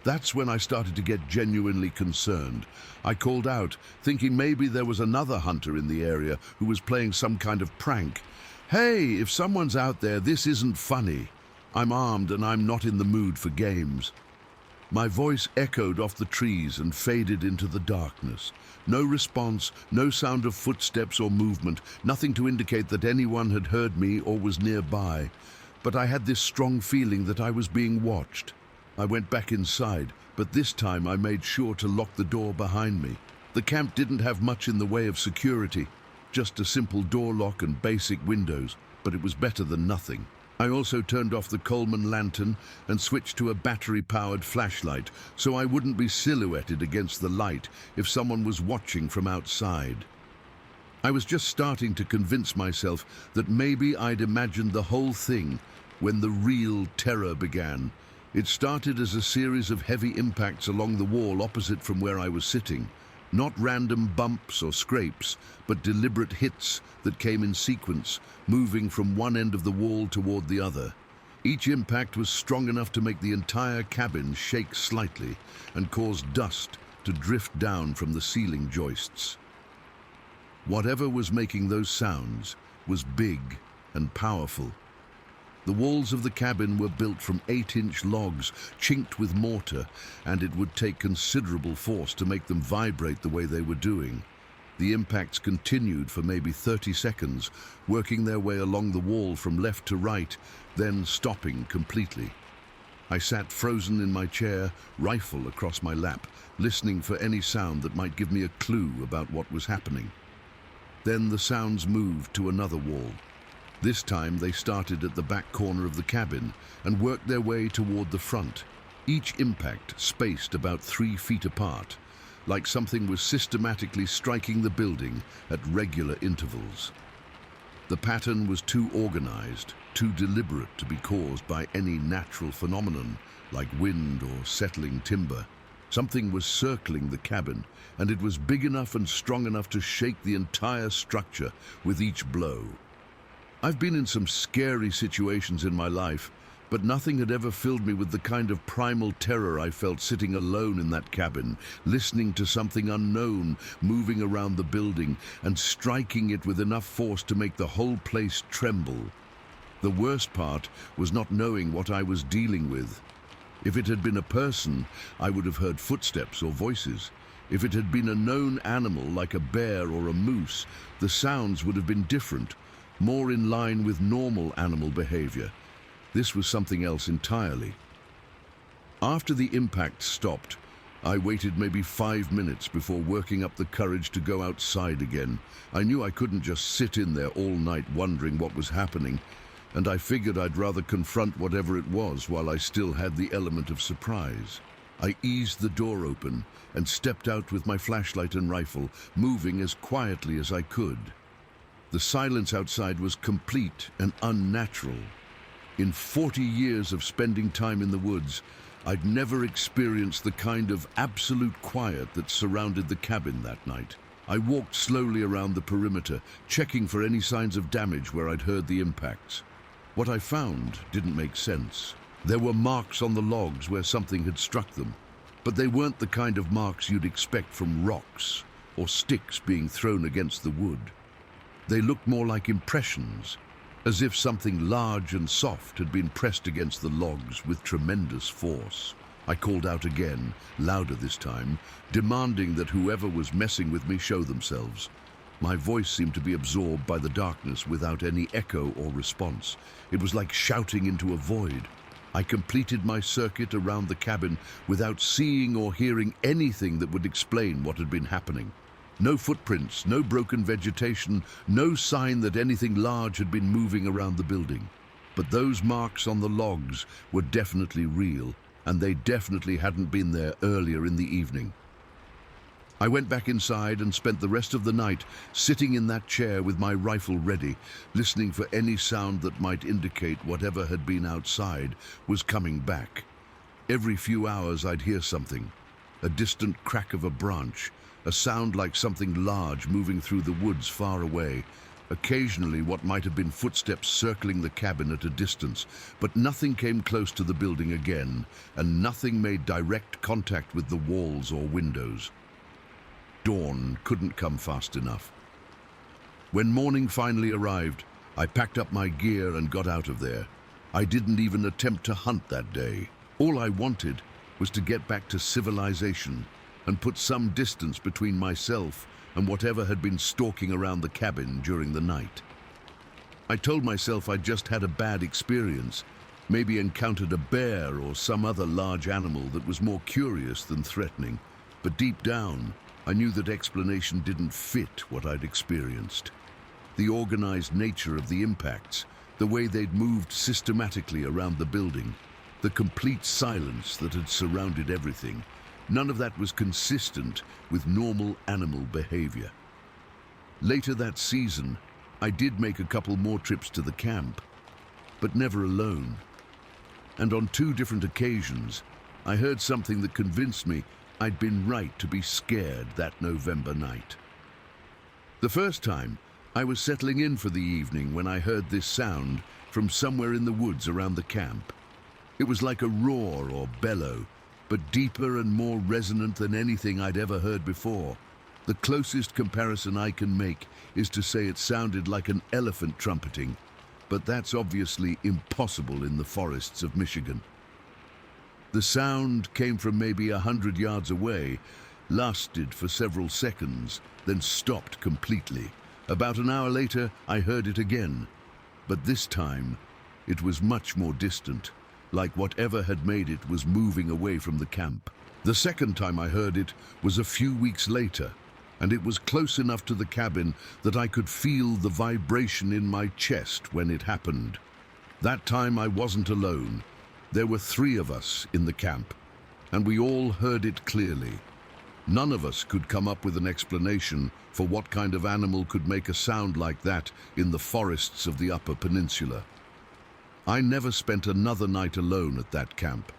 Speaker 1: That's when I started to get genuinely concerned. I called out, thinking maybe there was another hunter in the area who was playing some kind of prank. Hey, if someone's out there, this isn't funny. I'm armed and I'm not in the mood for games. My voice echoed off the trees and faded into the darkness. No response, no sound of footsteps or movement, nothing to indicate that anyone had heard me or was nearby. But I had this strong feeling that I was being watched. I went back inside, but this time I made sure to lock the door behind me. The camp didn't have much in the way of security, just a simple door lock and basic windows, but it was better than nothing. I also turned off the Coleman lantern and switched to a battery-powered flashlight so I wouldn't be silhouetted against the light if someone was watching from outside. I was just starting to convince myself that maybe I'd imagined the whole thing when the real terror began. It started as a series of heavy impacts along the wall opposite from where I was sitting. Not random bumps or scrapes, but deliberate hits that came in sequence, moving from one end of the wall toward the other. Each impact was strong enough to make the entire cabin shake slightly and cause dust to drift down from the ceiling joists. Whatever was making those sounds was big and powerful. The walls of the cabin were built from 8-inch logs, chinked with mortar, and it would take considerable force to make them vibrate the way they were doing. The impacts continued for maybe 30 seconds, working their way along the wall from left to right, then stopping completely. I sat frozen in my chair, rifle across my lap, listening for any sound that might give me a clue about what was happening. Then the sounds moved to another wall. This time they started at the back corner of the cabin and worked their way toward the front. Each impact spaced about 3 feet apart, like something was systematically striking the building at regular intervals. The pattern was too organized, too deliberate to be caused by any natural phenomenon like wind or settling timber. Something was circling the cabin, and it was big enough and strong enough to shake the entire structure with each blow. I've been in some scary situations in my life, but nothing had ever filled me with the kind of primal terror I felt sitting alone in that cabin, listening to something unknown moving around the building and striking it with enough force to make the whole place tremble. The worst part was not knowing what I was dealing with. If it had been a person, I would have heard footsteps or voices. If it had been a known animal like a bear or a moose, the sounds would have been different, more in line with normal animal behavior. This was something else entirely. After the impact stopped, I waited maybe 5 minutes before working up the courage to go outside again. I knew I couldn't just sit in there all night wondering what was happening, and I figured I'd rather confront whatever it was while I still had the element of surprise. I eased the door open and stepped out with my flashlight and rifle, moving as quietly as I could. The silence outside was complete and unnatural. In 40 years of spending time in the woods, I'd never experienced the kind of absolute quiet that surrounded the cabin that night. I walked slowly around the perimeter, checking for any signs of damage where I'd heard the impacts. What I found didn't make sense. There were marks on the logs where something had struck them, but they weren't the kind of marks you'd expect from rocks or sticks being thrown against the wood. They looked more like impressions, as if something large and soft had been pressed against the logs with tremendous force. I called out again, louder this time, demanding that whoever was messing with me show themselves. My voice seemed to be absorbed by the darkness without any echo or response. It was like shouting into a void. I completed my circuit around the cabin without seeing or hearing anything that would explain what had been happening. No footprints, no broken vegetation, no sign that anything large had been moving around the building. But those marks on the logs were definitely real, and they definitely hadn't been there earlier in the evening. I went back inside and spent the rest of the night sitting in that chair with my rifle ready, listening for any sound that might indicate whatever had been outside was coming back. Every few hours I'd hear something, a distant crack of a branch, a sound like something large moving through the woods far away, occasionally what might have been footsteps circling the cabin at a distance, but nothing came close to the building again, and nothing made direct contact with the walls or windows. Dawn couldn't come fast enough. When morning finally arrived, I packed up my gear and got out of there. I didn't even attempt to hunt that day. All I wanted was to get back to civilization and put some distance between myself and whatever had been stalking around the cabin during the night. I told myself I'd just had a bad experience, maybe encountered a bear or some other large animal that was more curious than threatening, but deep down, I knew that explanation didn't fit what I'd experienced. The organized nature of the impacts, the way they'd moved systematically around the building, the complete silence that had surrounded everything, none of that was consistent with normal animal behavior. Later that season, I did make a couple more trips to the camp, but never alone. And on 2 different occasions, I heard something that convinced me I'd been right to be scared that November night. The first time, I was settling in for the evening when I heard this sound from somewhere in the woods around the camp. It was like a roar or bellow, but deeper and more resonant than anything I'd ever heard before. The closest comparison I can make is to say it sounded like an elephant trumpeting, but that's obviously impossible in the forests of Michigan. The sound came from maybe 100 yards away, lasted for several seconds, then stopped completely. About an hour later, I heard it again, but this time it was much more distant, like whatever had made it was moving away from the camp. The second time I heard it was a few weeks later, and it was close enough to the cabin that I could feel the vibration in my chest when it happened. That time I wasn't alone. There were 3 of us in the camp, and we all heard it clearly. None of us could come up with an explanation for what kind of animal could make a sound like that in the forests of the Upper Peninsula. I never spent another night alone at that camp.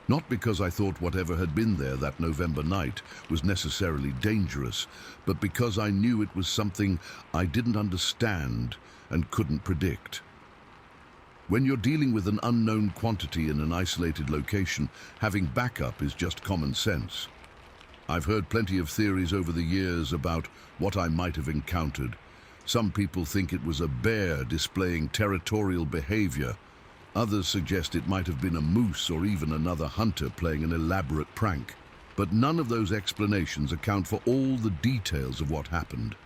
Speaker 1: Not because I thought whatever had been there that November night was necessarily dangerous, but because I knew it was something I didn't understand and couldn't predict. When you're dealing with an unknown quantity in an isolated location, having backup is just common sense. I've heard plenty of theories over the years about what I might have encountered. Some people think it was a bear displaying territorial behavior. Others suggest it might have been a moose or even another hunter playing an elaborate prank. But none of those explanations account for all the details of what happened.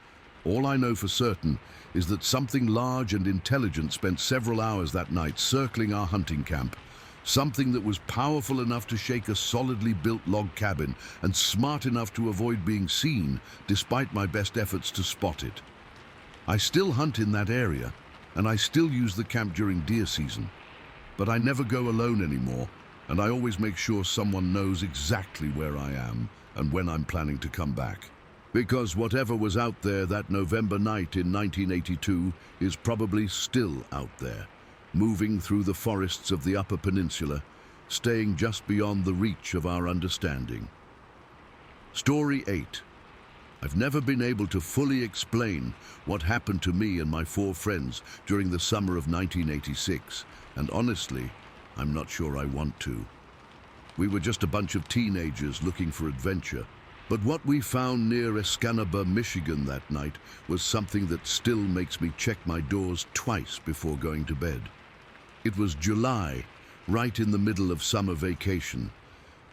Speaker 1: All I know for certain is that something large and intelligent spent several hours that night circling our hunting camp. Something that was powerful enough to shake a solidly built log cabin and smart enough to avoid being seen, despite my best efforts to spot it. I still hunt in that area, and I still use the camp during deer season. But I never go alone anymore, and I always make sure someone knows exactly where I am and when I'm planning to come back. Because whatever was out there that November night in 1982 is probably still out there, moving through the forests of the Upper Peninsula, staying just beyond the reach of our understanding. Story 8. I've never been able to fully explain what happened to me and my 4 friends during the summer of 1986, and honestly, I'm not sure I want to. We were just a bunch of teenagers looking for adventure, but what we found near Escanaba, Michigan that night was something that still makes me check my doors twice before going to bed. It was July, right in the middle of summer vacation,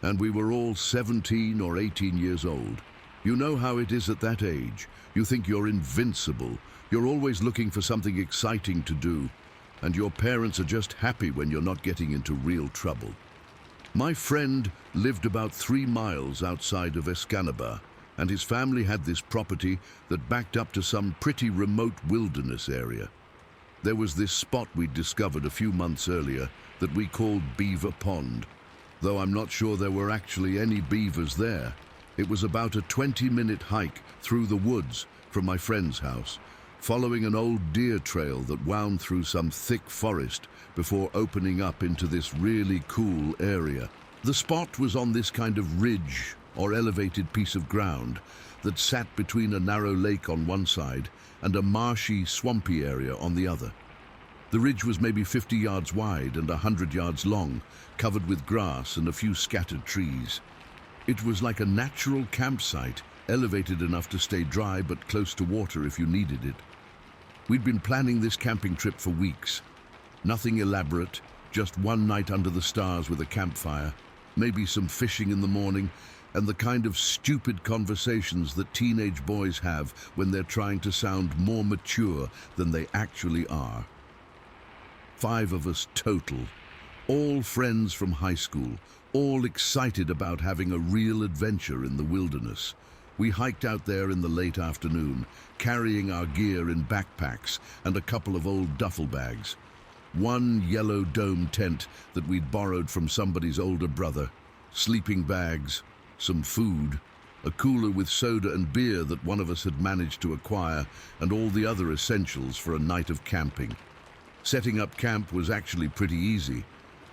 Speaker 1: and we were all 17 or 18 years old. You know how it is at that age. You think you're invincible. You're always looking for something exciting to do, and your parents are just happy when you're not getting into real trouble. My friend lived about 3 miles outside of Escanaba, and his family had this property that backed up to some pretty remote wilderness area. There was this spot we'd discovered a few months earlier that we called Beaver Pond, though I'm not sure there were actually any beavers there. It was about a 20-minute hike through the woods from my friend's house, following an old deer trail that wound through some thick forest before opening up into this really cool area. The spot was on this kind of ridge or elevated piece of ground that sat between a narrow lake on one side and a marshy, swampy area on the other. The ridge was maybe 50 yards wide and 100 yards long, covered with grass and a few scattered trees. It was like a natural campsite, elevated enough to stay dry but close to water if you needed it. We'd been planning this camping trip for weeks. Nothing elaborate, just one night under the stars with a campfire, maybe some fishing in the morning, and the kind of stupid conversations that teenage boys have when they're trying to sound more mature than they actually are. 5 of us total, all friends from high school, all excited about having a real adventure in the wilderness. We hiked out there in the late afternoon, carrying our gear in backpacks and a couple of old duffel bags. One yellow dome tent that we'd borrowed from somebody's older brother, sleeping bags, some food, a cooler with soda and beer that one of us had managed to acquire, and all the other essentials for a night of camping. Setting up camp was actually pretty easy.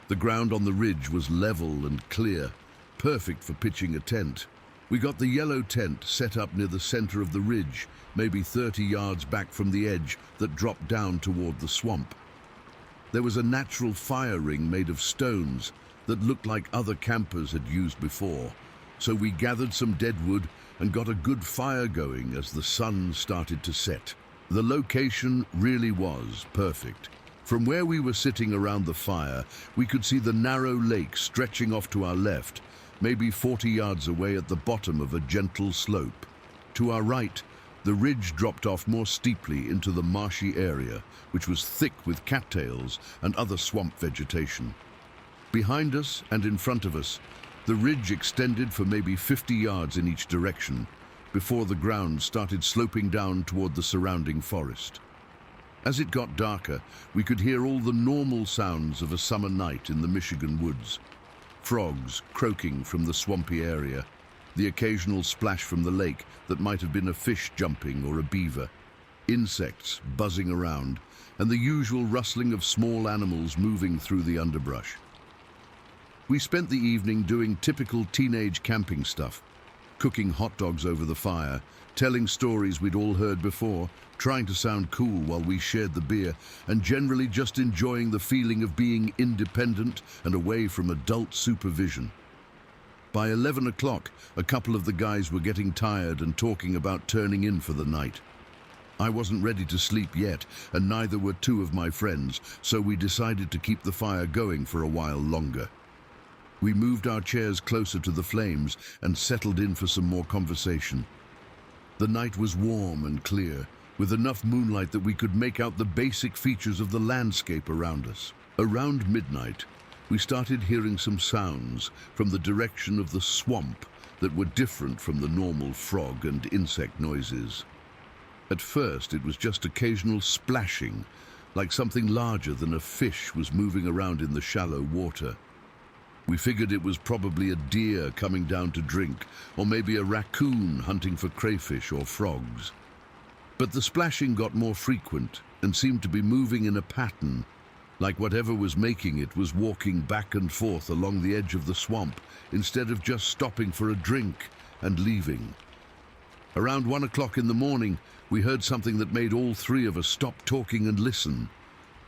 Speaker 1: The ground on the ridge was level and clear, perfect for pitching a tent. We got the yellow tent set up near the center of the ridge, maybe 30 yards back from the edge that dropped down toward the swamp. There was a natural fire ring made of stones that looked like other campers had used before, so we gathered some dead wood and got a good fire going as the sun started to set. The location really was perfect. From where we were sitting around the fire, we could see the narrow lake stretching off to our left, maybe 40 yards away at the bottom of a gentle slope. To our right, the ridge dropped off more steeply into the marshy area, which was thick with cattails and other swamp vegetation. Behind us and in front of us, the ridge extended for maybe 50 yards in each direction, before the ground started sloping down toward the surrounding forest. As it got darker, we could hear all the normal sounds of a summer night in the Michigan woods. Frogs croaking from the swampy area, the occasional splash from the lake that might have been a fish jumping or a beaver, insects buzzing around, and the usual rustling of small animals moving through the underbrush. We spent the evening doing typical teenage camping stuff, cooking hot dogs over the fire, telling stories we'd all heard before, trying to sound cool while we shared the beer, and generally just enjoying the feeling of being independent and away from adult supervision. By 11 o'clock, a couple of the guys were getting tired and talking about turning in for the night. I wasn't ready to sleep yet, and neither were 2 of my friends, so we decided to keep the fire going for a while longer. We moved our chairs closer to the flames and settled in for some more conversation. The night was warm and clear, with enough moonlight that we could make out the basic features of the landscape around us. Around midnight, we started hearing some sounds from the direction of the swamp that were different from the normal frog and insect noises. At first, it was just occasional splashing, like something larger than a fish was moving around in the shallow water. We figured it was probably a deer coming down to drink, or maybe a raccoon hunting for crayfish or frogs. But the splashing got more frequent and seemed to be moving in a pattern, like whatever was making it was walking back and forth along the edge of the swamp instead of just stopping for a drink and leaving. Around 1 o'clock in the morning, we heard something that made all 3 of us stop talking and listen.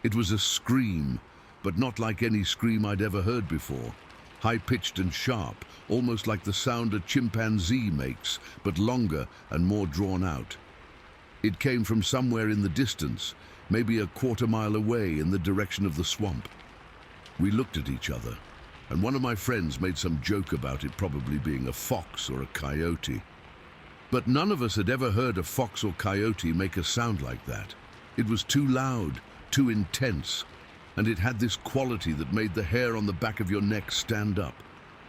Speaker 1: It was a scream, but not like any scream I'd ever heard before. High-pitched and sharp, almost like the sound a chimpanzee makes, but longer and more drawn out. It came from somewhere in the distance, maybe a quarter-mile away in the direction of the swamp. We looked at each other, and one of my friends made some joke about it probably being a fox or a coyote. But none of us had ever heard a fox or coyote make a sound like that. It was too loud, too intense, and it had this quality that made the hair on the back of your neck stand up.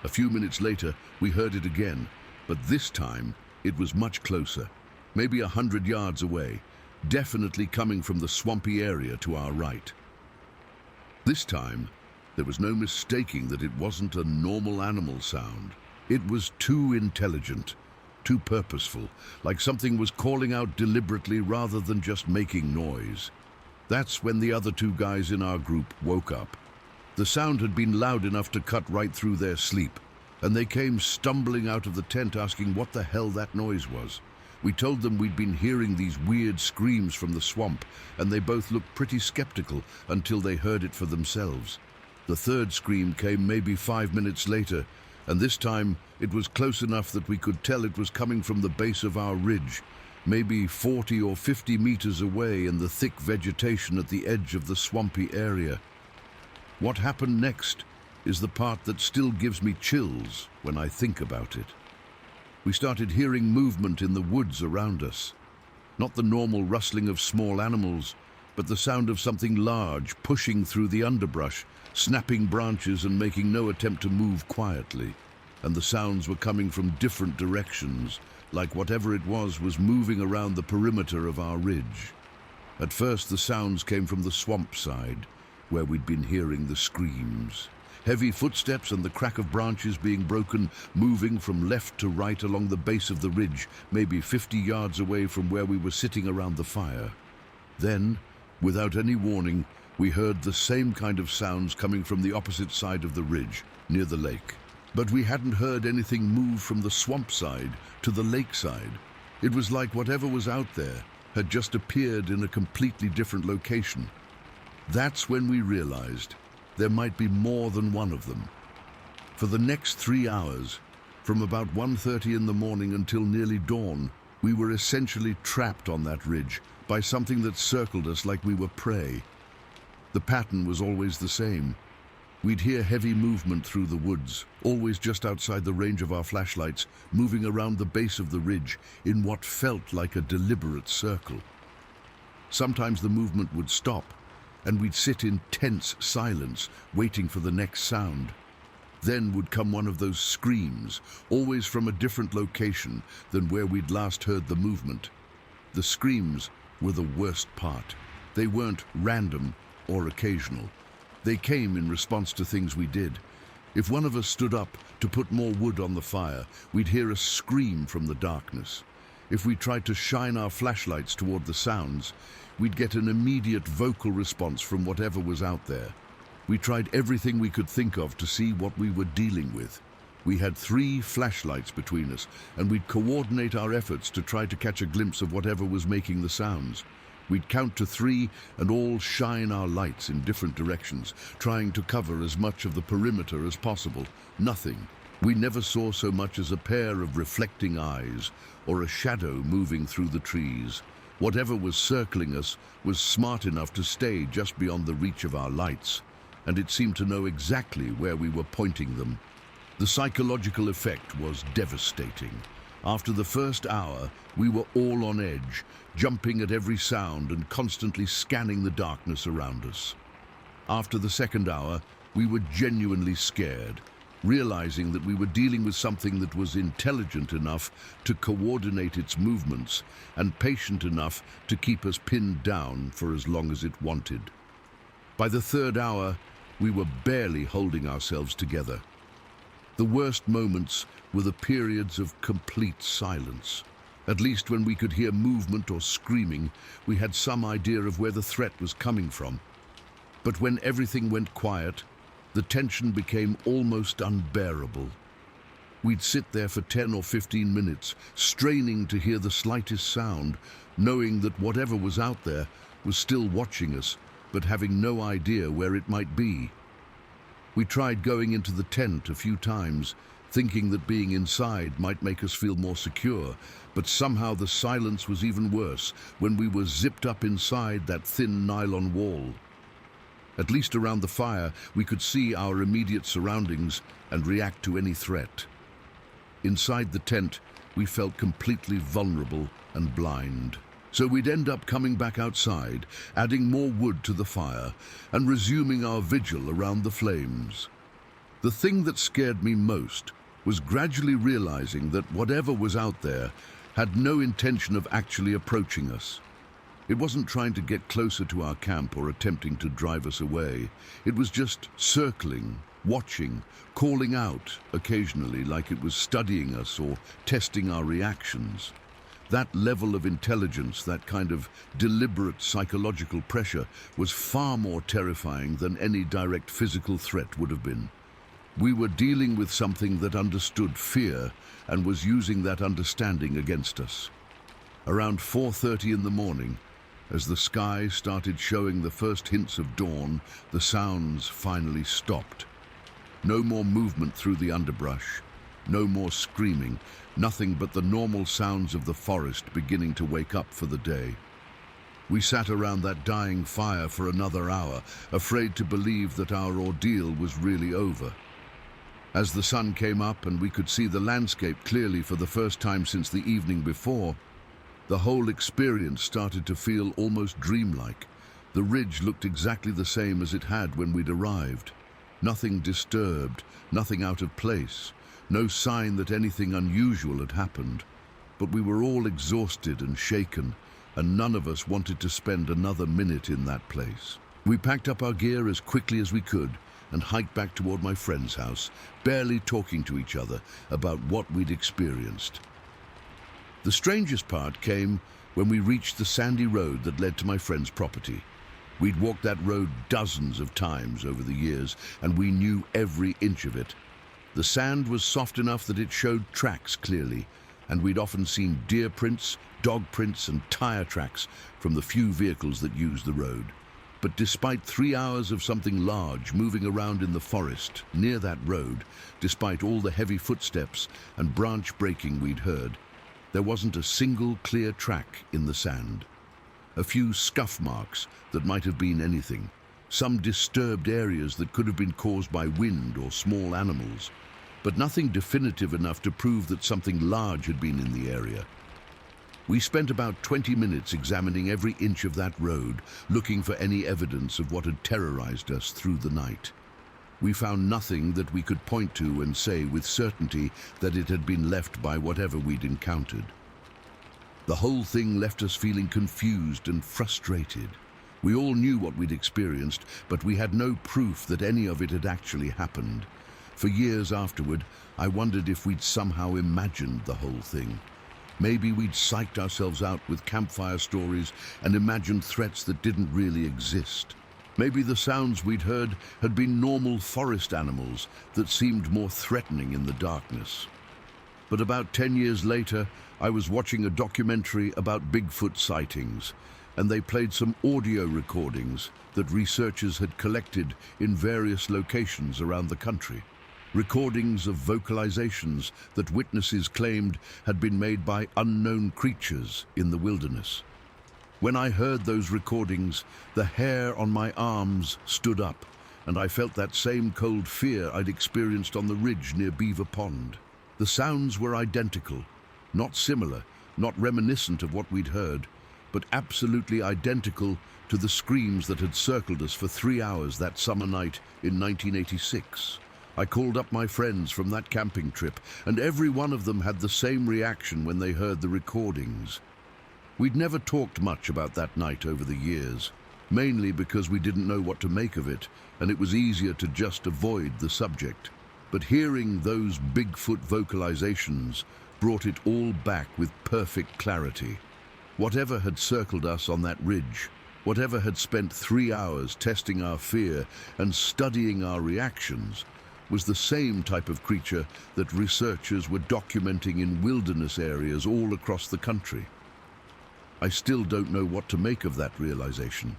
Speaker 1: A few minutes later, we heard it again, but this time it was much closer, maybe 100 yards away, definitely coming from the swampy area to our right. This time, there was no mistaking that it wasn't a normal animal sound. It was too intelligent, too purposeful, like something was calling out deliberately rather than just making noise. That's when the other 2 guys in our group woke up. The sound had been loud enough to cut right through their sleep. and they came stumbling out of the tent asking what the hell that noise was. We told them we'd been hearing these weird screams from the swamp, and they both looked pretty skeptical until they heard it for themselves. The third scream came maybe 5 minutes later, and this time it was close enough that we could tell it was coming from the base of our ridge, maybe 40 or 50 meters away in the thick vegetation at the edge of the swampy area. What happened next is the part that still gives me chills when I think about it. We started hearing movement in the woods around us. Not the normal rustling of small animals, but the sound of something large pushing through the underbrush, snapping branches and making no attempt to move quietly. And the sounds were coming from different directions, like whatever it was moving around the perimeter of our ridge. At first, the sounds came from the swamp side, where we'd been hearing the screams. Heavy footsteps and the crack of branches being broken, moving from left to right along the base of the ridge, maybe 50 yards away from where we were sitting around the fire. Then, without any warning, we heard the same kind of sounds coming from the opposite side of the ridge, near the lake. But we hadn't heard anything move from the swamp side to the lake side. It was like whatever was out there had just appeared in a completely different location. That's when we realized there might be more than one of them. For the next 3 hours, from about 1:30 in the morning until nearly dawn, we were essentially trapped on that ridge by something that circled us like we were prey. The pattern was always the same. We'd hear heavy movement through the woods, always just outside the range of our flashlights, moving around the base of the ridge in what felt like a deliberate circle. Sometimes the movement would stop, and we'd sit in tense silence, waiting for the next sound. Then would come one of those screams, always from a different location than where we'd last heard the movement. The screams were the worst part. They weren't random or occasional. They came in response to things we did. If one of us stood up to put more wood on the fire, we'd hear a scream from the darkness. If we tried to shine our flashlights toward the sounds, we'd get an immediate vocal response from whatever was out there. We tried everything we could think of to see what we were dealing with. We had 3 flashlights between us, and we'd coordinate our efforts to try to catch a glimpse of whatever was making the sounds. We'd count to 3 and all shine our lights in different directions, trying to cover as much of the perimeter as possible. Nothing. We never saw so much as a pair of reflecting eyes or a shadow moving through the trees. Whatever was circling us was smart enough to stay just beyond the reach of our lights, and it seemed to know exactly where we were pointing them. The psychological effect was devastating. After the first hour, we were all on edge, jumping at every sound and constantly scanning the darkness around us. After the second hour, we were genuinely scared, realizing that we were dealing with something that was intelligent enough to coordinate its movements and patient enough to keep us pinned down for as long as it wanted. By the third hour, we were barely holding ourselves together. The worst moments were the periods of complete silence. At least when we could hear movement or screaming, we had some idea of where the threat was coming from. But when everything went quiet, the tension became almost unbearable. We'd sit there for 10 or 15 minutes, straining to hear the slightest sound, knowing that whatever was out there was still watching us, but having no idea where it might be. We tried going into the tent a few times, thinking that being inside might make us feel more secure, but somehow the silence was even worse when we were zipped up inside that thin nylon wall. At least around the fire, we could see our immediate surroundings and react to any threat. Inside the tent, we felt completely vulnerable and blind. So we'd end up coming back outside, adding more wood to the fire, and resuming our vigil around the flames. The thing that scared me most was gradually realizing that whatever was out there had no intention of actually approaching us. It wasn't trying to get closer to our camp or attempting to drive us away. It was just circling, watching, calling out occasionally like it was studying us or testing our reactions. That level of intelligence, that kind of deliberate psychological pressure, was far more terrifying than any direct physical threat would have been. We were dealing with something that understood fear and was using that understanding against us. Around 4:30 in the morning, as the sky started showing the first hints of dawn, the sounds finally stopped. No more movement through the underbrush, no more screaming, nothing but the normal sounds of the forest beginning to wake up for the day. We sat around that dying fire for another hour, afraid to believe that our ordeal was really over. As the sun came up and we could see the landscape clearly for the first time since the evening before, the whole experience started to feel almost dreamlike. The ridge looked exactly the same as it had when we'd arrived. Nothing disturbed, nothing out of place, no sign that anything unusual had happened. But we were all exhausted and shaken, and none of us wanted to spend another minute in that place. We packed up our gear as quickly as we could and hiked back toward my friend's house, barely talking to each other about what we'd experienced. The strangest part came when we reached the sandy road that led to my friend's property. We'd walked that road dozens of times over the years, and we knew every inch of it. The sand was soft enough that it showed tracks clearly, and we'd often seen deer prints, dog prints, and tire tracks from the few vehicles that used the road. But despite 3 hours of something large moving around in the forest near that road, despite all the heavy footsteps and branch breaking we'd heard, there wasn't a single clear track in the sand. A few scuff marks that might have been anything, some disturbed areas that could have been caused by wind or small animals, but nothing definitive enough to prove that something large had been in the area. We spent about 20 minutes examining every inch of that road, looking for any evidence of what had terrorized us through the night. We found nothing that we could point to and say with certainty that it had been left by whatever we'd encountered. The whole thing left us feeling confused and frustrated. We all knew what we'd experienced, but we had no proof that any of it had actually happened. For years afterward, I wondered if we'd somehow imagined the whole thing. Maybe we'd psyched ourselves out with campfire stories and imagined threats that didn't really exist. Maybe the sounds we'd heard had been normal forest animals that seemed more threatening in the darkness. But about 10 years later, I was watching a documentary about Bigfoot sightings, and they played some audio recordings that researchers had collected in various locations around the country. Recordings of vocalizations that witnesses claimed had been made by unknown creatures in the wilderness. When I heard those recordings, the hair on my arms stood up, and I felt that same cold fear I'd experienced on the ridge near Beaver Pond. The sounds were identical, not similar, not reminiscent of what we'd heard, but absolutely identical to the screams that had circled us for 3 hours that summer night in 1986. I called up my friends from that camping trip, and every one of them had the same reaction when they heard the recordings. We'd never talked much about that night over the years, mainly because we didn't know what to make of it, and it was easier to just avoid the subject. But hearing those Bigfoot vocalizations brought it all back with perfect clarity. Whatever had circled us on that ridge, whatever had spent 3 hours testing our fear and studying our reactions, was the same type of creature that researchers were documenting in wilderness areas all across the country. I still don't know what to make of that realization.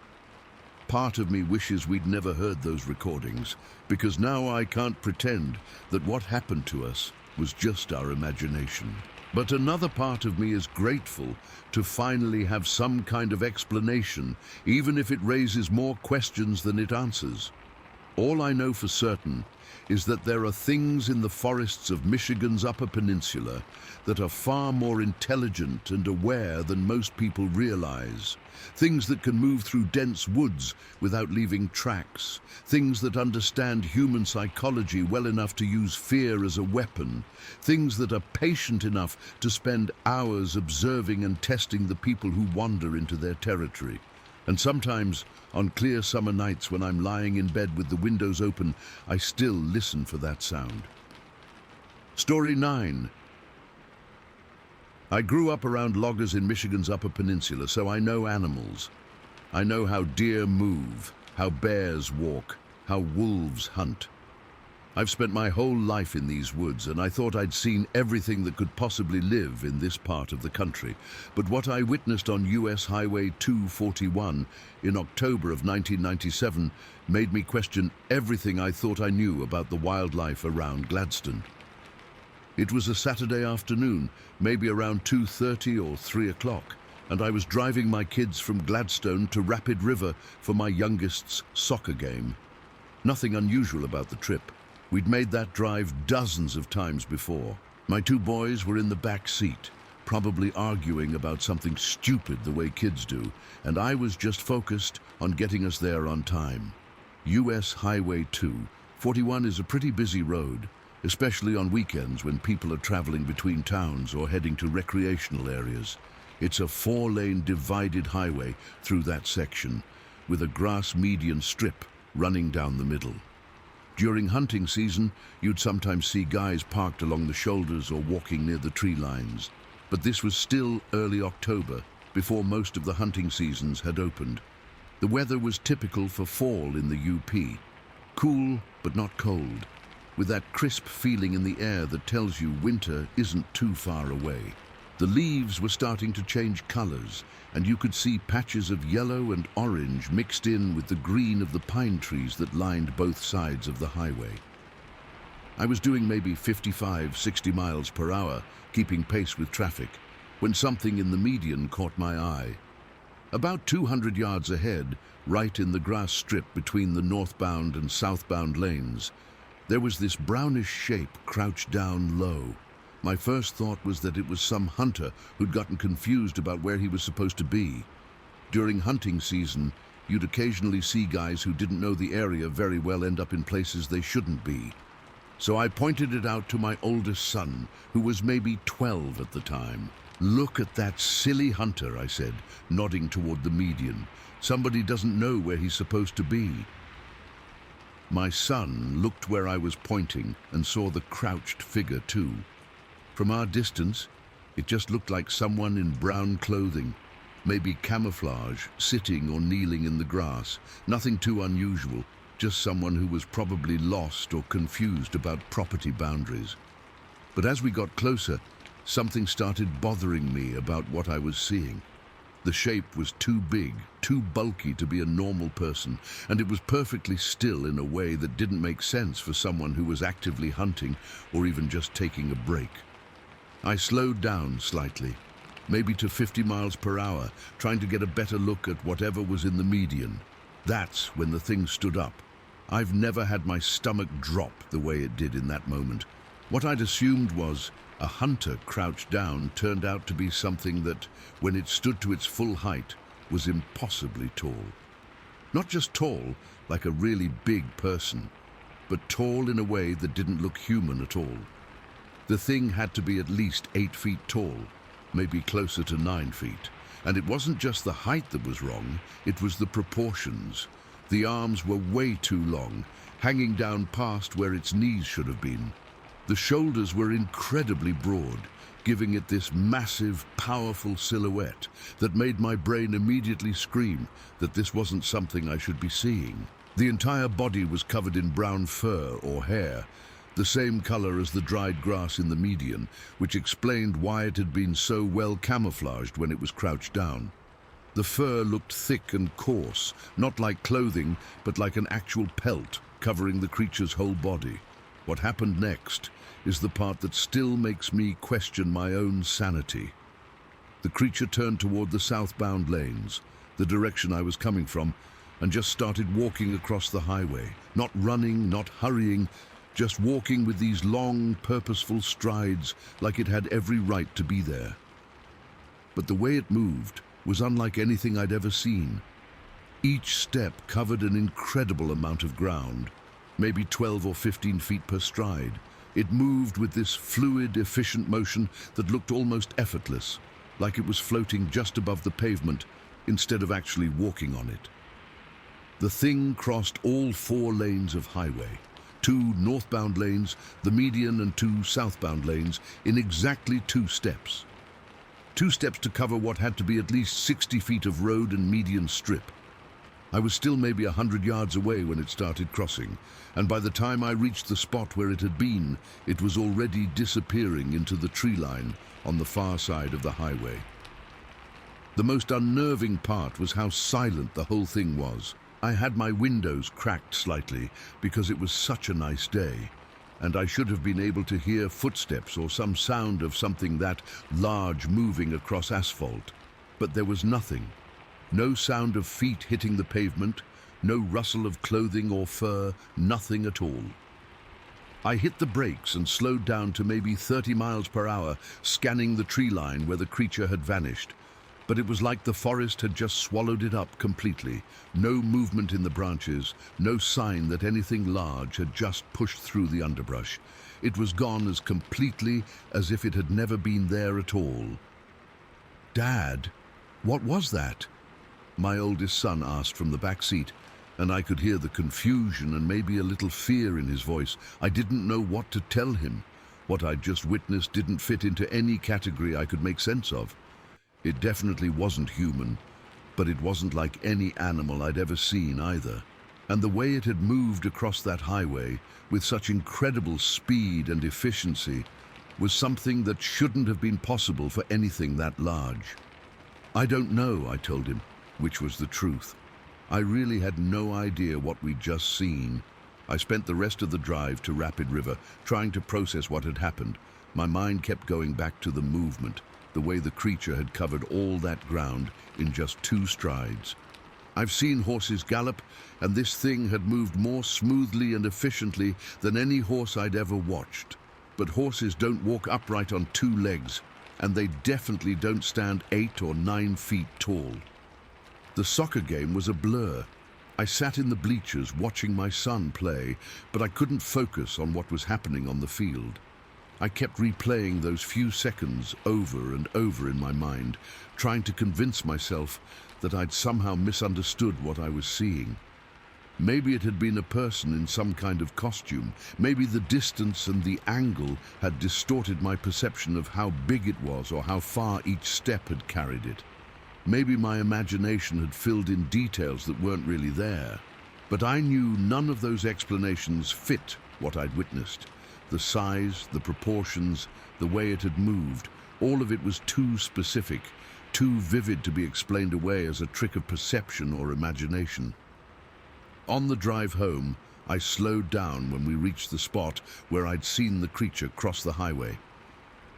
Speaker 1: Part of me wishes we'd never heard those recordings, because now I can't pretend that what happened to us was just our imagination. But another part of me is grateful to finally have some kind of explanation, even if it raises more questions than it answers. All I know for certain is that there are things in the forests of Michigan's Upper Peninsula that are far more intelligent and aware than most people realize. Things that can move through dense woods without leaving tracks. Things that understand human psychology well enough to use fear as a weapon. Things that are patient enough to spend hours observing and testing the people who wander into their territory. And sometimes, on clear summer nights when I'm lying in bed with the windows open, I still listen for that sound. Story 9. I grew up around loggers in Michigan's Upper Peninsula, so I know animals. I know how deer move, how bears walk, how wolves hunt. I've spent my whole life in these woods, and I thought I'd seen everything that could possibly live in this part of the country. But what I witnessed on US Highway 241 in October of 1997 made me question everything I thought I knew about the wildlife around Gladstone. It was a Saturday afternoon, maybe around 2:30 or 3 o'clock, and I was driving my kids from Gladstone to Rapid River for my youngest's soccer game. Nothing unusual about the trip. We'd made that drive dozens of times before. My two boys were in the back seat, probably arguing about something stupid the way kids do, and I was just focused on getting us there on time. US Highway 241 is a pretty busy road, especially on weekends when people are traveling between towns or heading to recreational areas. It's a 4-lane divided highway through that section, with a grass median strip running down the middle. During hunting season, you'd sometimes see guys parked along the shoulders or walking near the tree lines. But this was still early October, before most of the hunting seasons had opened. The weather was typical for fall in the UP. Cool, but not cold, with that crisp feeling in the air that tells you winter isn't too far away. The leaves were starting to change colors, and you could see patches of yellow and orange mixed in with the green of the pine trees that lined both sides of the highway. I was doing maybe 55, 60 miles per hour, keeping pace with traffic, when something in the median caught my eye. About 200 yards ahead, right in the grass strip between the northbound and southbound lanes, there was this brownish shape crouched down low. My first thought was that it was some hunter who'd gotten confused about where he was supposed to be. During hunting season, you'd occasionally see guys who didn't know the area very well end up in places they shouldn't be. So I pointed it out to my oldest son, who was maybe 12 at the time. "Look at that silly hunter," I said, nodding toward the median. "Somebody doesn't know where he's supposed to be." My son looked where I was pointing and saw the crouched figure too. From our distance, it just looked like someone in brown clothing, maybe camouflage, sitting or kneeling in the grass. Nothing too unusual, just someone who was probably lost or confused about property boundaries. But as we got closer, something started bothering me about what I was seeing. The shape was too big, too bulky to be a normal person, and it was perfectly still in a way that didn't make sense for someone who was actively hunting or even just taking a break. I slowed down slightly, maybe to 50 miles per hour, trying to get a better look at whatever was in the median. That's when the thing stood up. I've never had my stomach drop the way it did in that moment. What I'd assumed was a hunter crouched down turned out to be something that, when it stood to its full height, was impossibly tall. Not just tall, like a really big person, but tall in a way that didn't look human at all. The thing had to be at least 8 feet tall, maybe closer to 9 feet. And it wasn't just the height that was wrong, it was the proportions. The arms were way too long, hanging down past where its knees should have been. The shoulders were incredibly broad, giving it this massive, powerful silhouette that made my brain immediately scream that this wasn't something I should be seeing. The entire body was covered in brown fur or hair, the same color as the dried grass in the median, which explained why it had been so well camouflaged when it was crouched down. The fur looked thick and coarse, not like clothing, but like an actual pelt covering the creature's whole body. What happened next is the part that still makes me question my own sanity. The creature turned toward the southbound lanes, the direction I was coming from, and just started walking across the highway. Not running, not hurrying, just walking with these long, purposeful strides like it had every right to be there. But the way it moved was unlike anything I'd ever seen. Each step covered an incredible amount of ground, maybe 12 or 15 feet per stride. It moved with this fluid, efficient motion that looked almost effortless, like it was floating just above the pavement instead of actually walking on it. The thing crossed all 4 lanes of highway, 2 northbound lanes, the median, and 2 southbound lanes in exactly 2 steps. 2 steps to cover what had to be at least 60 feet of road and median strip. I was still maybe 100 yards away when it started crossing, and by the time I reached the spot where it had been, it was already disappearing into the tree line on the far side of the highway. The most unnerving part was how silent the whole thing was. I had my windows cracked slightly because it was such a nice day, and I should have been able to hear footsteps or some sound of something that large moving across asphalt. But there was nothing. No sound of feet hitting the pavement, no rustle of clothing or fur, nothing at all. I hit the brakes and slowed down to maybe 30 miles per hour, scanning the tree line where the creature had vanished. But it was like the forest had just swallowed it up completely. No movement in the branches, no sign that anything large had just pushed through the underbrush. It was gone as completely as if it had never been there at all. "Dad, what was that?" my oldest son asked from the back seat, and I could hear the confusion and maybe a little fear in his voice. I didn't know what to tell him. What I'd just witnessed didn't fit into any category I could make sense of. It definitely wasn't human, but it wasn't like any animal I'd ever seen either. And the way it had moved across that highway with such incredible speed and efficiency was something that shouldn't have been possible for anything that large. "I don't know," I told him, which was the truth. I really had no idea what we'd just seen. I spent the rest of the drive to Rapid River trying to process what had happened. My mind kept going back to the movement, the way the creature had covered all that ground in just 2 strides. I've seen horses gallop, and this thing had moved more smoothly and efficiently than any horse I'd ever watched. But horses don't walk upright on 2 legs, and they definitely don't stand 8 or 9 feet tall. The soccer game was a blur. I sat in the bleachers watching my son play, but I couldn't focus on what was happening on the field. I kept replaying those few seconds over and over in my mind, trying to convince myself that I'd somehow misunderstood what I was seeing. Maybe it had been a person in some kind of costume. Maybe the distance and the angle had distorted my perception of how big it was or how far each step had carried it. Maybe my imagination had filled in details that weren't really there. But I knew none of those explanations fit what I'd witnessed. The size, the proportions, the way it had moved, all of it was too specific, too vivid to be explained away as a trick of perception or imagination. On the drive home, I slowed down when we reached the spot where I'd seen the creature cross the highway.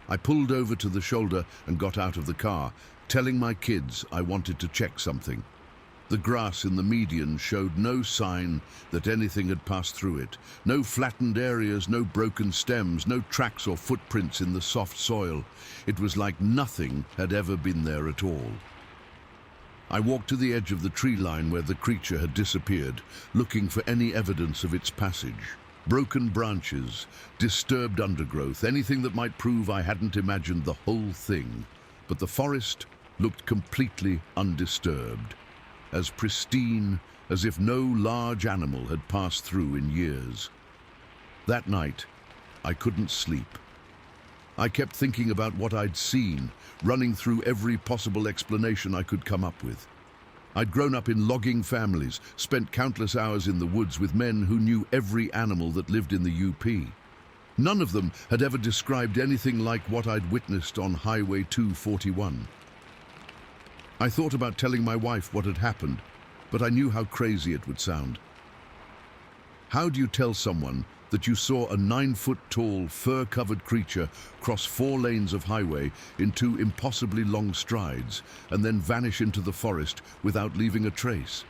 Speaker 1: I pulled over to the shoulder and got out of the car, telling my kids I wanted to check something. The grass in the median showed no sign that anything had passed through it. No flattened areas, no broken stems, no tracks or footprints in the soft soil. It was like nothing had ever been there at all. I walked to the edge of the tree line where the creature had disappeared, looking for any evidence of its passage. Broken branches, disturbed undergrowth, anything that might prove I hadn't imagined the whole thing. But the forest looked completely undisturbed, as pristine as if no large animal had passed through in years. That night, I couldn't sleep. I kept thinking about what I'd seen, running through every possible explanation I could come up with. I'd grown up in logging families, spent countless hours in the woods with men who knew every animal that lived in the UP. None of them had ever described anything like what I'd witnessed on Highway 241. I thought about telling my wife what had happened, but I knew how crazy it would sound. How do you tell someone that you saw a 9-foot-tall, fur-covered creature cross 4 lanes of highway in 2 impossibly long strides and then vanish into the forest without leaving a trace?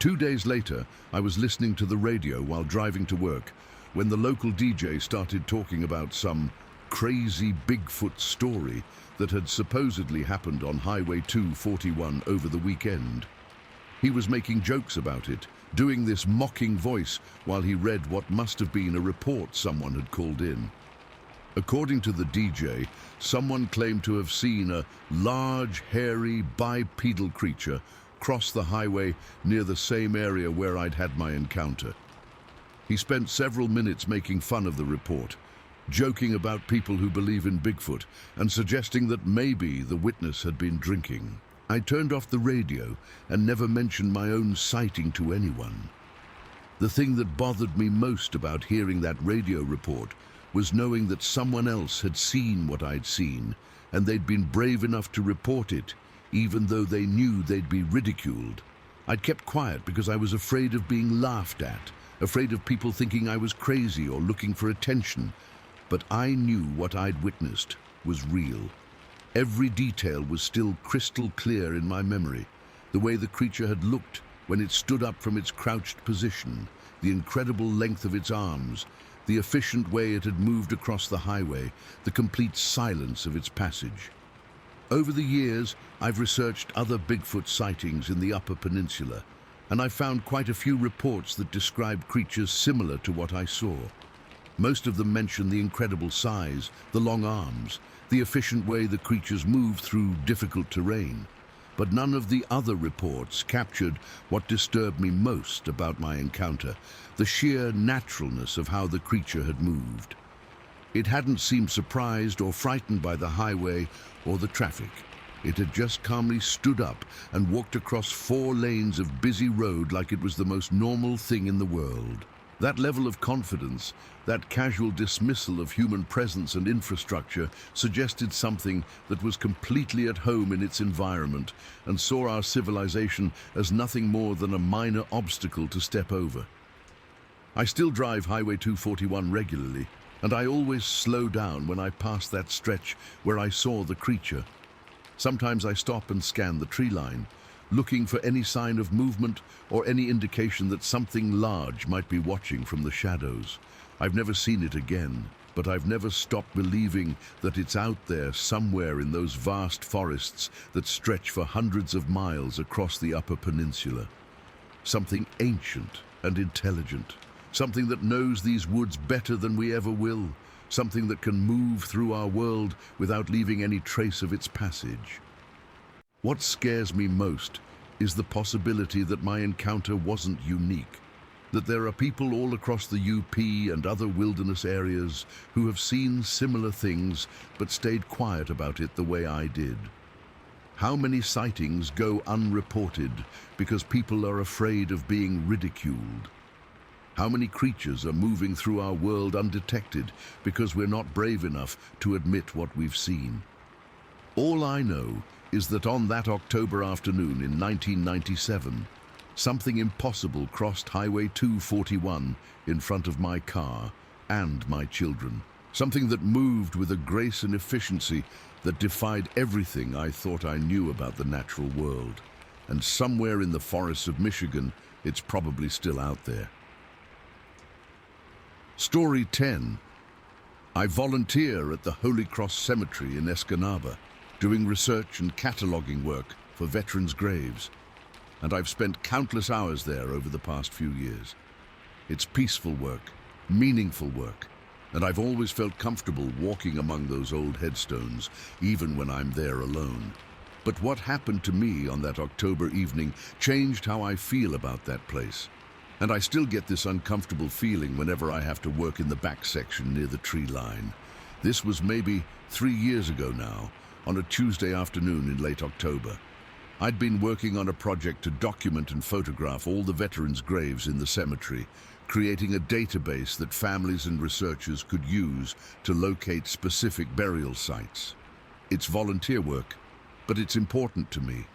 Speaker 1: 2 days later, I was listening to the radio while driving to work when the local DJ started talking about some crazy Bigfoot story that had supposedly happened on Highway 241 over the weekend. He was making jokes about it, doing this mocking voice while he read what must have been a report someone had called in. According to the DJ, someone claimed to have seen a large, hairy, bipedal creature cross the highway near the same area where I'd had my encounter. He spent several minutes making fun of the report, joking about people who believe in Bigfoot and suggesting that maybe the witness had been drinking. I turned off the radio and never mentioned my own sighting to anyone. The thing that bothered me most about hearing that radio report was knowing that someone else had seen what I'd seen, and they'd been brave enough to report it, even though they knew they'd be ridiculed. I'd kept quiet because I was afraid of being laughed at, afraid of people thinking I was crazy or looking for attention. But I knew what I'd witnessed was real. Every detail was still crystal clear in my memory. The way the creature had looked when it stood up from its crouched position, the incredible length of its arms, the efficient way it had moved across the highway, the complete silence of its passage. Over the years, I've researched other Bigfoot sightings in the Upper Peninsula, and I found quite a few reports that describe creatures similar to what I saw. Most of them mention the incredible size, the long arms, the efficient way the creatures move through difficult terrain. But none of the other reports captured what disturbed me most about my encounter, the sheer naturalness of how the creature had moved. It hadn't seemed surprised or frightened by the highway or the traffic. It had just calmly stood up and walked across 4 lanes of busy road like it was the most normal thing in the world. That level of confidence, that casual dismissal of human presence and infrastructure, suggested something that was completely at home in its environment and saw our civilization as nothing more than a minor obstacle to step over. I still drive Highway 241 regularly, and I always slow down when I pass that stretch where I saw the creature. Sometimes I stop and scan the tree line, looking for any sign of movement or any indication that something large might be watching from the shadows. I've never seen it again, but I've never stopped believing that it's out there somewhere in those vast forests that stretch for hundreds of miles across the Upper Peninsula. Something ancient and intelligent, something that knows these woods better than we ever will, something that can move through our world without leaving any trace of its passage. What scares me most is the possibility that my encounter wasn't unique, that there are people all across the UP and other wilderness areas who have seen similar things but stayed quiet about it the way I did. How many sightings go unreported because people are afraid of being ridiculed? How many creatures are moving through our world undetected because we're not brave enough to admit what we've seen? All I know is that on that October afternoon in 1997, something impossible crossed Highway 241 in front of my car and my children. Something that moved with a grace and efficiency that defied everything I thought I knew about the natural world. And somewhere in the forests of Michigan, it's probably still out there. Story 10. I volunteer at the Holy Cross Cemetery in Escanaba, doing research and cataloging work for veterans' graves, and I've spent countless hours there over the past few years. It's peaceful work, meaningful work, and I've always felt comfortable walking among those old headstones, even when I'm there alone. But what happened to me on that October evening changed how I feel about that place. And I still get this uncomfortable feeling whenever I have to work in the back section near the tree line. This was maybe 3 years ago now, on a Tuesday afternoon in late October. I'd been working on a project to document and photograph all the veterans' graves in the cemetery, creating a database that families and researchers could use to locate specific burial sites. It's volunteer work, but it's important to me.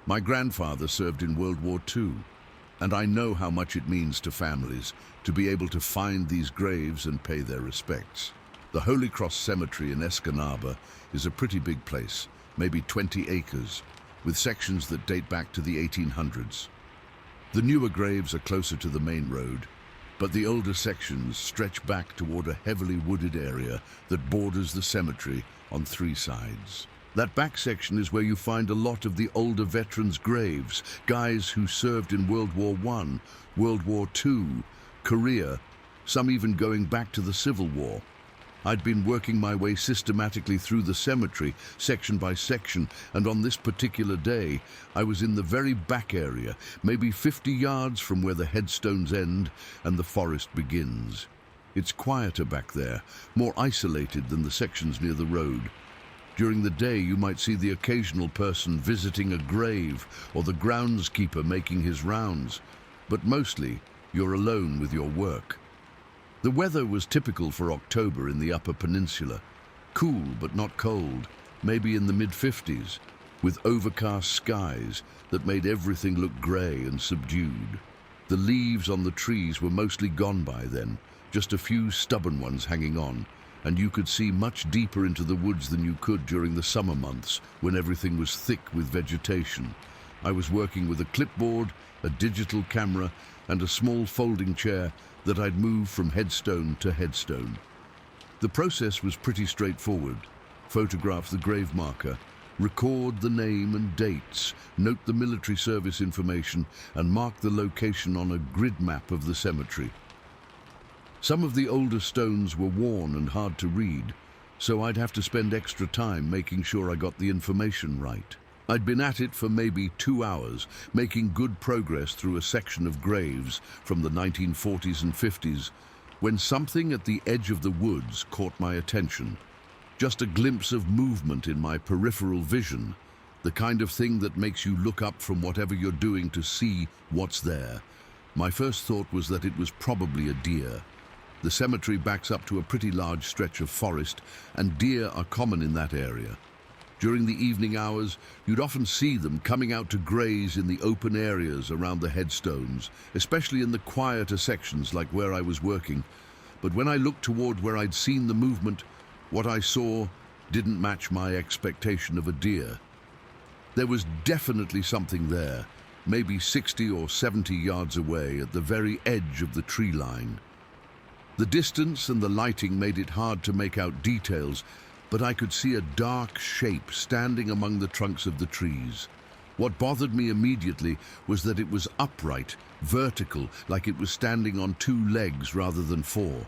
Speaker 1: My grandfather served in World War II, and I know how much it means to families to be able to find these graves and pay their respects. The Holy Cross Cemetery in Escanaba is a pretty big place, maybe 20 acres, with sections that date back to the 1800s. The newer graves are closer to the main road, but the older sections stretch back toward a heavily wooded area that borders the cemetery on 3 sides. That back section is where you find a lot of the older veterans' graves, guys who served in World War I, World War II, Korea, some even going back to the Civil War. I'd been working my way systematically through the cemetery, section by section, and on this particular day, I was in the very back area, maybe 50 yards from where the headstones end and the forest begins. It's quieter back there, more isolated than the sections near the road. During the day, you might see the occasional person visiting a grave or the groundskeeper making his rounds, but mostly you're alone with your work. The weather was typical for October in the Upper Peninsula, cool but not cold, maybe in the mid-50s, with overcast skies that made everything look grey and subdued. The leaves on the trees were mostly gone by then, just a few stubborn ones hanging on, and you could see much deeper into the woods than you could during the summer months when everything was thick with vegetation. I was working with a clipboard, a digital camera, and a small folding chair that I'd moved from headstone to headstone. The process was pretty straightforward. Photograph the grave marker, record the name and dates, note the military service information, and mark the location on a grid map of the cemetery. Some of the older stones were worn and hard to read, so I'd have to spend extra time making sure I got the information right. I'd been at it for maybe 2 hours, making good progress through a section of graves from the 1940s and 50s, when something at the edge of the woods caught my attention. Just a glimpse of movement in my peripheral vision, the kind of thing that makes you look up from whatever you're doing to see what's there. My first thought was that it was probably a deer. The cemetery backs up to a pretty large stretch of forest, and deer are common in that area. During the evening hours, you'd often see them coming out to graze in the open areas around the headstones, especially in the quieter sections like where I was working. But when I looked toward where I'd seen the movement, what I saw didn't match my expectation of a deer. There was definitely something there, maybe 60 or 70 yards away at the very edge of the tree line. The distance and the lighting made it hard to make out details, but I could see a dark shape standing among the trunks of the trees. What bothered me immediately was that it was upright, vertical, like it was standing on 2 legs rather than 4.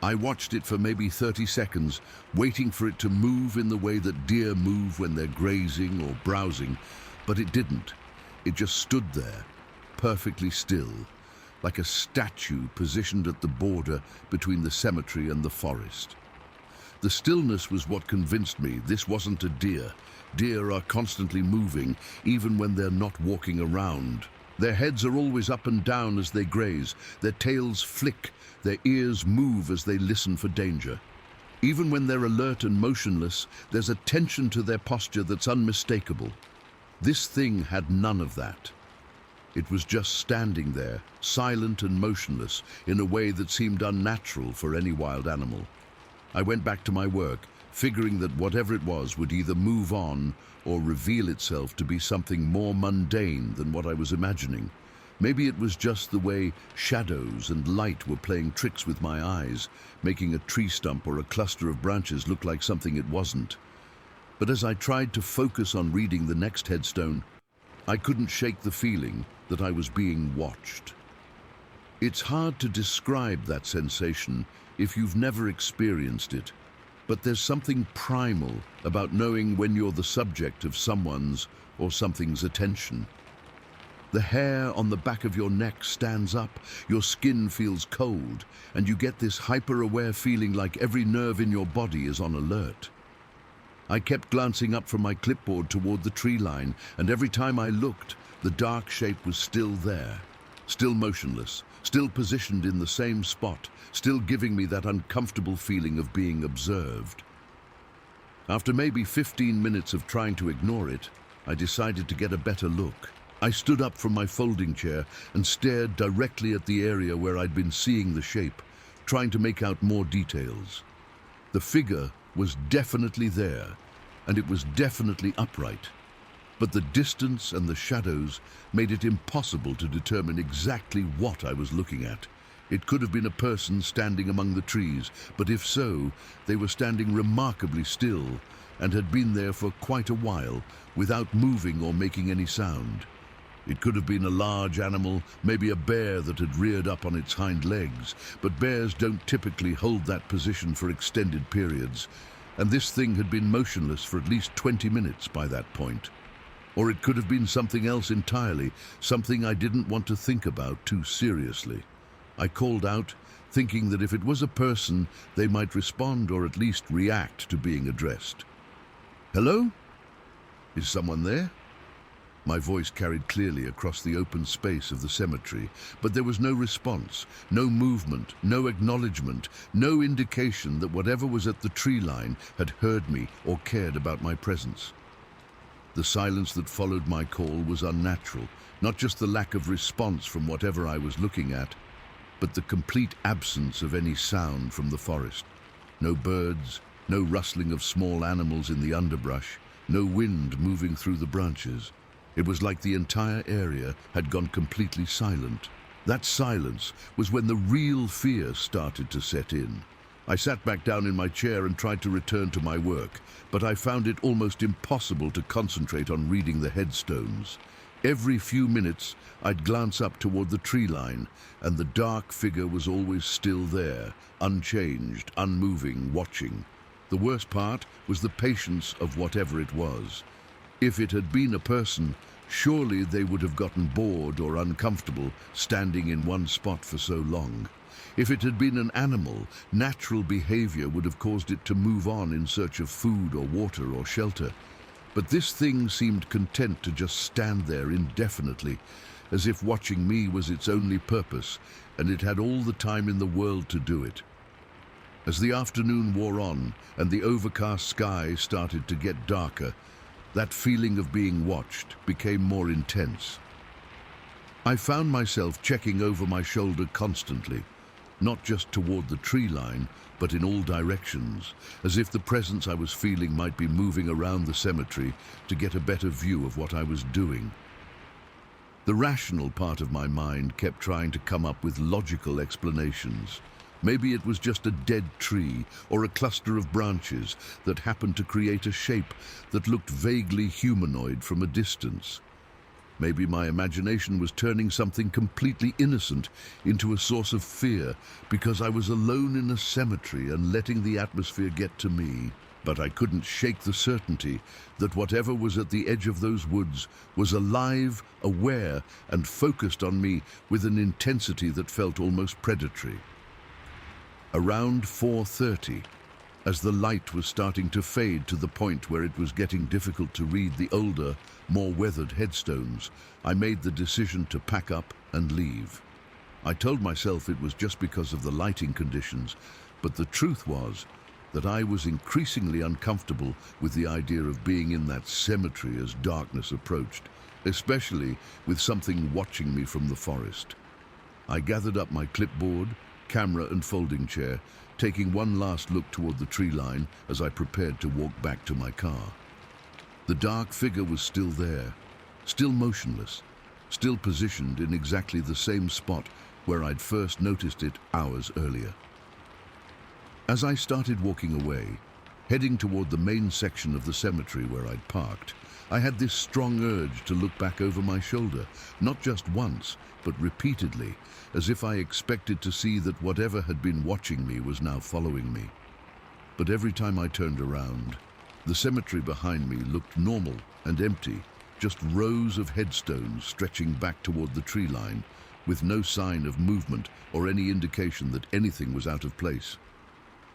Speaker 1: I watched it for maybe 30 seconds, waiting for it to move in the way that deer move when they're grazing or browsing, but it didn't. It just stood there, perfectly still, like a statue positioned at the border between the cemetery and the forest. The stillness was what convinced me this wasn't a deer. Deer are constantly moving, even when they're not walking around. Their heads are always up and down as they graze, their tails flick, their ears move as they listen for danger. Even when they're alert and motionless, there's a tension to their posture that's unmistakable. This thing had none of that. It was just standing there, silent and motionless, in a way that seemed unnatural for any wild animal. I went back to my work, figuring that whatever it was would either move on or reveal itself to be something more mundane than what I was imagining. Maybe it was just the way shadows and light were playing tricks with my eyes, making a tree stump or a cluster of branches look like something it wasn't. But as I tried to focus on reading the next headstone, I couldn't shake the feeling that I was being watched. It's hard to describe that sensation if you've never experienced it, but there's something primal about knowing when you're the subject of someone's or something's attention. The hair on the back of your neck stands up, your skin feels cold, and you get this hyper-aware feeling like every nerve in your body is on alert. I kept glancing up from my clipboard toward the tree line, and every time I looked, the dark shape was still there, still motionless, still positioned in the same spot, still giving me that uncomfortable feeling of being observed. After maybe 15 minutes of trying to ignore it, I decided to get a better look. I stood up from my folding chair and stared directly at the area where I'd been seeing the shape, trying to make out more details. The figure was definitely there, and it was definitely upright. But the distance and the shadows made it impossible to determine exactly what I was looking at. It could have been a person standing among the trees, but if so, they were standing remarkably still and had been there for quite a while without moving or making any sound. It could have been a large animal, maybe a bear that had reared up on its hind legs, but bears don't typically hold that position for extended periods, and this thing had been motionless for at least 20 minutes by that point. Or it could have been something else entirely, something I didn't want to think about too seriously. I called out, thinking that if it was a person, they might respond or at least react to being addressed. Hello? Is someone there? My voice carried clearly across the open space of the cemetery, but there was no response, no movement, no acknowledgement, no indication that whatever was at the tree line had heard me or cared about my presence. The silence that followed my call was unnatural, not just the lack of response from whatever I was looking at, but the complete absence of any sound from the forest. No birds, no rustling of small animals in the underbrush, no wind moving through the branches. It was like the entire area had gone completely silent. That silence was when the real fear started to set in. I sat back down in my chair and tried to return to my work, but I found it almost impossible to concentrate on reading the headstones. Every few minutes, I'd glance up toward the tree line, and the dark figure was always still there, unchanged, unmoving, watching. The worst part was the patience of whatever it was. If it had been a person, surely they would have gotten bored or uncomfortable standing in one spot for so long. If it had been an animal, natural behavior would have caused it to move on in search of food or water or shelter. But this thing seemed content to just stand there indefinitely, as if watching me was its only purpose, and it had all the time in the world to do it. As the afternoon wore on and the overcast sky started to get darker, that feeling of being watched became more intense. I found myself checking over my shoulder constantly, not just toward the tree line, but in all directions, as if the presence I was feeling might be moving around the cemetery to get a better view of what I was doing. The rational part of my mind kept trying to come up with logical explanations. Maybe it was just a dead tree or a cluster of branches that happened to create a shape that looked vaguely humanoid from a distance. Maybe my imagination was turning something completely innocent into a source of fear because I was alone in a cemetery and letting the atmosphere get to me. But I couldn't shake the certainty that whatever was at the edge of those woods was alive, aware, and focused on me with an intensity that felt almost predatory. Around 4:30, as the light was starting to fade to the point where it was getting difficult to read the older, more weathered headstones, I made the decision to pack up and leave. I told myself it was just because of the lighting conditions, but the truth was that I was increasingly uncomfortable with the idea of being in that cemetery as darkness approached, especially with something watching me from the forest. I gathered up my clipboard, camera and folding chair, taking one last look toward the tree line as I prepared to walk back to my car. The dark figure was still there, still motionless, still positioned in exactly the same spot where I'd first noticed it hours earlier. As I started walking away, heading toward the main section of the cemetery where I'd parked, I had this strong urge to look back over my shoulder, not just once, but repeatedly, as if I expected to see that whatever had been watching me was now following me. But every time I turned around, the cemetery behind me looked normal and empty, just rows of headstones stretching back toward the tree line, with no sign of movement or any indication that anything was out of place.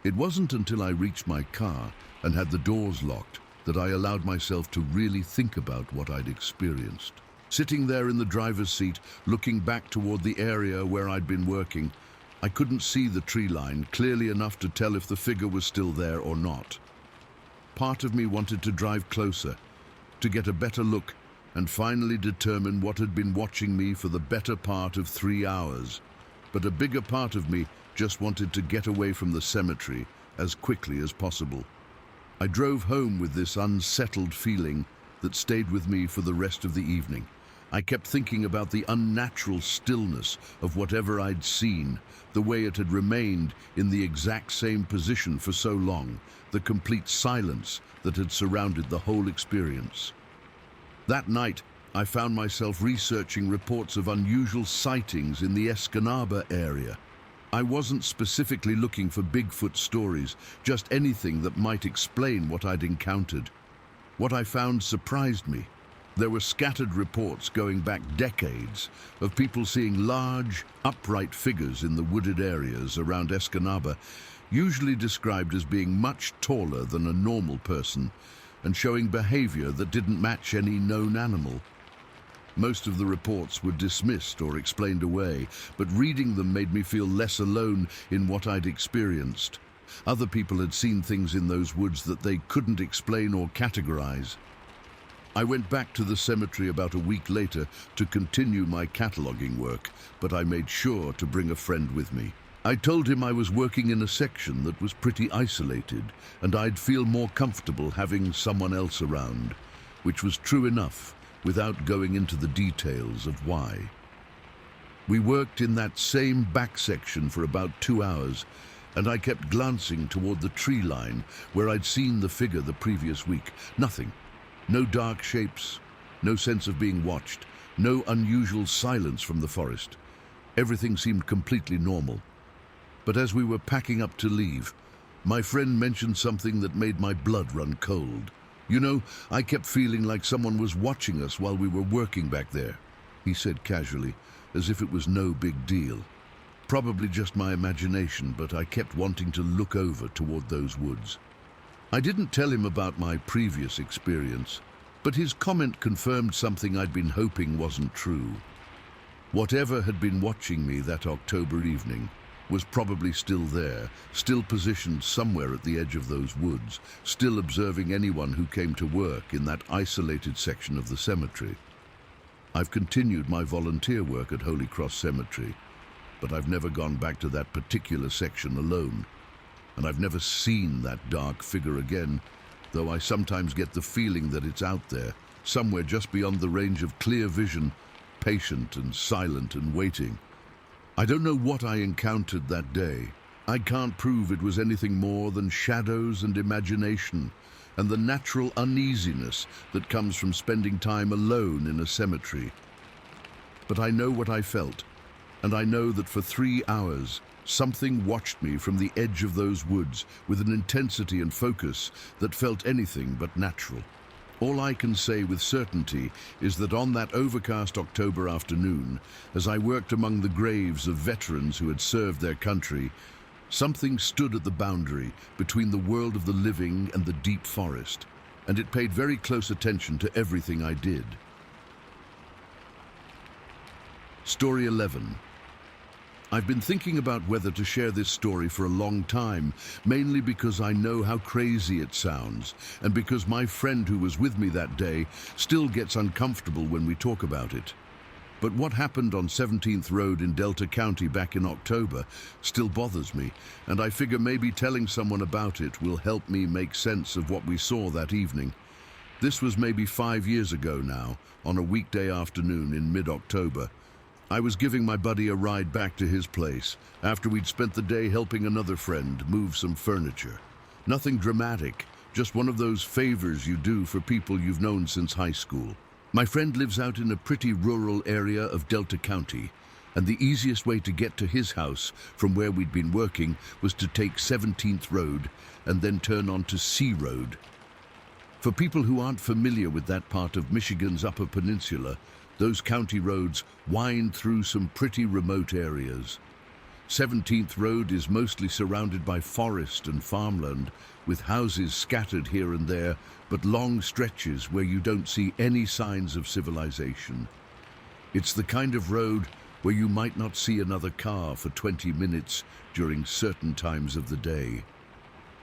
Speaker 1: It wasn't until I reached my car and had the doors locked that I allowed myself to really think about what I'd experienced. Sitting there in the driver's seat, looking back toward the area where I'd been working, I couldn't see the tree line clearly enough to tell if the figure was still there or not. Part of me wanted to drive closer, to get a better look, and finally determine what had been watching me for the better part of 3 hours. But a bigger part of me just wanted to get away from the cemetery as quickly as possible. I drove home with this unsettled feeling that stayed with me for the rest of the evening. I kept thinking about the unnatural stillness of whatever I'd seen, the way it had remained in the exact same position for so long, the complete silence that had surrounded the whole experience. That night, I found myself researching reports of unusual sightings in the Escanaba area. I wasn't specifically looking for Bigfoot stories, just anything that might explain what I'd encountered. What I found surprised me. There were scattered reports going back decades of people seeing large, upright figures in the wooded areas around Escanaba, usually described as being much taller than a normal person, and showing behavior that didn't match any known animal. Most of the reports were dismissed or explained away, but reading them made me feel less alone in what I'd experienced. Other people had seen things in those woods that they couldn't explain or categorize. I went back to the cemetery about a week later to continue my cataloging work, but I made sure to bring a friend with me. I told him I was working in a section that was pretty isolated, and I'd feel more comfortable having someone else around, which was true enough, without going into the details of why. We worked in that same back section for about 2 hours, and I kept glancing toward the tree line where I'd seen the figure the previous week. Nothing. No dark shapes, no sense of being watched, no unusual silence from the forest. Everything seemed completely normal. But as we were packing up to leave, my friend mentioned something that made my blood run cold. "You know, I kept feeling like someone was watching us while we were working back there," he said casually, as if it was no big deal. Probably just my imagination, but I kept wanting to look over toward those woods. I didn't tell him about my previous experience, but his comment confirmed something I'd been hoping wasn't true. Whatever had been watching me that October evening was probably still there, still positioned somewhere at the edge of those woods, still observing anyone who came to work in that isolated section of the cemetery. I've continued my volunteer work at Holy Cross Cemetery, but I've never gone back to that particular section alone, and I've never seen that dark figure again, though I sometimes get the feeling that it's out there, somewhere just beyond the range of clear vision, patient and silent and waiting. I don't know what I encountered that day. I can't prove it was anything more than shadows and imagination and the natural uneasiness that comes from spending time alone in a cemetery. But I know what I felt, and I know that for 3 hours, something watched me from the edge of those woods with an intensity and focus that felt anything but natural. All I can say with certainty is that on that overcast October afternoon, as I worked among the graves of veterans who had served their country, something stood at the boundary between the world of the living and the deep forest, and it paid very close attention to everything I did. Story 11. I've been thinking about whether to share this story for a long time, mainly because I know how crazy it sounds, and because my friend who was with me that day still gets uncomfortable when we talk about it. But what happened on 17th Road in Delta County back in October still bothers me, and I figure maybe telling someone about it will help me make sense of what we saw that evening. This was maybe 5 years ago now, on a weekday afternoon in mid-October. I was giving my buddy a ride back to his place after we'd spent the day helping another friend move some furniture. Nothing dramatic, just one of those favors you do for people you've known since high school. My friend lives out in a pretty rural area of Delta County, and the easiest way to get to his house from where we'd been working was to take 17th Road and then turn onto C Road. For people who aren't familiar with that part of Michigan's Upper Peninsula, those county roads wind through some pretty remote areas. 17th Road is mostly surrounded by forest and farmland, with houses scattered here and there, but long stretches where you don't see any signs of civilization. It's the kind of road where you might not see another car for 20 minutes during certain times of the day.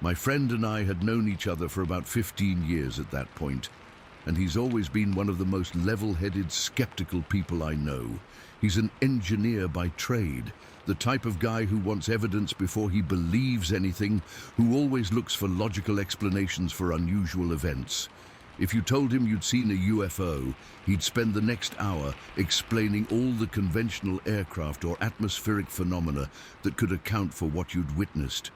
Speaker 1: My friend and I had known each other for about 15 years at that point, and he's always been one of the most level-headed, skeptical people I know. He's an engineer by trade, the type of guy who wants evidence before he believes anything, who always looks for logical explanations for unusual events. If you told him you'd seen a UFO, he'd spend the next hour explaining all the conventional aircraft or atmospheric phenomena that could account for what you'd witnessed.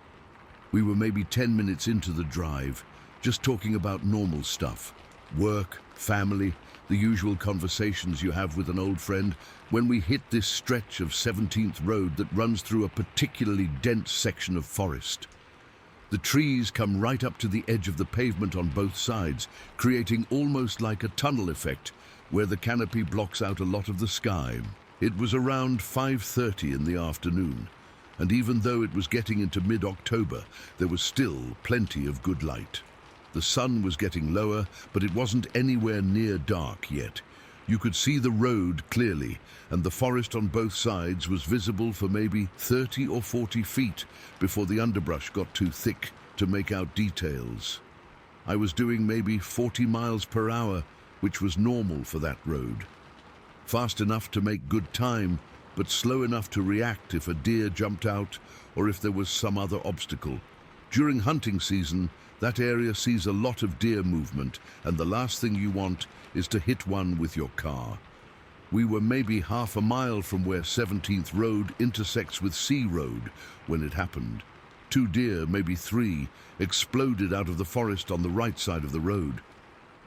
Speaker 1: We were maybe 10 minutes into the drive, just talking about normal stuff. Work, family, the usual conversations you have with an old friend, when we hit this stretch of 17th Road that runs through a particularly dense section of forest. The trees come right up to the edge of the pavement on both sides, creating almost like a tunnel effect where the canopy blocks out a lot of the sky. It was around 5:30 in the afternoon, and even though it was getting into mid-October, there was still plenty of good light. The sun was getting lower, but it wasn't anywhere near dark yet. You could see the road clearly, and the forest on both sides was visible for maybe 30 or 40 feet before the underbrush got too thick to make out details. I was doing maybe 40 miles per hour, which was normal for that road. Fast enough to make good time, but slow enough to react if a deer jumped out or if there was some other obstacle. During hunting season, that area sees a lot of deer movement, and the last thing you want is to hit one with your car. We were maybe half a mile from where 17th Road intersects with C Road when it happened. 2 deer, maybe 3, exploded out of the forest on the right side of the road.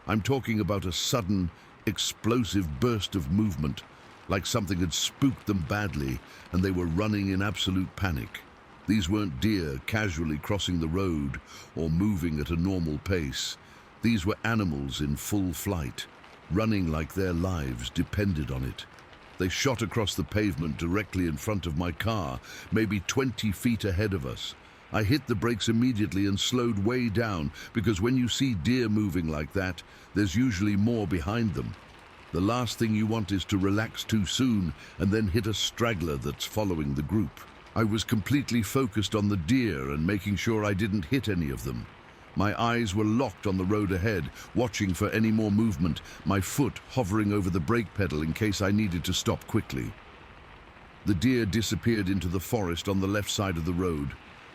Speaker 1: I'm talking about a sudden, explosive burst of movement, like something had spooked them badly and they were running in absolute panic. These weren't deer casually crossing the road or moving at a normal pace. These were animals in full flight, running like their lives depended on it. They shot across the pavement directly in front of my car, maybe 20 feet ahead of us. I hit the brakes immediately and slowed way down, because when you see deer moving like that, there's usually more behind them. The last thing you want is to relax too soon and then hit a straggler that's following the group. I was completely focused on the deer and making sure I didn't hit any of them. My eyes were locked on the road ahead, watching for any more movement, my foot hovering over the brake pedal in case I needed to stop quickly. The deer disappeared into the forest on the left side of the road,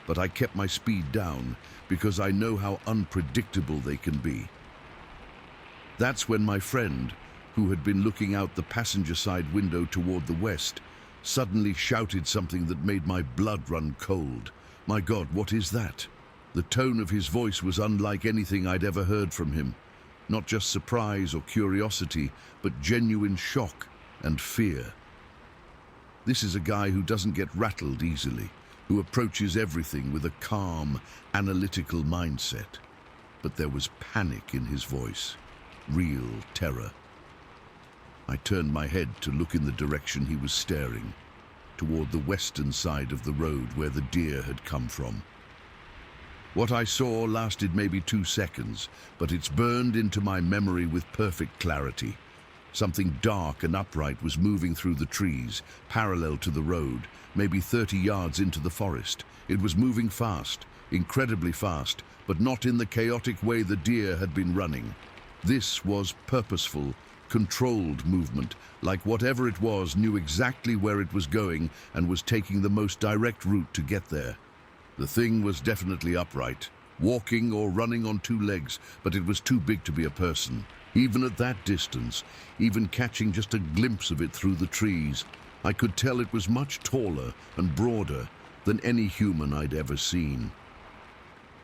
Speaker 1: but I kept my speed down because I know how unpredictable they can be. That's when my friend, who had been looking out the passenger side window toward the west, suddenly shouted something that made my blood run cold. My God, what is that? The tone of his voice was unlike anything I'd ever heard from him. Not just surprise or curiosity, but genuine shock and fear. This is a guy who doesn't get rattled easily, who approaches everything with a calm, analytical mindset. But there was panic in his voice, real terror. I turned my head to look in the direction he was staring, toward the western side of the road where the deer had come from. What I saw lasted maybe 2 seconds, but it's burned into my memory with perfect clarity. Something dark and upright was moving through the trees, parallel to the road, maybe 30 yards into the forest. It was moving fast, incredibly fast, but not in the chaotic way the deer had been running. This was purposeful, controlled movement, like whatever it was knew exactly where it was going and was taking the most direct route to get there. The thing was definitely upright, walking or running on 2 legs, but it was too big to be a person. Even at that distance, even catching just a glimpse of it through the trees, I could tell it was much taller and broader than any human I'd ever seen.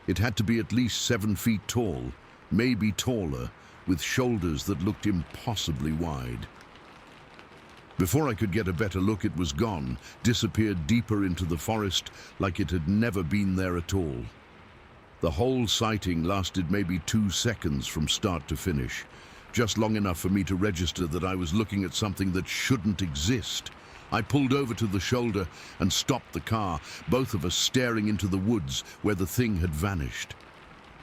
Speaker 1: It had to be at least 7 feet tall, maybe taller, with shoulders that looked impossibly wide. Before I could get a better look, it was gone, disappeared deeper into the forest like it had never been there at all. The whole sighting lasted maybe 2 seconds from start to finish, just long enough for me to register that I was looking at something that shouldn't exist. I pulled over to the shoulder and stopped the car, both of us staring into the woods where the thing had vanished.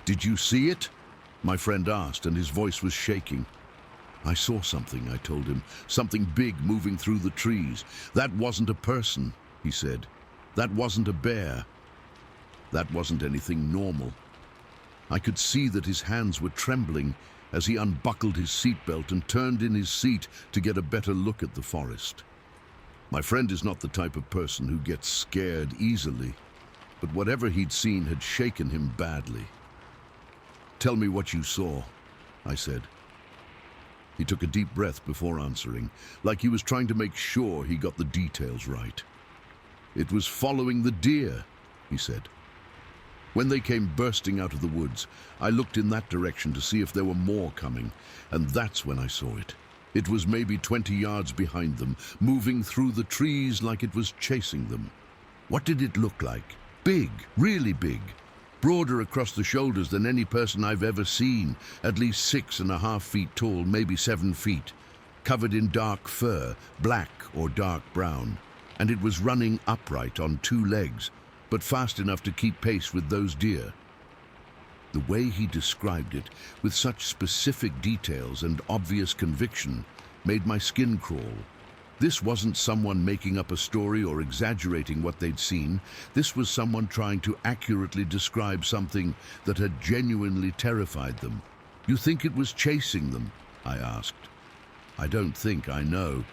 Speaker 1: "Did you see it?" my friend asked, and his voice was shaking. "I saw something," I told him, "something big moving through the trees. That wasn't a person," he said. "That wasn't a bear. That wasn't anything normal." I could see that his hands were trembling as he unbuckled his seatbelt and turned in his seat to get a better look at the forest. My friend is not the type of person who gets scared easily, but whatever he'd seen had shaken him badly. "Tell me what you saw," I said. He took a deep breath before answering, like he was trying to make sure he got the details right. "It was following the deer," he said. "When they came bursting out of the woods, I looked in that direction to see if there were more coming, and that's when I saw it. It was maybe 20 yards behind them, moving through the trees like it was chasing them." "What did it look like?" "Big, really big. Broader across the shoulders than any person I've ever seen, at least 6.5 feet tall, maybe 7 feet, covered in dark fur, black or dark brown, and it was running upright on 2 legs, but fast enough to keep pace with those deer." The way he described it, with such specific details and obvious conviction, made my skin crawl. This wasn't someone making up a story or exaggerating what they'd seen. This was someone trying to accurately describe something that had genuinely terrified them. "You think it was chasing them?" I asked. "I don't think I know."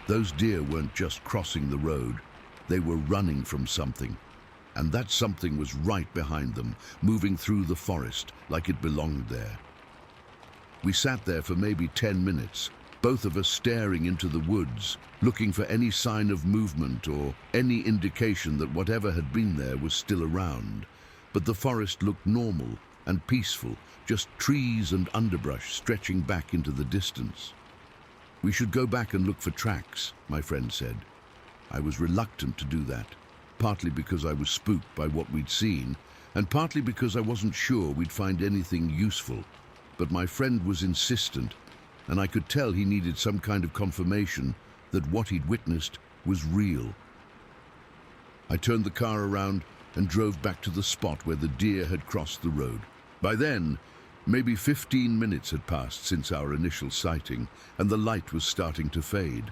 Speaker 1: Those deer weren't just crossing the road. They were running from something. And that something was right behind them, moving through the forest like it belonged there. We sat there for maybe 10 minutes, both of us staring into the woods, looking for any sign of movement or any indication that whatever had been there was still around. But the forest looked normal and peaceful, just trees and underbrush stretching back into the distance. "We should go back and look for tracks," my friend said. I was reluctant to do that, partly because I was spooked by what we'd seen, and partly because I wasn't sure we'd find anything useful. But my friend was insistent, and I could tell he needed some kind of confirmation that what he'd witnessed was real. I turned the car around and drove back to the spot where the deer had crossed the road. By then, maybe 15 minutes had passed since our initial sighting, and the light was starting to fade.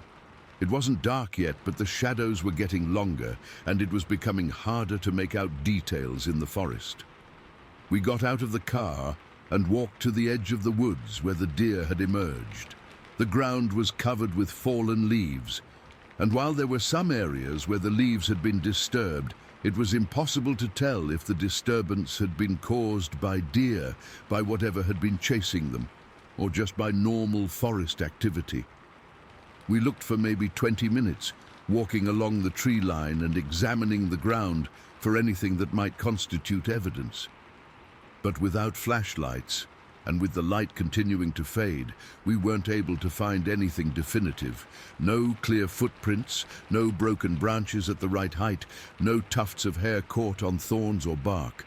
Speaker 1: It wasn't dark yet, but the shadows were getting longer, and it was becoming harder to make out details in the forest. We got out of the car and walked to the edge of the woods where the deer had emerged. The ground was covered with fallen leaves, and while there were some areas where the leaves had been disturbed, it was impossible to tell if the disturbance had been caused by deer, by whatever had been chasing them, or just by normal forest activity. We looked for maybe 20 minutes, walking along the tree line and examining the ground for anything that might constitute evidence. But without flashlights, and with the light continuing to fade, we weren't able to find anything definitive. No clear footprints, no broken branches at the right height, no tufts of hair caught on thorns or bark.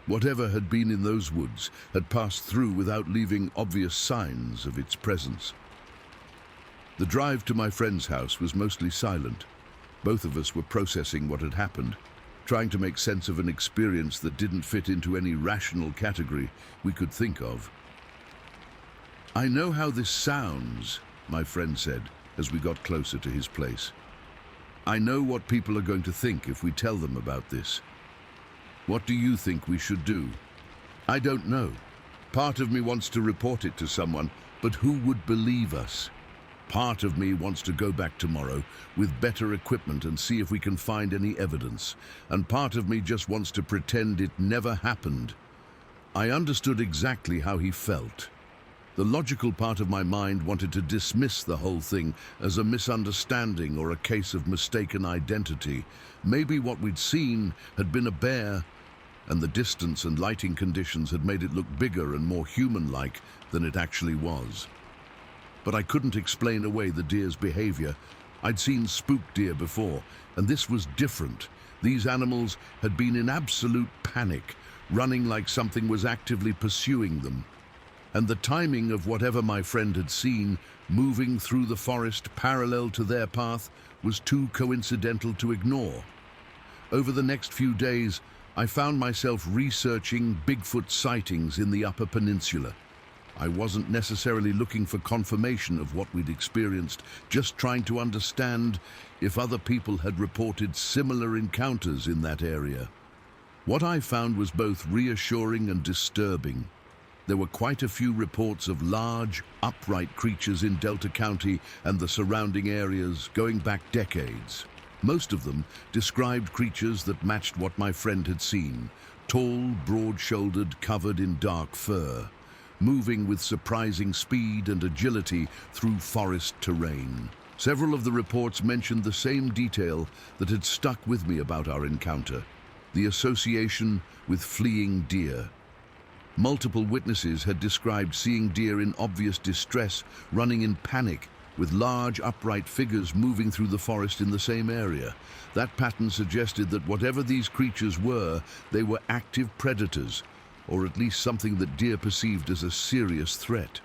Speaker 1: Whatever had been in those woods had passed through without leaving obvious signs of its presence. The drive to my friend's house was mostly silent. Both of us were processing what had happened, trying to make sense of an experience that didn't fit into any rational category we could think of. "I know how this sounds," my friend said as we got closer to his place. "I know what people are going to think if we tell them about this. What do you think we should do?" "I don't know. Part of me wants to report it to someone, but who would believe us? Part of me wants to go back tomorrow with better equipment and see if we can find any evidence, and part of me just wants to pretend it never happened." I understood exactly how he felt. The logical part of my mind wanted to dismiss the whole thing as a misunderstanding or a case of mistaken identity. Maybe what we'd seen had been a bear, and the distance and lighting conditions had made it look bigger and more human-like than it actually was. But I couldn't explain away the deer's behavior. I'd seen spooked deer before, and this was different. These animals had been in absolute panic, running like something was actively pursuing them. And the timing of whatever my friend had seen, moving through the forest parallel to their path, was too coincidental to ignore. Over the next few days, I found myself researching Bigfoot sightings in the Upper Peninsula. I wasn't necessarily looking for confirmation of what we'd experienced, just trying to understand if other people had reported similar encounters in that area. What I found was both reassuring and disturbing. There were quite a few reports of large, upright creatures in Delta County and the surrounding areas going back decades. Most of them described creatures that matched what my friend had seen: tall, broad-shouldered, covered in dark fur, moving with surprising speed and agility through forest terrain. Several of the reports mentioned the same detail that had stuck with me about our encounter: the association with fleeing deer. Multiple witnesses had described seeing deer in obvious distress, running in panic, with large upright figures moving through the forest in the same area. That pattern suggested that whatever these creatures were, they were active predators, or at least something that deer perceived as a serious threat.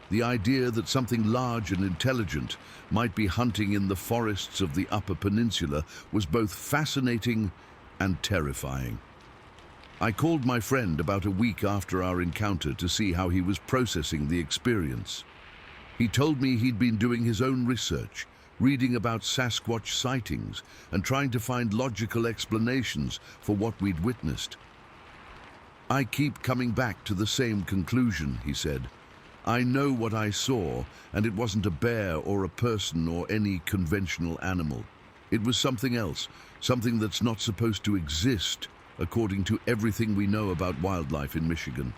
Speaker 1: The idea that something large and intelligent might be hunting in the forests of the Upper Peninsula was both fascinating and terrifying. I called my friend about a week after our encounter to see how he was processing the experience. He told me he'd been doing his own research, reading about Sasquatch sightings and trying to find logical explanations for what we'd witnessed. "I keep coming back to the same conclusion," he said. "I know what I saw, and it wasn't a bear or a person or any conventional animal. It was something else, something that's not supposed to exist, according to everything we know about wildlife in Michigan."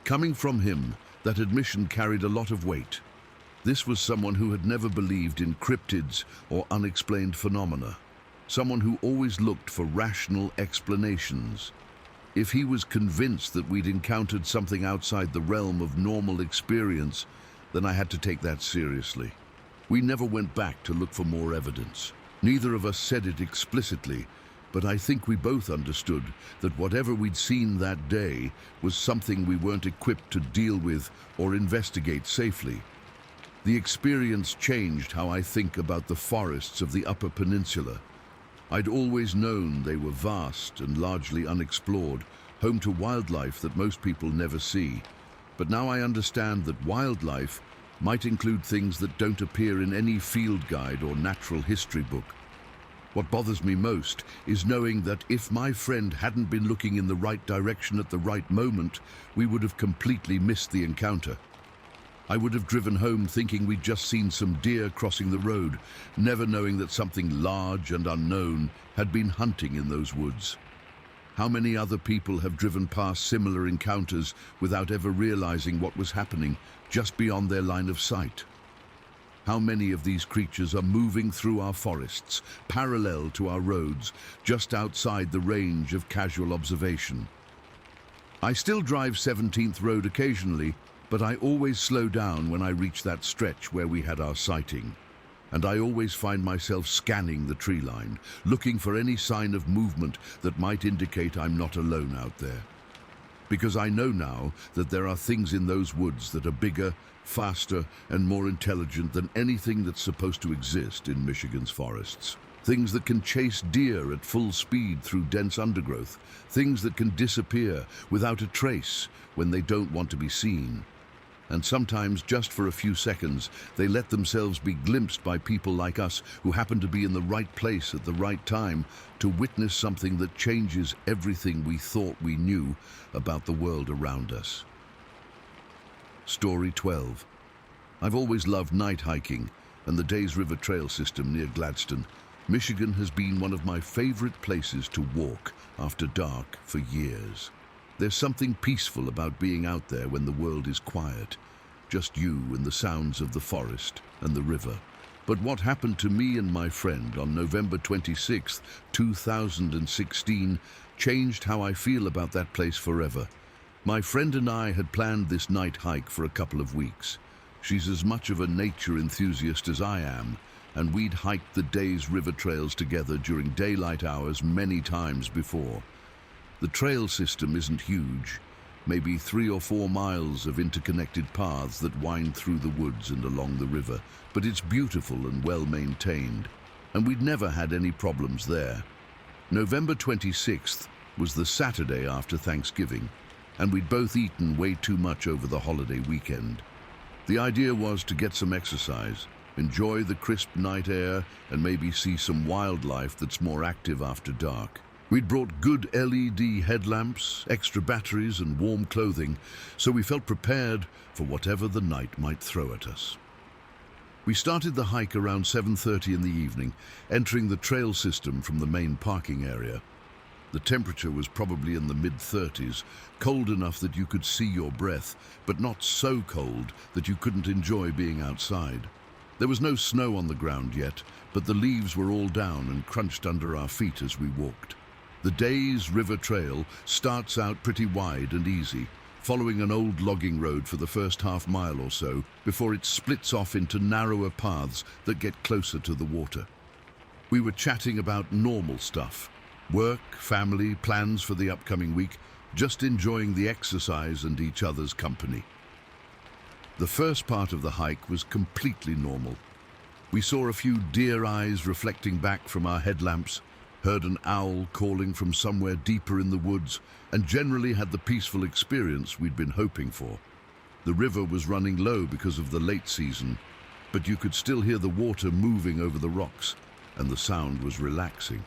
Speaker 1: Coming from him, that admission carried a lot of weight. This was someone who had never believed in cryptids or unexplained phenomena, someone who always looked for rational explanations. If he was convinced that we'd encountered something outside the realm of normal experience, then I had to take that seriously. We never went back to look for more evidence. Neither of us said it explicitly, but I think we both understood that whatever we'd seen that day was something we weren't equipped to deal with or investigate safely. The experience changed how I think about the forests of the Upper Peninsula. I'd always known they were vast and largely unexplored, home to wildlife that most people never see. But now I understand that wildlife might include things that don't appear in any field guide or natural history book. What bothers me most is knowing that if my friend hadn't been looking in the right direction at the right moment, we would have completely missed the encounter. I would have driven home thinking we'd just seen some deer crossing the road, never knowing that something large and unknown had been hunting in those woods. How many other people have driven past similar encounters without ever realizing what was happening just beyond their line of sight? How many of these creatures are moving through our forests, parallel to our roads, just outside the range of casual observation? I still drive 17th Road occasionally, but I always slow down when I reach that stretch where we had our sighting. And I always find myself scanning the tree line, looking for any sign of movement that might indicate I'm not alone out there. Because I know now that there are things in those woods that are bigger, faster, and more intelligent than anything that's supposed to exist in Michigan's forests. Things that can chase deer at full speed through dense undergrowth. Things that can disappear without a trace when they don't want to be seen. And sometimes, just for a few seconds, they let themselves be glimpsed by people like us who happen to be in the right place at the right time to witness something that changes everything we thought we knew about the world around us. Story 12. I've always loved night hiking, and the Days River Trail system near Gladstone, Michigan, has been one of my favorite places to walk after dark for years. There's something peaceful about being out there when the world is quiet, just you and the sounds of the forest and the river. But what happened to me and my friend on November 26, 2016, changed how I feel about that place forever. My friend and I had planned this night hike for a couple of weeks. She's as much of a nature enthusiast as I am, and we'd hiked the Days River trails together during daylight hours many times before. The trail system isn't huge, maybe 3 or 4 miles of interconnected paths that wind through the woods and along the river, but it's beautiful and well maintained, and we'd never had any problems there. November 26th was the Saturday after Thanksgiving, and we'd both eaten way too much over the holiday weekend. The idea was to get some exercise, enjoy the crisp night air, and maybe see some wildlife that's more active after dark. We'd brought good LED headlamps, extra batteries, and warm clothing, so we felt prepared for whatever the night might throw at us. We started the hike around 7:30 in the evening, entering the trail system from the main parking area. The temperature was probably in the mid-30s, cold enough that you could see your breath, but not so cold that you couldn't enjoy being outside. There was no snow on the ground yet, but the leaves were all down and crunched under our feet as we walked. The Days River Trail starts out pretty wide and easy, following an old logging road for the first half mile or so before it splits off into narrower paths that get closer to the water. We were chatting about normal stuff, work, family, plans for the upcoming week, just enjoying the exercise and each other's company. The first part of the hike was completely normal. We saw a few deer eyes reflecting back from our headlamps, heard an owl calling from somewhere deeper in the woods, and generally had the peaceful experience we'd been hoping for. The river was running low because of the late season, but you could still hear the water moving over the rocks, and the sound was relaxing.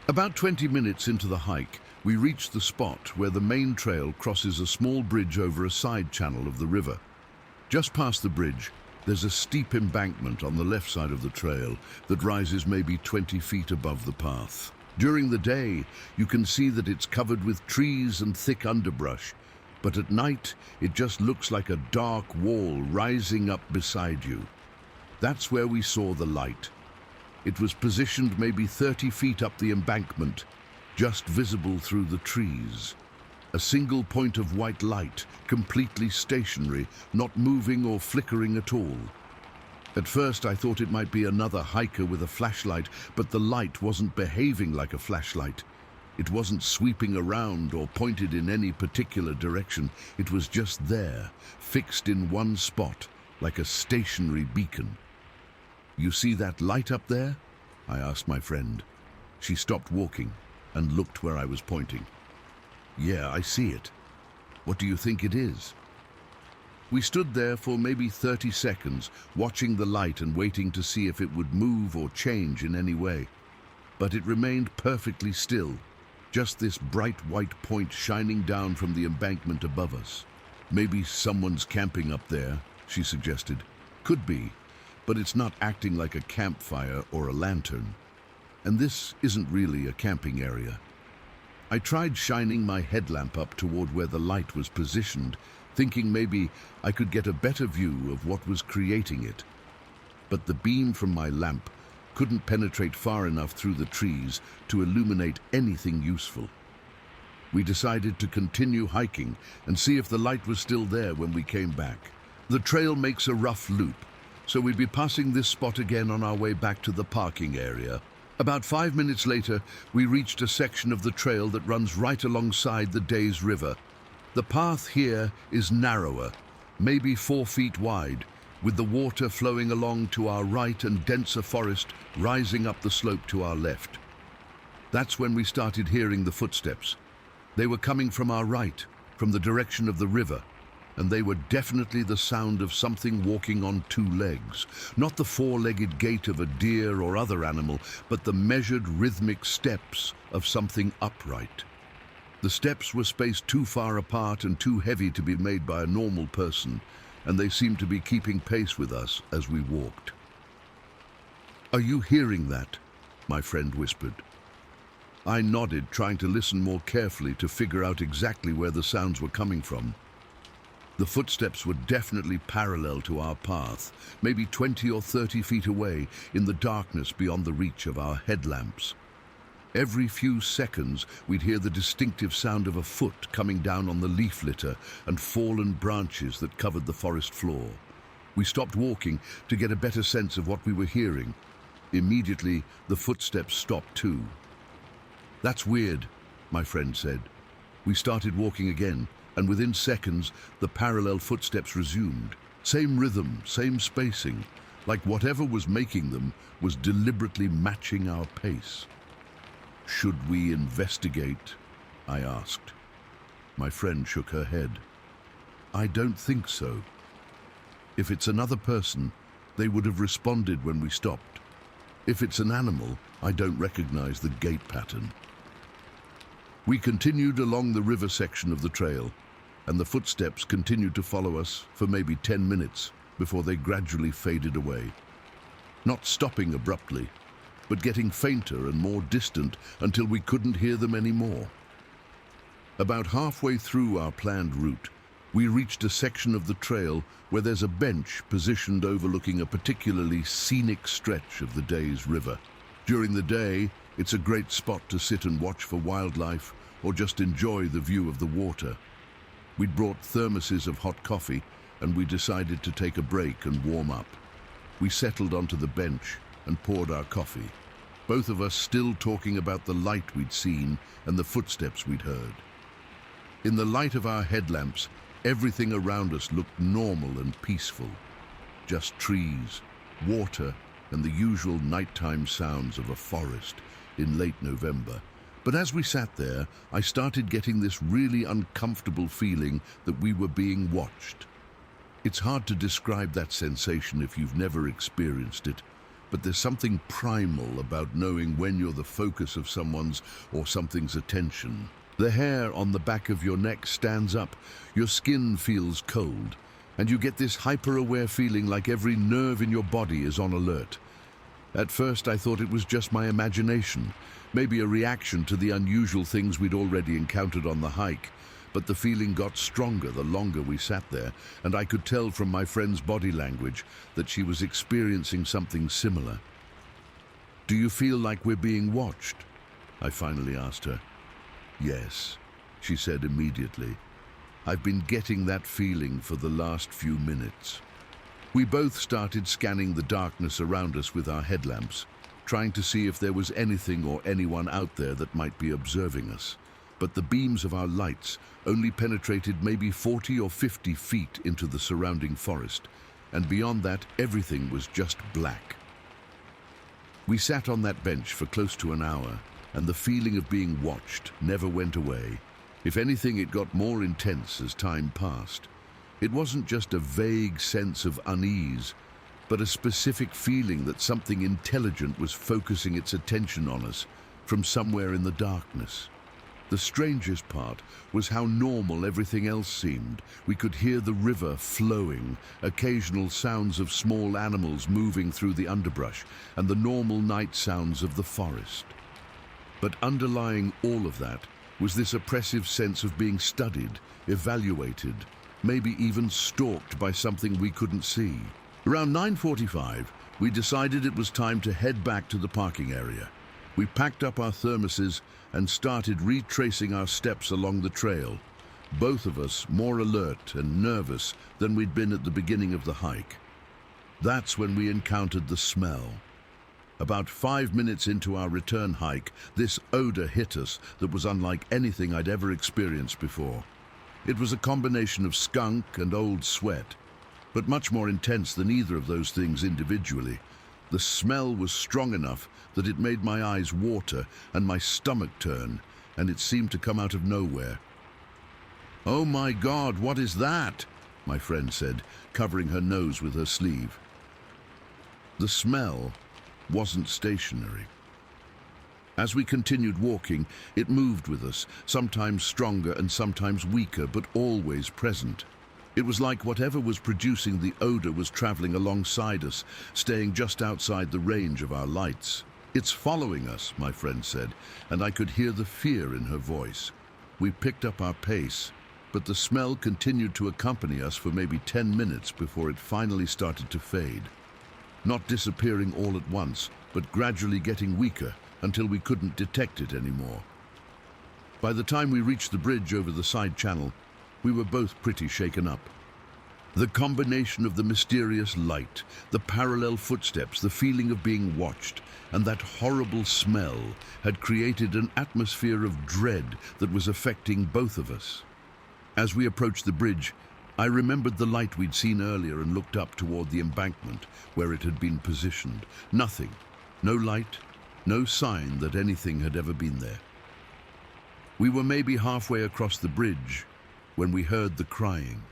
Speaker 1: About 20 minutes into the hike, we reached the spot where the main trail crosses a small bridge over a side channel of the river. Just past the bridge, there's a steep embankment on the left side of the trail that rises maybe 20 feet above the path. During the day, you can see that it's covered with trees and thick underbrush, but at night, it just looks like a dark wall rising up beside you. That's where we saw the light. It was positioned maybe 30 feet up the embankment, just visible through the trees. A single point of white light, completely stationary, not moving or flickering at all. At first I thought it might be another hiker with a flashlight, but the light wasn't behaving like a flashlight. It wasn't sweeping around or pointed in any particular direction. It was just there, fixed in one spot, like a stationary beacon. "You see that light up there?" I asked my friend. She stopped walking and looked where I was pointing. "Yeah, I see it. What do you think it is?" We stood there for maybe 30 seconds, watching the light and waiting to see if it would move or change in any way. But it remained perfectly still, just this bright white point shining down from the embankment above us. "Maybe someone's camping up there," she suggested. "Could be, but it's not acting like a campfire or a lantern. And this isn't really a camping area." I tried shining my headlamp up toward where the light was positioned, thinking maybe I could get a better view of what was creating it. But the beam from my lamp couldn't penetrate far enough through the trees to illuminate anything useful. We decided to continue hiking and see if the light was still there when we came back. The trail makes a rough loop, so we'd be passing this spot again on our way back to the parking area. About 5 minutes later, we reached a section of the trail that runs right alongside the Days River. The path here is narrower, maybe 4 feet wide, with the water flowing along to our right and denser forest rising up the slope to our left. That's when we started hearing the footsteps. They were coming from our right, from the direction of the river, and they were definitely the sound of something walking on 2 legs. Not the 4-legged gait of a deer or other animal, but the measured rhythmic steps of something upright. The steps were spaced too far apart and too heavy to be made by a normal person, and they seemed to be keeping pace with us as we walked. "Are you hearing that?" my friend whispered. I nodded, trying to listen more carefully to figure out exactly where the sounds were coming from. The footsteps were definitely parallel to our path, maybe 20 or 30 feet away in the darkness beyond the reach of our headlamps. Every few seconds, we'd hear the distinctive sound of a foot coming down on the leaf litter and fallen branches that covered the forest floor. We stopped walking to get a better sense of what we were hearing. Immediately, the footsteps stopped too. "That's weird," my friend said. We started walking again, and within seconds, the parallel footsteps resumed. Same rhythm, same spacing, like whatever was making them was deliberately matching our pace. "Should we investigate?" I asked. My friend shook her head. "I don't think so. If it's another person, they would have responded when we stopped. If it's an animal, I don't recognize the gait pattern." We continued along the river section of the trail, and the footsteps continued to follow us for maybe 10 minutes before they gradually faded away. Not stopping abruptly, but getting fainter and more distant until we couldn't hear them anymore. About halfway through our planned route, we reached a section of the trail where there's a bench positioned overlooking a particularly scenic stretch of the Days River. During the day, it's a great spot to sit and watch for wildlife or just enjoy the view of the water. We'd brought thermoses of hot coffee, and we decided to take a break and warm up. We settled onto the bench and poured our coffee, both of us still talking about the light we'd seen and the footsteps we'd heard. In the light of our headlamps, everything around us looked normal and peaceful. Just trees, water, and the usual nighttime sounds of a forest, in late November. But as we sat there, I started getting this really uncomfortable feeling that we were being watched. It's hard to describe that sensation if you've never experienced it, but there's something primal about knowing when you're the focus of someone's or something's attention. The hair on the back of your neck stands up, your skin feels cold, and you get this hyper-aware feeling like every nerve in your body is on alert. At first I thought it was just my imagination, maybe a reaction to the unusual things we'd already encountered on the hike, but the feeling got stronger the longer we sat there, and I could tell from my friend's body language that she was experiencing something similar. "Do you feel like we're being watched?" I finally asked her. "Yes," she said immediately. "I've been getting that feeling for the last few minutes." We both started scanning the darkness around us with our headlamps, trying to see if there was anything or anyone out there that might be observing us. But the beams of our lights only penetrated maybe 40 or 50 feet into the surrounding forest, and beyond that, everything was just black. We sat on that bench for close to an hour, and the feeling of being watched never went away. If anything, it got more intense as time passed. It wasn't just a vague sense of unease, but a specific feeling that something intelligent was focusing its attention on us from somewhere in the darkness. The strangest part was how normal everything else seemed. We could hear the river flowing, occasional sounds of small animals moving through the underbrush, and the normal night sounds of the forest. But underlying all of that was this oppressive sense of being studied, evaluated, maybe even stalked by something we couldn't see. Around 9:45, we decided it was time to head back to the parking area. We packed up our thermoses and started retracing our steps along the trail, both of us more alert and nervous than we'd been at the beginning of the hike. That's when we encountered the smell. About 5 minutes into our return hike, this odor hit us that was unlike anything I'd ever experienced before. It was a combination of skunk and old sweat, but much more intense than either of those things individually. The smell was strong enough that it made my eyes water and my stomach turn, and it seemed to come out of nowhere. "Oh my God, what is that?" my friend said, covering her nose with her sleeve. The smell wasn't stationary. As we continued walking, it moved with us, sometimes stronger and sometimes weaker, but always present. It was like whatever was producing the odor was traveling alongside us, staying just outside the range of our lights. "It's following us," my friend said, and I could hear the fear in her voice. We picked up our pace, but the smell continued to accompany us for maybe 10 minutes before it finally started to fade. Not disappearing all at once, but gradually getting weaker until we couldn't detect it anymore. By the time we reached the bridge over the side channel, we were both pretty shaken up. The combination of the mysterious light, the parallel footsteps, the feeling of being watched, and that horrible smell had created an atmosphere of dread that was affecting both of us. As we approached the bridge, I remembered the light we'd seen earlier and looked up toward the embankment where it had been positioned. Nothing. No light, no sign that anything had ever been there. We were maybe halfway across the bridge when we heard the crying.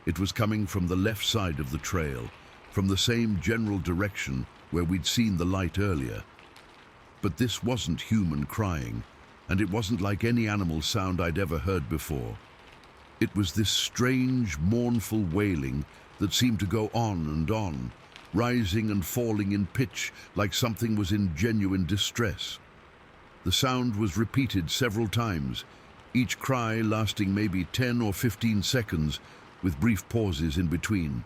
Speaker 1: It was coming from the left side of the trail, from the same general direction where we'd seen the light earlier. But this wasn't human crying, and it wasn't like any animal sound I'd ever heard before. It was this strange, mournful wailing that seemed to go on, rising and falling in pitch like something was in genuine distress. The sound was repeated several times, each cry lasting maybe 10 or 15 seconds, with brief pauses in between.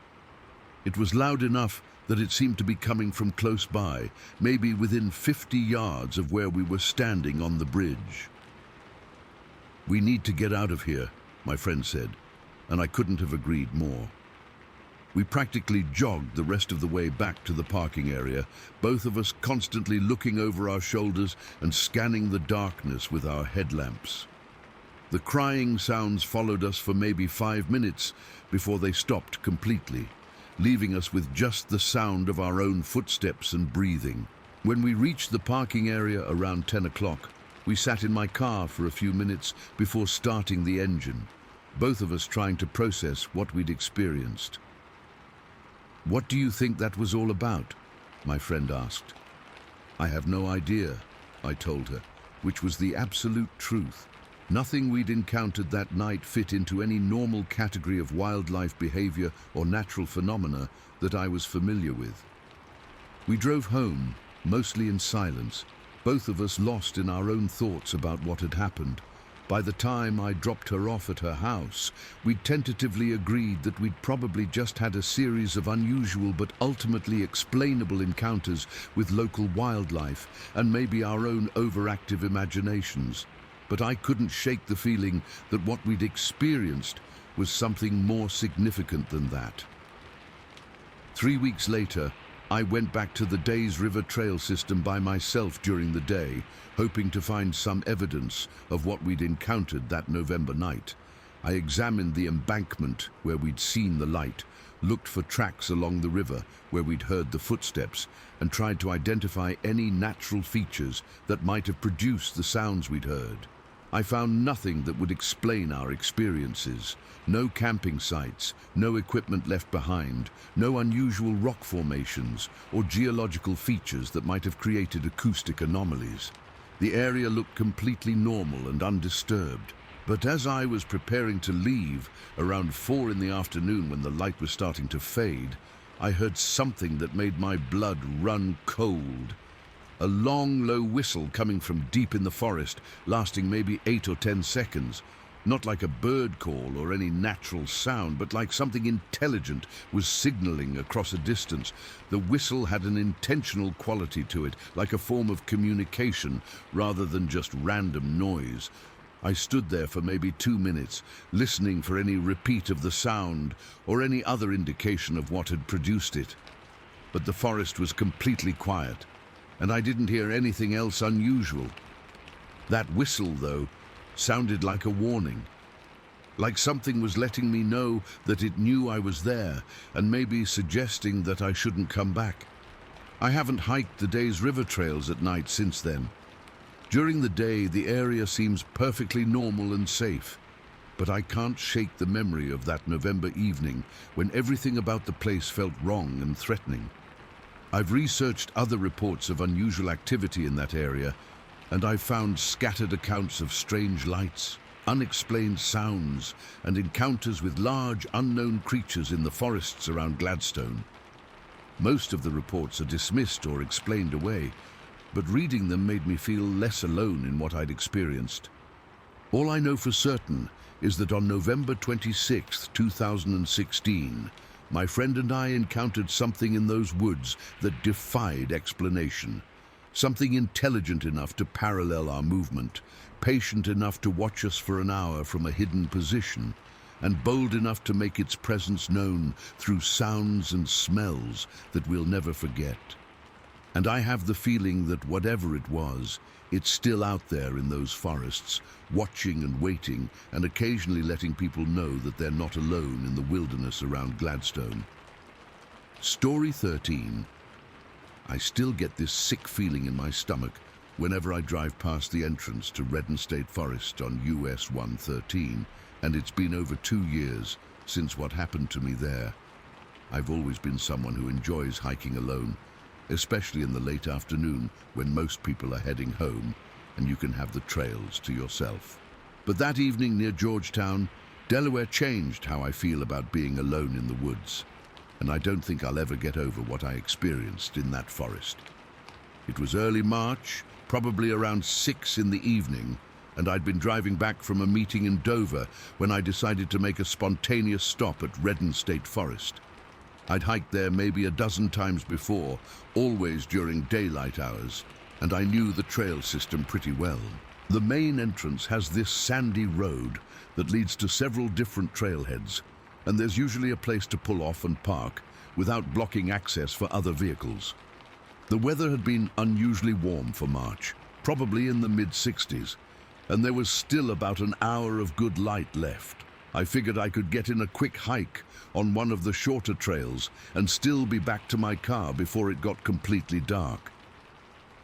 Speaker 1: It was loud enough that it seemed to be coming from close by, maybe within 50 yards of where we were standing on the bridge. "We need to get out of here," my friend said, and I couldn't have agreed more. We practically jogged the rest of the way back to the parking area, both of us constantly looking over our shoulders and scanning the darkness with our headlamps. The crying sounds followed us for maybe 5 minutes before they stopped completely, leaving us with just the sound of our own footsteps and breathing. When we reached the parking area around 10 o'clock, we sat in my car for a few minutes before starting the engine, both of us trying to process what we'd experienced. "What do you think that was all about?" my friend asked. "I have no idea," I told her, which was the absolute truth. Nothing we'd encountered that night fit into any normal category of wildlife behavior or natural phenomena that I was familiar with. We drove home, mostly in silence, both of us lost in our own thoughts about what had happened. By the time I dropped her off at her house, we'd tentatively agreed that we'd probably just had a series of unusual but ultimately explainable encounters with local wildlife and maybe our own overactive imaginations. But I couldn't shake the feeling that what we'd experienced was something more significant than that. 3 weeks later, I went back to the Days River Trail system by myself during the day, hoping to find some evidence of what we'd encountered that November night. I examined the embankment where we'd seen the light, looked for tracks along the river where we'd heard the footsteps, and tried to identify any natural features that might have produced the sounds we'd heard. I found nothing that would explain our experiences. No camping sites, no equipment left behind, no unusual rock formations or geological features that might have created acoustic anomalies. The area looked completely normal and undisturbed. But as I was preparing to leave, around 4 in the afternoon when the light was starting to fade, I heard something that made my blood run cold. A long, low whistle coming from deep in the forest, lasting maybe 8 or 10 seconds. Not like a bird call or any natural sound, but like something intelligent was signaling across a distance. The whistle had an intentional quality to it, like a form of communication rather than just random noise. I stood there for maybe 2 minutes, listening for any repeat of the sound or any other indication of what had produced it. But the forest was completely quiet, and I didn't hear anything else unusual. That whistle, though, sounded like a warning. Like something was letting me know that it knew I was there and maybe suggesting that I shouldn't come back. I haven't hiked the Days River trails at night since then. During the day, the area seems perfectly normal and safe, but I can't shake the memory of that November evening when everything about the place felt wrong and threatening. I've researched other reports of unusual activity in that area, and I've found scattered accounts of strange lights, unexplained sounds, and encounters with large, unknown creatures in the forests around Gladstone. Most of the reports are dismissed or explained away, but reading them made me feel less alone in what I'd experienced. All I know for certain is that on November 26, 2016, my friend and I encountered something in those woods that defied explanation. Something intelligent enough to parallel our movement, patient enough to watch us for an hour from a hidden position, and bold enough to make its presence known through sounds and smells that we'll never forget. And I have the feeling that whatever it was, it's still out there in those forests, watching and waiting, and occasionally letting people know that they're not alone in the wilderness around Gladstone. Story 13. I still get this sick feeling in my stomach whenever I drive past the entrance to Redden State Forest on US 113, and it's been over 2 years since what happened to me there. I've always been someone who enjoys hiking alone, especially in the late afternoon when most people are heading home and you can have the trails to yourself. But that evening near Georgetown, Delaware changed how I feel about being alone in the woods, and I don't think I'll ever get over what I experienced in that forest. It was early March, probably around 6 in the evening, and I'd been driving back from a meeting in Dover when I decided to make a spontaneous stop at Redden State Forest. I'd hiked there maybe a dozen times before, always during daylight hours, and I knew the trail system pretty well. The main entrance has this sandy road that leads to several different trailheads, and there's usually a place to pull off and park without blocking access for other vehicles. The weather had been unusually warm for March, probably in the mid-60s, and there was still about an hour of good light left. I figured I could get in a quick hike on one of the shorter trails and still be back to my car before it got completely dark.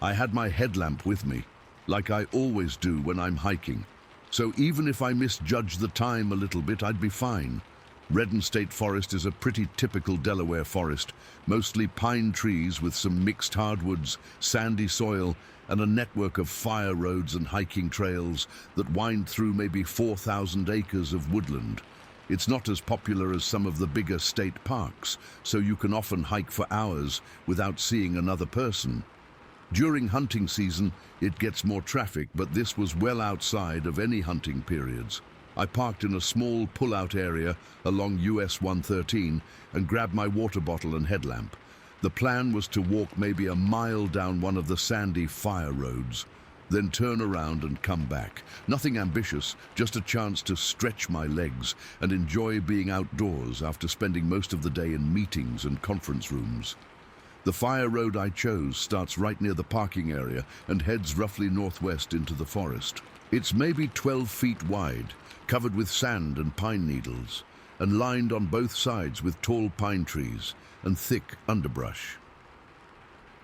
Speaker 1: I had my headlamp with me, like I always do when I'm hiking. So even if I misjudged the time a little bit, I'd be fine. Redden State Forest is a pretty typical Delaware forest, mostly pine trees with some mixed hardwoods, sandy soil, and a network of fire roads and hiking trails that wind through maybe 4,000 acres of woodland. It's not as popular as some of the bigger state parks, so you can often hike for hours without seeing another person. During hunting season, it gets more traffic, but this was well outside of any hunting periods. I parked in a small pull-out area along US 113 and grabbed my water bottle and headlamp. The plan was to walk maybe a mile down one of the sandy fire roads, then turn around and come back. Nothing ambitious, just a chance to stretch my legs and enjoy being outdoors after spending most of the day in meetings and conference rooms. The fire road I chose starts right near the parking area and heads roughly northwest into the forest. It's maybe 12 feet wide, covered with sand and pine needles, and lined on both sides with tall pine trees and thick underbrush.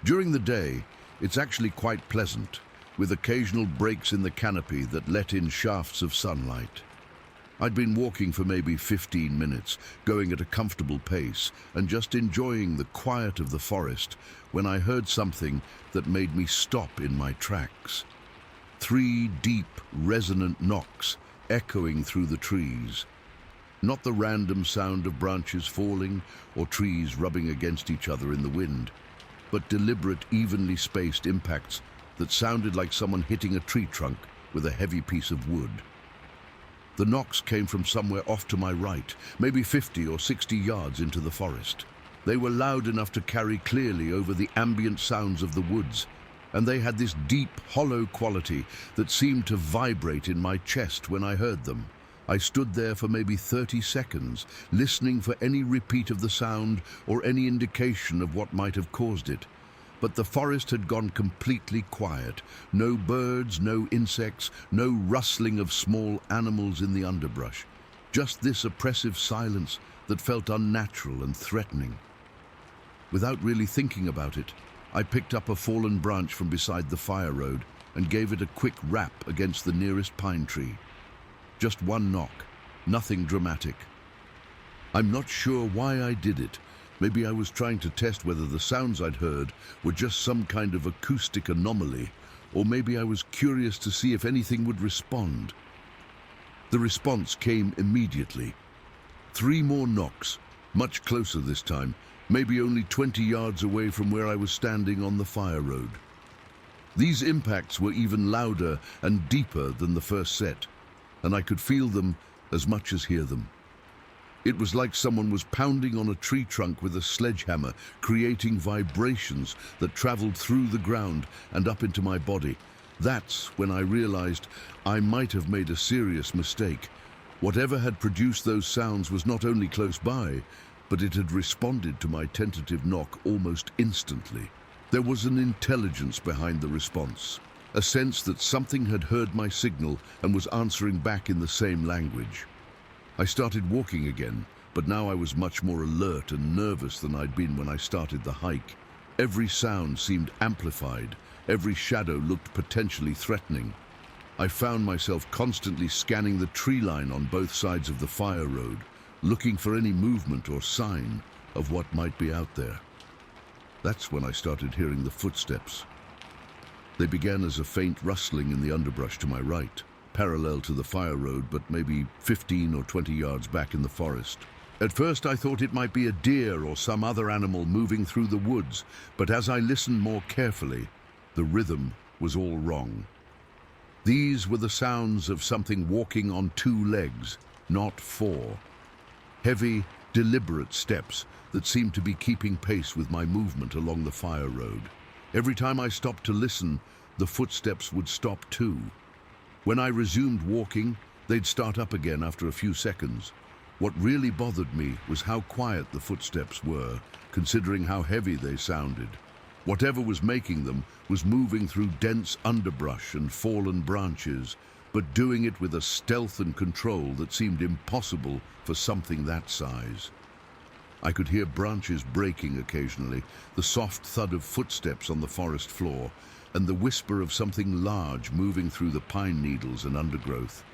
Speaker 1: During the day, it's actually quite pleasant, with occasional breaks in the canopy that let in shafts of sunlight. I'd been walking for maybe 15 minutes, going at a comfortable pace and just enjoying the quiet of the forest when I heard something that made me stop in my tracks. 3 deep, resonant knocks echoing through the trees. Not the random sound of branches falling or trees rubbing against each other in the wind, but deliberate, evenly spaced impacts that sounded like someone hitting a tree trunk with a heavy piece of wood. The knocks came from somewhere off to my right, maybe 50 or 60 yards into the forest. They were loud enough to carry clearly over the ambient sounds of the woods, and they had this deep, hollow quality that seemed to vibrate in my chest when I heard them. I stood there for maybe 30 seconds, listening for any repeat of the sound or any indication of what might have caused it. But the forest had gone completely quiet. No birds, no insects, no rustling of small animals in the underbrush. Just this oppressive silence that felt unnatural and threatening. Without really thinking about it, I picked up a fallen branch from beside the fire road and gave it a quick rap against the nearest pine tree. Just one knock, nothing dramatic. I'm not sure why I did it. Maybe I was trying to test whether the sounds I'd heard were just some kind of acoustic anomaly, or maybe I was curious to see if anything would respond. The response came immediately. 3 more knocks, much closer this time, maybe only 20 yards away from where I was standing on the fire road. These impacts were even louder and deeper than the first set, and I could feel them as much as hear them. It was like someone was pounding on a tree trunk with a sledgehammer, creating vibrations that traveled through the ground and up into my body. That's when I realized I might have made a serious mistake. Whatever had produced those sounds was not only close by, but it had responded to my tentative knock almost instantly. There was an intelligence behind the response, a sense that something had heard my signal and was answering back in the same language. I started walking again, but now I was much more alert and nervous than I'd been when I started the hike. Every sound seemed amplified, every shadow looked potentially threatening. I found myself constantly scanning the tree line on both sides of the fire road, looking for any movement or sign of what might be out there. That's when I started hearing the footsteps. They began as a faint rustling in the underbrush to my right, parallel to the fire road, but maybe 15 or 20 yards back in the forest. At first I thought it might be a deer or some other animal moving through the woods, but as I listened more carefully, the rhythm was all wrong. These were the sounds of something walking on 2 legs, not 4. Heavy, deliberate steps that seemed to be keeping pace with my movement along the fire road. Every time I stopped to listen, the footsteps would stop too. When I resumed walking, they'd start up again after a few seconds. What really bothered me was how quiet the footsteps were, considering how heavy they sounded. Whatever was making them was moving through dense underbrush and fallen branches, but doing it with a stealth and control that seemed impossible for something that size. I could hear branches breaking occasionally, the soft thud of footsteps on the forest floor, and the whisper of something large moving through the pine needles and undergrowth.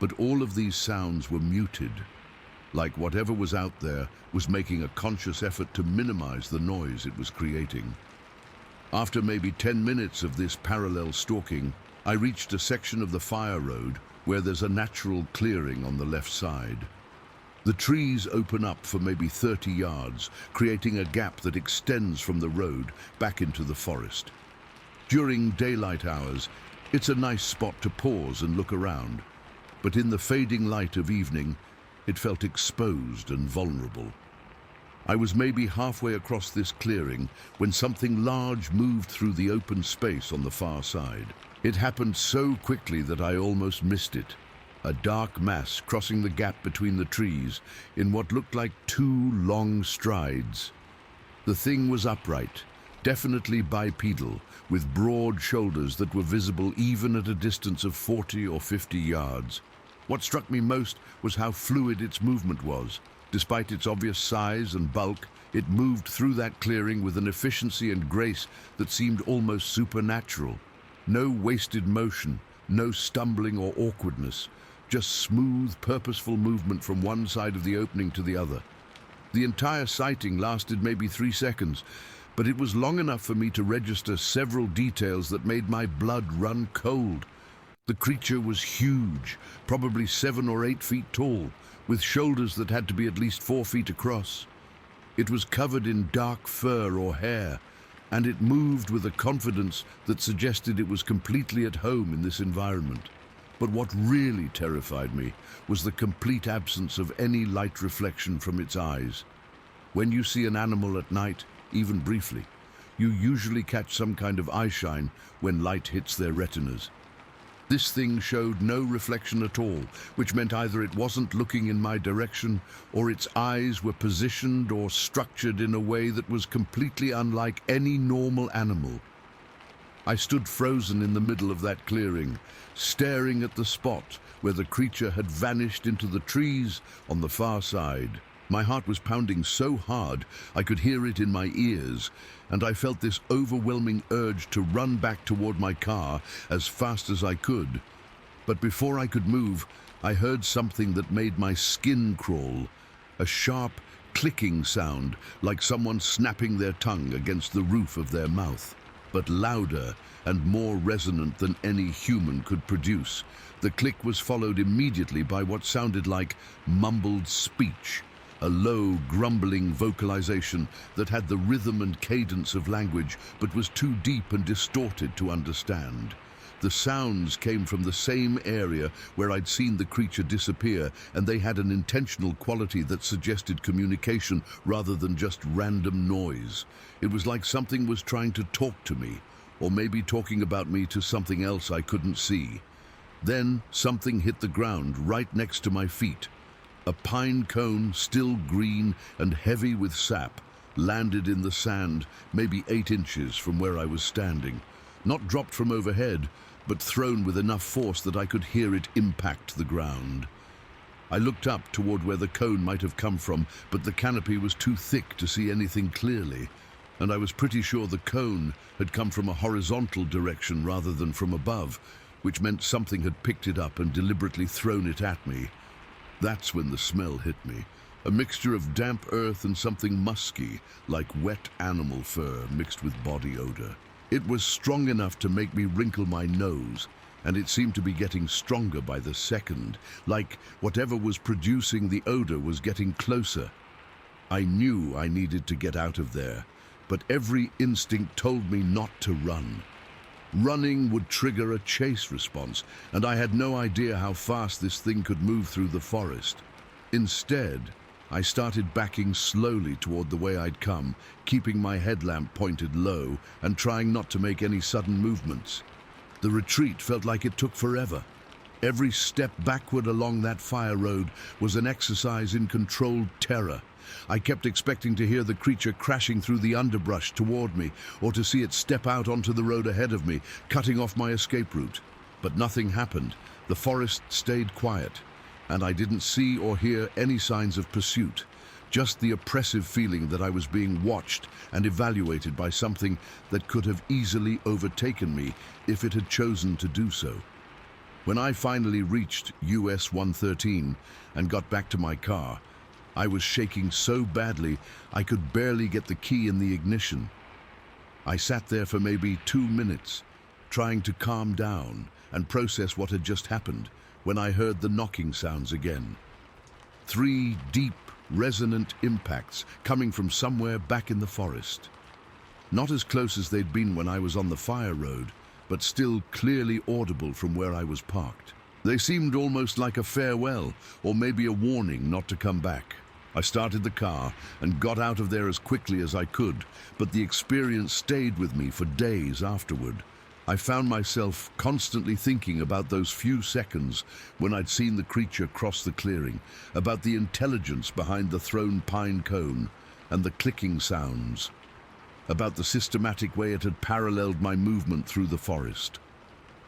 Speaker 1: But all of these sounds were muted, like whatever was out there was making a conscious effort to minimize the noise it was creating. After maybe 10 minutes of this parallel stalking, I reached a section of the fire road where there's a natural clearing on the left side. The trees open up for maybe 30 yards, creating a gap that extends from the road back into the forest. During daylight hours, it's a nice spot to pause and look around, but in the fading light of evening, it felt exposed and vulnerable. I was maybe halfway across this clearing when something large moved through the open space on the far side. It happened so quickly that I almost missed it. A dark mass crossing the gap between the trees in what looked like 2 long strides. The thing was upright, definitely bipedal, with broad shoulders that were visible even at a distance of 40 or 50 yards. What struck me most was how fluid its movement was. Despite its obvious size and bulk, it moved through that clearing with an efficiency and grace that seemed almost supernatural. No wasted motion, no stumbling or awkwardness, just smooth, purposeful movement from one side of the opening to the other. The entire sighting lasted maybe 3 seconds, but it was long enough for me to register several details that made my blood run cold. The creature was huge, probably 7 or 8 feet tall, with shoulders that had to be at least 4 feet across. It was covered in dark fur or hair, and it moved with a confidence that suggested it was completely at home in this environment. But what really terrified me was the complete absence of any light reflection from its eyes. When you see an animal at night, even briefly, you usually catch some kind of eye shine when light hits their retinas. This thing showed no reflection at all, which meant either it wasn't looking in my direction or its eyes were positioned or structured in a way that was completely unlike any normal animal. I stood frozen in the middle of that clearing, staring at the spot where the creature had vanished into the trees on the far side. My heart was pounding so hard I could hear it in my ears, and I felt this overwhelming urge to run back toward my car as fast as I could. But before I could move, I heard something that made my skin crawl, a sharp, clicking sound like someone snapping their tongue against the roof of their mouth, but louder and more resonant than any human could produce. The click was followed immediately by what sounded like mumbled speech, a low, grumbling vocalization that had the rhythm and cadence of language but was too deep and distorted to understand. The sounds came from the same area where I'd seen the creature disappear, and they had an intentional quality that suggested communication rather than just random noise. It was like something was trying to talk to me, or maybe talking about me to something else I couldn't see. Then something hit the ground right next to my feet. A pine cone, still green and heavy with sap, landed in the sand maybe 8 inches from where I was standing. Not dropped from overhead, but thrown with enough force that I could hear it impact the ground. I looked up toward where the cone might have come from, but the canopy was too thick to see anything clearly, and I was pretty sure the cone had come from a horizontal direction rather than from above, which meant something had picked it up and deliberately thrown it at me. That's when the smell hit me, a mixture of damp earth and something musky, like wet animal fur mixed with body odor. It was strong enough to make me wrinkle my nose, and it seemed to be getting stronger by the second, like whatever was producing the odor was getting closer. I knew I needed to get out of there, but every instinct told me not to run. Running would trigger a chase response, and I had no idea how fast this thing could move through the forest. Instead, I started backing slowly toward the way I'd come, keeping my headlamp pointed low and trying not to make any sudden movements. The retreat felt like it took forever. Every step backward along that fire road was an exercise in controlled terror. I kept expecting to hear the creature crashing through the underbrush toward me, or to see it step out onto the road ahead of me, cutting off my escape route. But nothing happened. The forest stayed quiet, and I didn't see or hear any signs of pursuit. Just the oppressive feeling that I was being watched and evaluated by something that could have easily overtaken me if it had chosen to do so. When I finally reached US 113 and got back to my car, I was shaking so badly I could barely get the key in the ignition. I sat there for maybe 2 minutes, trying to calm down and process what had just happened when I heard the knocking sounds again. 3 deep, resonant impacts coming from somewhere back in the forest. Not as close as they'd been when I was on the fire road, but still clearly audible from where I was parked. They seemed almost like a farewell, or maybe a warning not to come back. I started the car and got out of there as quickly as I could, but the experience stayed with me for days afterward. I found myself constantly thinking about those few seconds when I'd seen the creature cross the clearing, about the intelligence behind the thrown pine cone and the clicking sounds, about the systematic way it had paralleled my movement through the forest.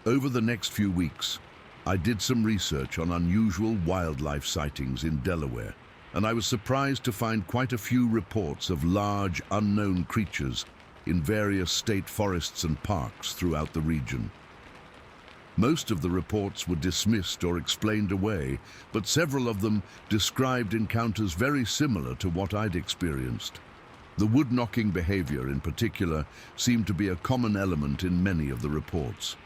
Speaker 1: Over the next few weeks, I did some research on unusual wildlife sightings in Delaware, and I was surprised to find quite a few reports of large, unknown creatures in various state forests and parks throughout the region. Most of the reports were dismissed or explained away, but several of them described encounters very similar to what I'd experienced. The wood-knocking behavior in particular seemed to be a common element in many of the reports.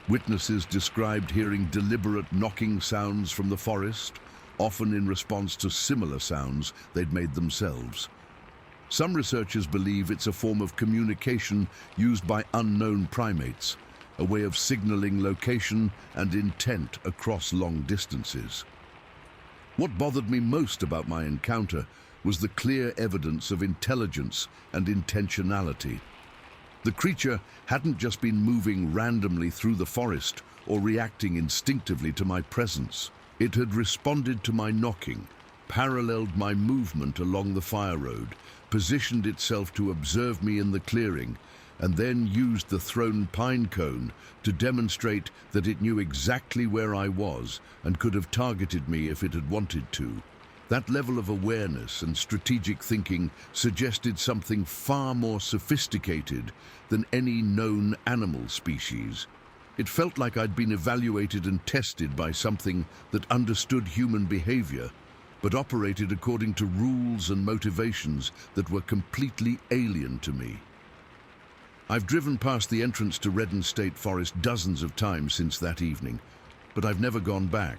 Speaker 1: Witnesses described hearing deliberate knocking sounds from the forest, often in response to similar sounds they'd made themselves. Some researchers believe it's a form of communication used by unknown primates, a way of signaling location and intent across long distances. What bothered me most about my encounter was the clear evidence of intelligence and intentionality. The creature hadn't just been moving randomly through the forest or reacting instinctively to my presence. It had responded to my knocking, paralleled my movement along the fire road, positioned itself to observe me in the clearing, and then used the thrown pine cone to demonstrate that it knew exactly where I was and could have targeted me if it had wanted to. That level of awareness and strategic thinking suggested something far more sophisticated than any known animal species. It felt like I'd been evaluated and tested by something that understood human behavior, but operated according to rules and motivations that were completely alien to me. I've driven past the entrance to Redden State Forest dozens of times since that evening, but I've never gone back.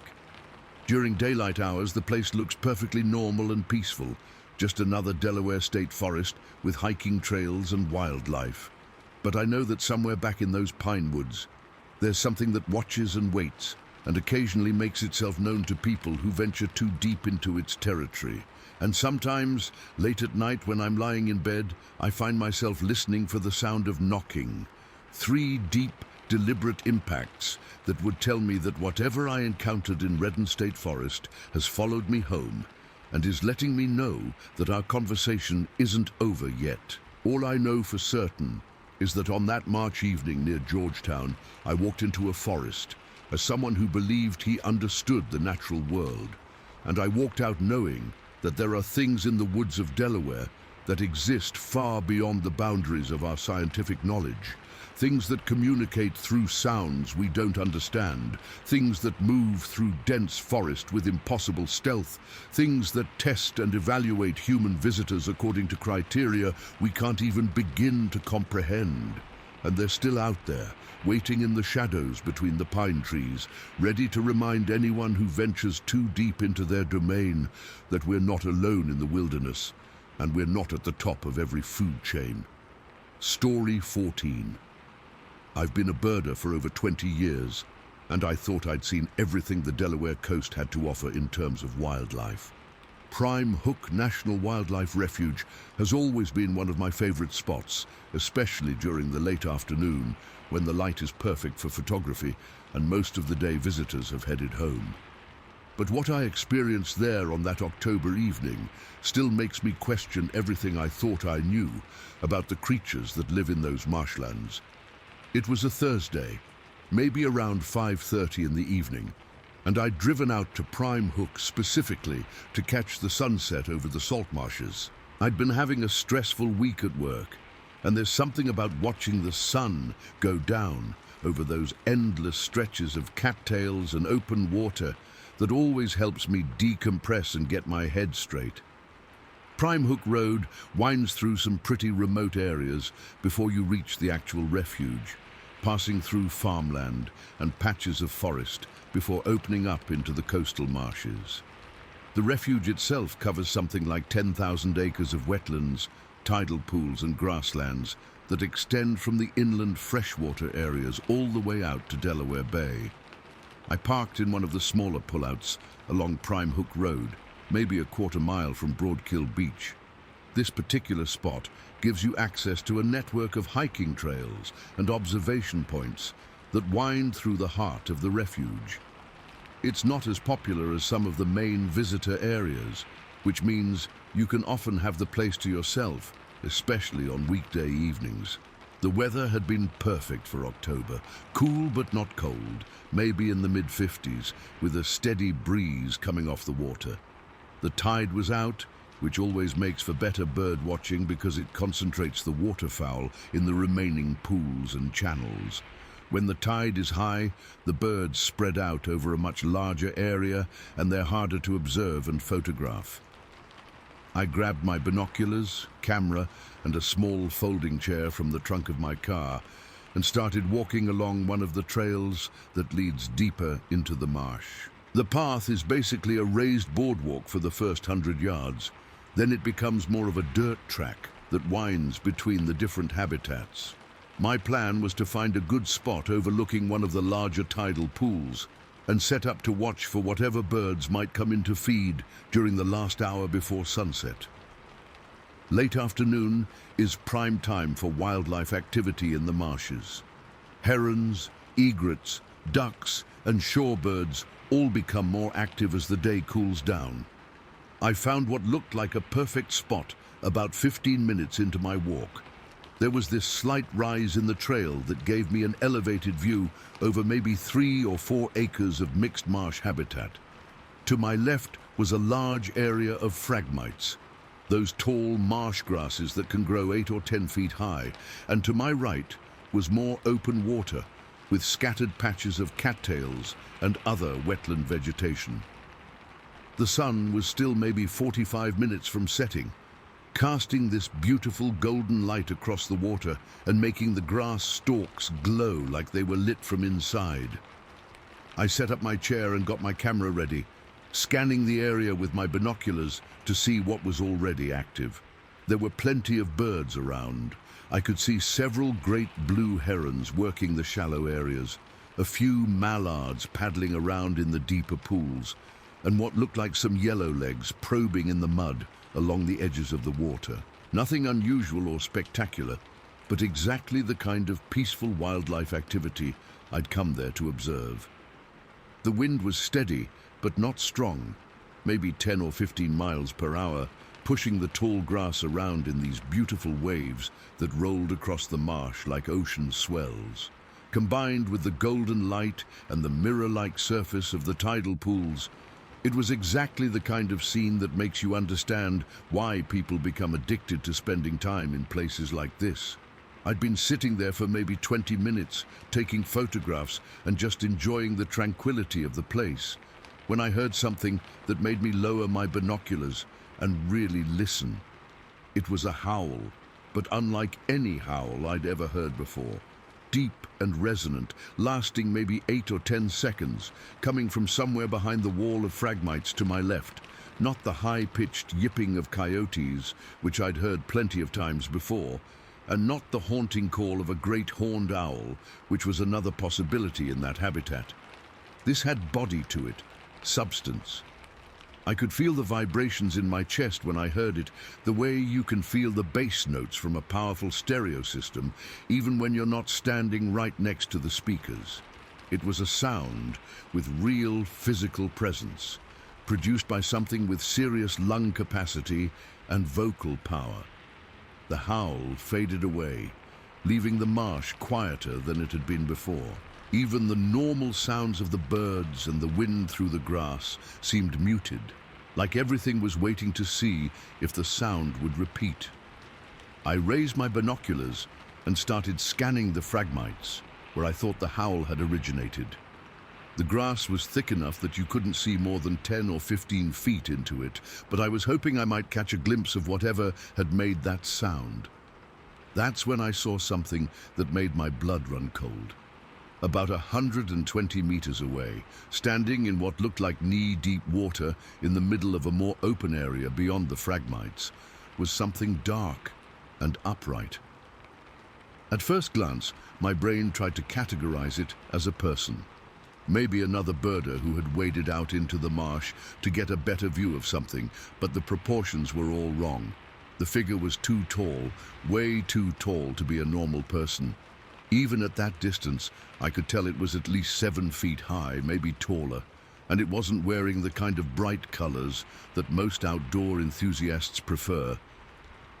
Speaker 1: During daylight hours, the place looks perfectly normal and peaceful, just another Delaware State Forest with hiking trails and wildlife. But I know that somewhere back in those pine woods, there's something that watches and waits, and occasionally makes itself known to people who venture too deep into its territory. And sometimes, late at night when I'm lying in bed, I find myself listening for the sound of knocking. 3 deep, deliberate impacts that would tell me that whatever I encountered in Redden State Forest has followed me home and is letting me know that our conversation isn't over yet. All I know for certain is that on that March evening near Georgetown, I walked into a forest as someone who believed he understood the natural world, and I walked out knowing that there are things in the woods of Delaware that exist far beyond the boundaries of our scientific knowledge. Things that communicate through sounds we don't understand, things that move through dense forest with impossible stealth, things that test and evaluate human visitors according to criteria we can't even begin to comprehend. And they're still out there, waiting in the shadows between the pine trees, ready to remind anyone who ventures too deep into their domain that we're not alone in the wilderness, and we're not at the top of every food chain. Story 14. I've been a birder for over 20 years, and I thought I'd seen everything the Delaware coast had to offer in terms of wildlife. Prime Hook National Wildlife Refuge has always been one of my favorite spots, especially during the late afternoon when the light is perfect for photography and most of the day visitors have headed home. But what I experienced there on that October evening still makes me question everything I thought I knew about the creatures that live in those marshlands. It was a Thursday, maybe around 5:30 in the evening, and I'd driven out to Prime Hook specifically to catch the sunset over the salt marshes. I'd been having a stressful week at work, and there's something about watching the sun go down over those endless stretches of cattails and open water that always helps me decompress and get my head straight. Prime Hook Road winds through some pretty remote areas before you reach the actual refuge, passing through farmland and patches of forest before opening up into the coastal marshes. The refuge itself covers something like 10,000 acres of wetlands, tidal pools and grasslands that extend from the inland freshwater areas all the way out to Delaware Bay. I parked in one of the smaller pullouts along Prime Hook Road, maybe a quarter-mile from Broadkill Beach. This particular spot gives you access to a network of hiking trails and observation points that wind through the heart of the refuge. It's not as popular as some of the main visitor areas, which means you can often have the place to yourself, especially on weekday evenings. The weather had been perfect for October, cool but not cold, maybe in the mid-50s, with a steady breeze coming off the water. The tide was out, which always makes for better bird watching because it concentrates the waterfowl in the remaining pools and channels. When the tide is high, the birds spread out over a much larger area and they're harder to observe and photograph. I grabbed my binoculars, camera, and a small folding chair from the trunk of my car and started walking along one of the trails that leads deeper into the marsh. The path is basically a raised boardwalk for the first 100 yards. Then it becomes more of a dirt track that winds between the different habitats. My plan was to find a good spot overlooking one of the larger tidal pools and set up to watch for whatever birds might come in to feed during the last hour before sunset. Late afternoon is prime time for wildlife activity in the marshes. Herons, egrets, ducks, and shorebirds all become more active as the day cools down. I found what looked like a perfect spot about 15 minutes into my walk. There was this slight rise in the trail that gave me an elevated view over maybe 3 or 4 acres of mixed marsh habitat. To my left was a large area of phragmites, those tall marsh grasses that can grow 8 or 10 feet high, and to my right was more open water with scattered patches of cattails and other wetland vegetation. The sun was still maybe 45 minutes from setting, casting this beautiful golden light across the water and making the grass stalks glow like they were lit from inside. I set up my chair and got my camera ready, scanning the area with my binoculars to see what was already active. There were plenty of birds around. I could see several great blue herons working the shallow areas, a few mallards paddling around in the deeper pools, and what looked like some yellowlegs probing in the mud along the edges of the water. Nothing unusual or spectacular, but exactly the kind of peaceful wildlife activity I'd come there to observe. The wind was steady, but not strong, maybe 10 or 15 miles per hour, pushing the tall grass around in these beautiful waves that rolled across the marsh like ocean swells. Combined with the golden light and the mirror-like surface of the tidal pools, it was exactly the kind of scene that makes you understand why people become addicted to spending time in places like this. I'd been sitting there for maybe 20 minutes, taking photographs and just enjoying the tranquility of the place, when I heard something that made me lower my binoculars and really listen. It was a howl, but unlike any howl I'd ever heard before. Deep and resonant, lasting maybe 8 or 10 seconds, coming from somewhere behind the wall of phragmites to my left, not the high-pitched yipping of coyotes, which I'd heard plenty of times before, and not the haunting call of a great horned owl, which was another possibility in that habitat. This had body to it, substance. I could feel the vibrations in my chest when I heard it, the way you can feel the bass notes from a powerful stereo system, even when you're not standing right next to the speakers. It was a sound with real physical presence, produced by something with serious lung capacity and vocal power. The howl faded away, leaving the marsh quieter than it had been before. Even the normal sounds of the birds and the wind through the grass seemed muted, like everything was waiting to see if the sound would repeat. I raised my binoculars and started scanning the fragmites where I thought the howl had originated. The grass was thick enough that you couldn't see more than 10 or 15 feet into it, but I was hoping I might catch a glimpse of whatever had made that sound. That's when I saw something that made my blood run cold. About 120 meters away, standing in what looked like knee-deep water in the middle of a more open area beyond the fragmites, was something dark and upright. At first glance, my brain tried to categorize it as a person. Maybe another birder who had waded out into the marsh to get a better view of something, but the proportions were all wrong. The figure was too tall, way too tall to be a normal person. Even at that distance, I could tell it was at least 7 feet high, maybe taller, and it wasn't wearing the kind of bright colors that most outdoor enthusiasts prefer.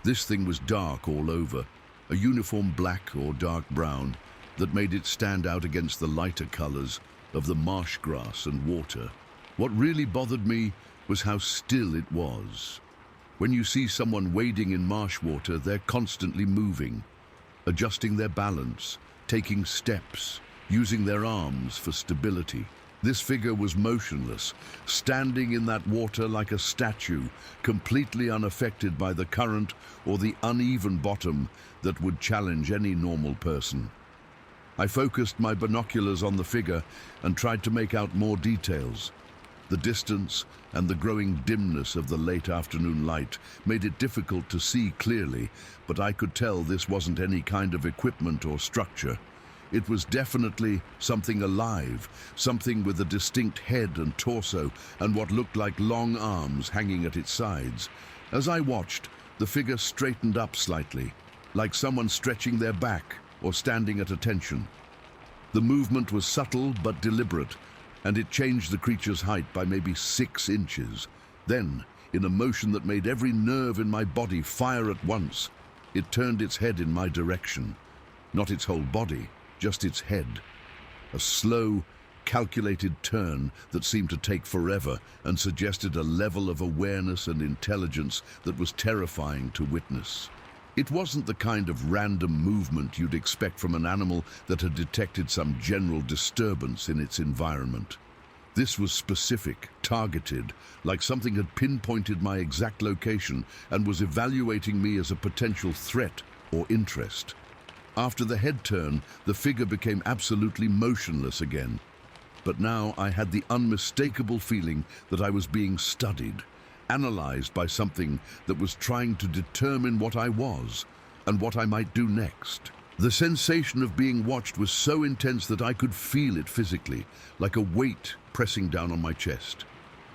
Speaker 1: This thing was dark all over, a uniform black or dark brown that made it stand out against the lighter colors of the marsh grass and water. What really bothered me was how still it was. When you see someone wading in marsh water, they're constantly moving, adjusting their balance, taking steps, using their arms for stability. This figure was motionless, standing in that water like a statue, completely unaffected by the current or the uneven bottom that would challenge any normal person. I focused my binoculars on the figure and tried to make out more details. The distance and the growing dimness of the late afternoon light made it difficult to see clearly, but I could tell this wasn't any kind of equipment or structure. It was definitely something alive, something with a distinct head and torso and what looked like long arms hanging at its sides. As I watched, the figure straightened up slightly, like someone stretching their back or standing at attention. The movement was subtle but deliberate, and it changed the creature's height by maybe 6 inches. Then, in a motion that made every nerve in my body fire at once, it turned its head in my direction. Not its whole body, just its head. A slow, calculated turn that seemed to take forever and suggested a level of awareness and intelligence that was terrifying to witness. It wasn't the kind of random movement you'd expect from an animal that had detected some general disturbance in its environment. This was specific, targeted, like something had pinpointed my exact location and was evaluating me as a potential threat or interest. After the head turn, the figure became absolutely motionless again. But now I had the unmistakable feeling that I was being studied, analyzed by something that was trying to determine what I was and what I might do next. The sensation of being watched was so intense that I could feel it physically, like a weight pressing down on my chest.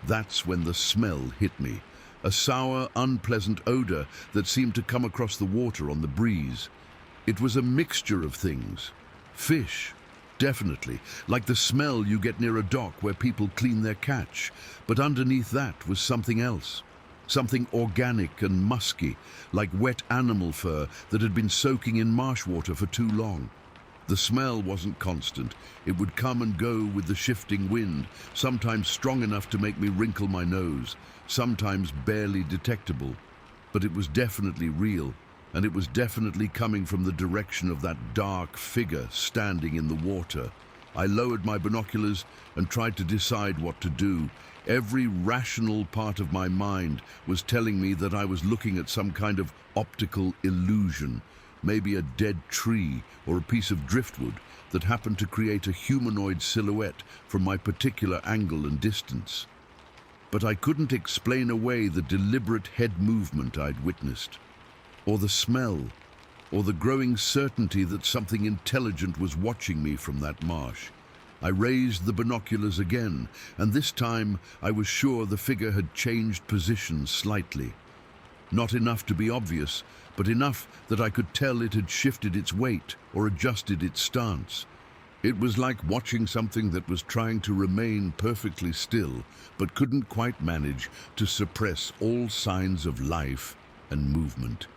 Speaker 1: That's when the smell hit me, a sour, unpleasant odor that seemed to come across the water on the breeze. It was a mixture of things. Fish, definitely, like the smell you get near a dock where people clean their catch. But underneath that was something else. Something organic and musky, like wet animal fur that had been soaking in marsh water for too long. The smell wasn't constant. It would come and go with the shifting wind, sometimes strong enough to make me wrinkle my nose, sometimes barely detectable. But it was definitely real. And it was definitely coming from the direction of that dark figure standing in the water. I lowered my binoculars and tried to decide what to do. Every rational part of my mind was telling me that I was looking at some kind of optical illusion, maybe a dead tree or a piece of driftwood that happened to create a humanoid silhouette from my particular angle and distance. But I couldn't explain away the deliberate head movement I'd witnessed, or the smell, or the growing certainty that something intelligent was watching me from that marsh. I raised the binoculars again, and this time I was sure the figure had changed position slightly. Not enough to be obvious, but enough that I could tell it had shifted its weight or adjusted its stance. It was like watching something that was trying to remain perfectly still, but couldn't quite manage to suppress all signs of life and movement.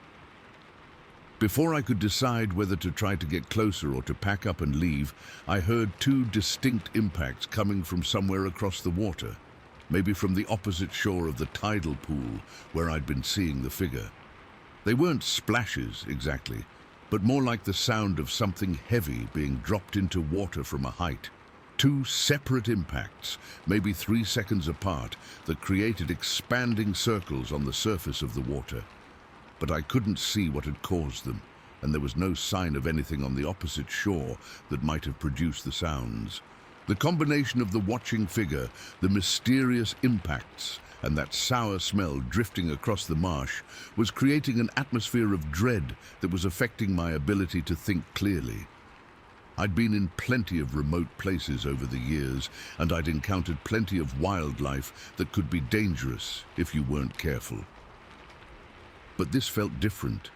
Speaker 1: Before I could decide whether to try to get closer or to pack up and leave, I heard two distinct impacts coming from somewhere across the water, maybe from the opposite shore of the tidal pool where I'd been seeing the figure. They weren't splashes exactly, but more like the sound of something heavy being dropped into water from a height. Two separate impacts, maybe 3 seconds apart, that created expanding circles on the surface of the water. But I couldn't see what had caused them, and there was no sign of anything on the opposite shore that might have produced the sounds. The combination of the watching figure, the mysterious impacts, and that sour smell drifting across the marsh was creating an atmosphere of dread that was affecting my ability to think clearly. I'd been in plenty of remote places over the years, and I'd encountered plenty of wildlife that could be dangerous if you weren't careful. But this felt different.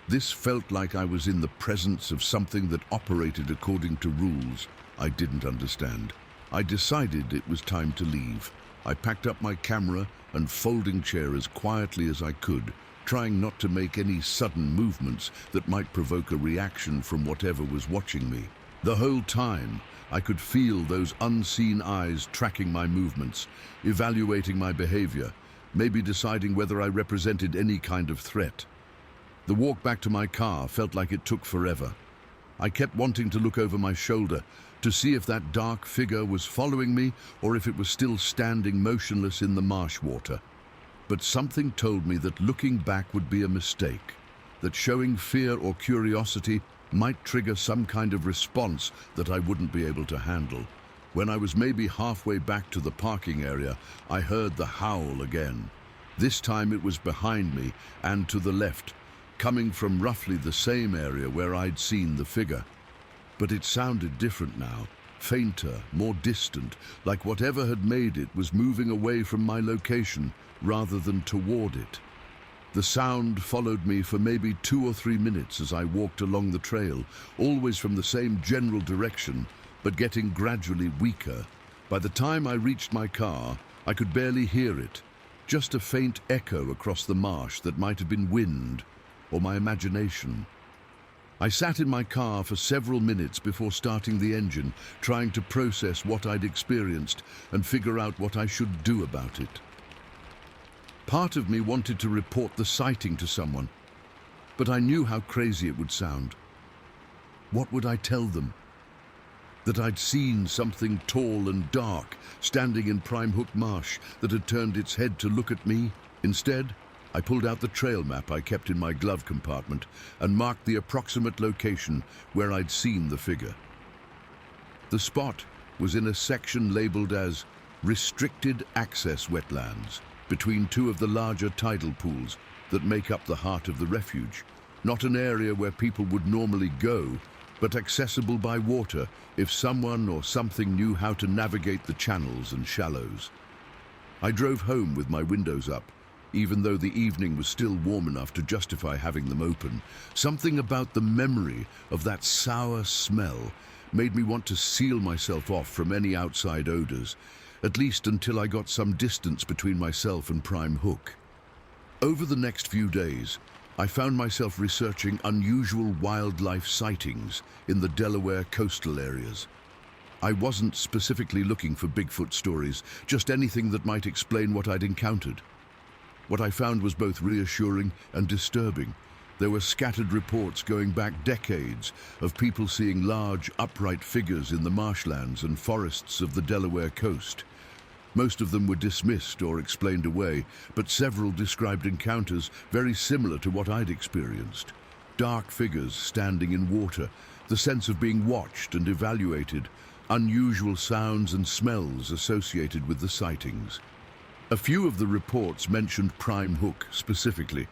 Speaker 1: This felt like I was in the presence of something that operated according to rules I didn't understand. I decided it was time to leave. I packed up my camera and folding chair as quietly as I could, trying not to make any sudden movements that might provoke a reaction from whatever was watching me. The whole time, I could feel those unseen eyes tracking my movements, evaluating my behavior, maybe deciding whether I represented any kind of threat. The walk back to my car felt like it took forever. I kept wanting to look over my shoulder to see if that dark figure was following me or if it was still standing motionless in the marsh water. But something told me that looking back would be a mistake, that showing fear or curiosity might trigger some kind of response that I wouldn't be able to handle. When I was maybe halfway back to the parking area, I heard the howl again. This time it was behind me and to the left, coming from roughly the same area where I'd seen the figure. But it sounded different now, fainter, more distant, like whatever had made it was moving away from my location rather than toward it. The sound followed me for maybe 2 or 3 minutes as I walked along the trail, always from the same general direction, but getting gradually weaker. By the time I reached my car, I could barely hear it, just a faint echo across the marsh that might have been wind or my imagination. I sat in my car for several minutes before starting the engine, trying to process what I'd experienced and figure out what I should do about it. Part of me wanted to report the sighting to someone, but I knew how crazy it would sound. What would I tell them? That I'd seen something tall and dark standing in Prime Hook Marsh that had turned its head to look at me? Instead, I pulled out the trail map I kept in my glove compartment and marked the approximate location where I'd seen the figure. The spot was in a section labeled as Restricted Access Wetlands, between 2 of the larger tidal pools that make up the heart of the refuge, not an area where people would normally go, but accessible by water if someone or something knew how to navigate the channels and shallows. I drove home with my windows up, even though the evening was still warm enough to justify having them open. Something about the memory of that sour smell made me want to seal myself off from any outside odors, at least until I got some distance between myself and Prime Hook. Over the next few days, I found myself researching unusual wildlife sightings in the Delaware coastal areas. I wasn't specifically looking for Bigfoot stories, just anything that might explain what I'd encountered. What I found was both reassuring and disturbing. There were scattered reports going back decades of people seeing large, upright figures in the marshlands and forests of the Delaware coast. Most of them were dismissed or explained away, but several described encounters very similar to what I'd experienced. Dark figures standing in water, the sense of being watched and evaluated, unusual sounds and smells associated with the sightings. A few of the reports mentioned Prime Hook specifically,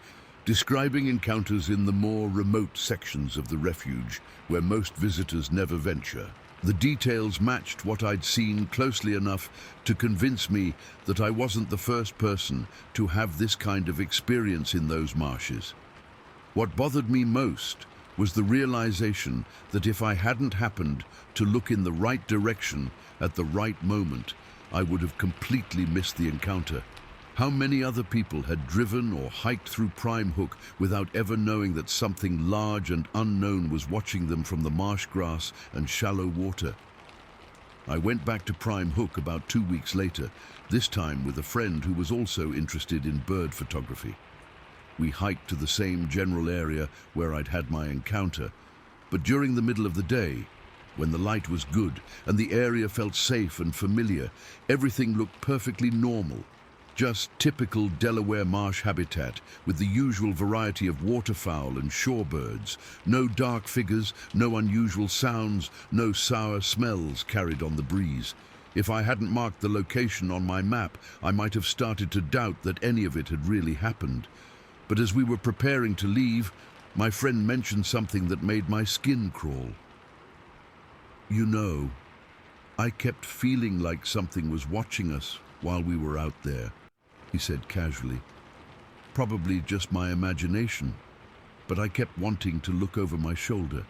Speaker 1: describing encounters in the more remote sections of the refuge where most visitors never venture. The details matched what I'd seen closely enough to convince me that I wasn't the first person to have this kind of experience in those marshes. What bothered me most was the realization that if I hadn't happened to look in the right direction at the right moment, I would have completely missed the encounter. How many other people had driven or hiked through Prime Hook without ever knowing that something large and unknown was watching them from the marsh grass and shallow water? I went back to Prime Hook about 2 weeks later, this time with a friend who was also interested in bird photography. We hiked to the same general area where I'd had my encounter, but during the middle of the day, when the light was good and the area felt safe and familiar, everything looked perfectly normal. Just typical Delaware marsh habitat with the usual variety of waterfowl and shorebirds. No dark figures, no unusual sounds, no sour smells carried on the breeze. If I hadn't marked the location on my map, I might have started to doubt that any of it had really happened. But as we were preparing to leave, my friend mentioned something that made my skin crawl. "You know, I kept feeling like something was watching us while we were out there," he said casually. "Probably just my imagination, but I kept wanting to look over my shoulder."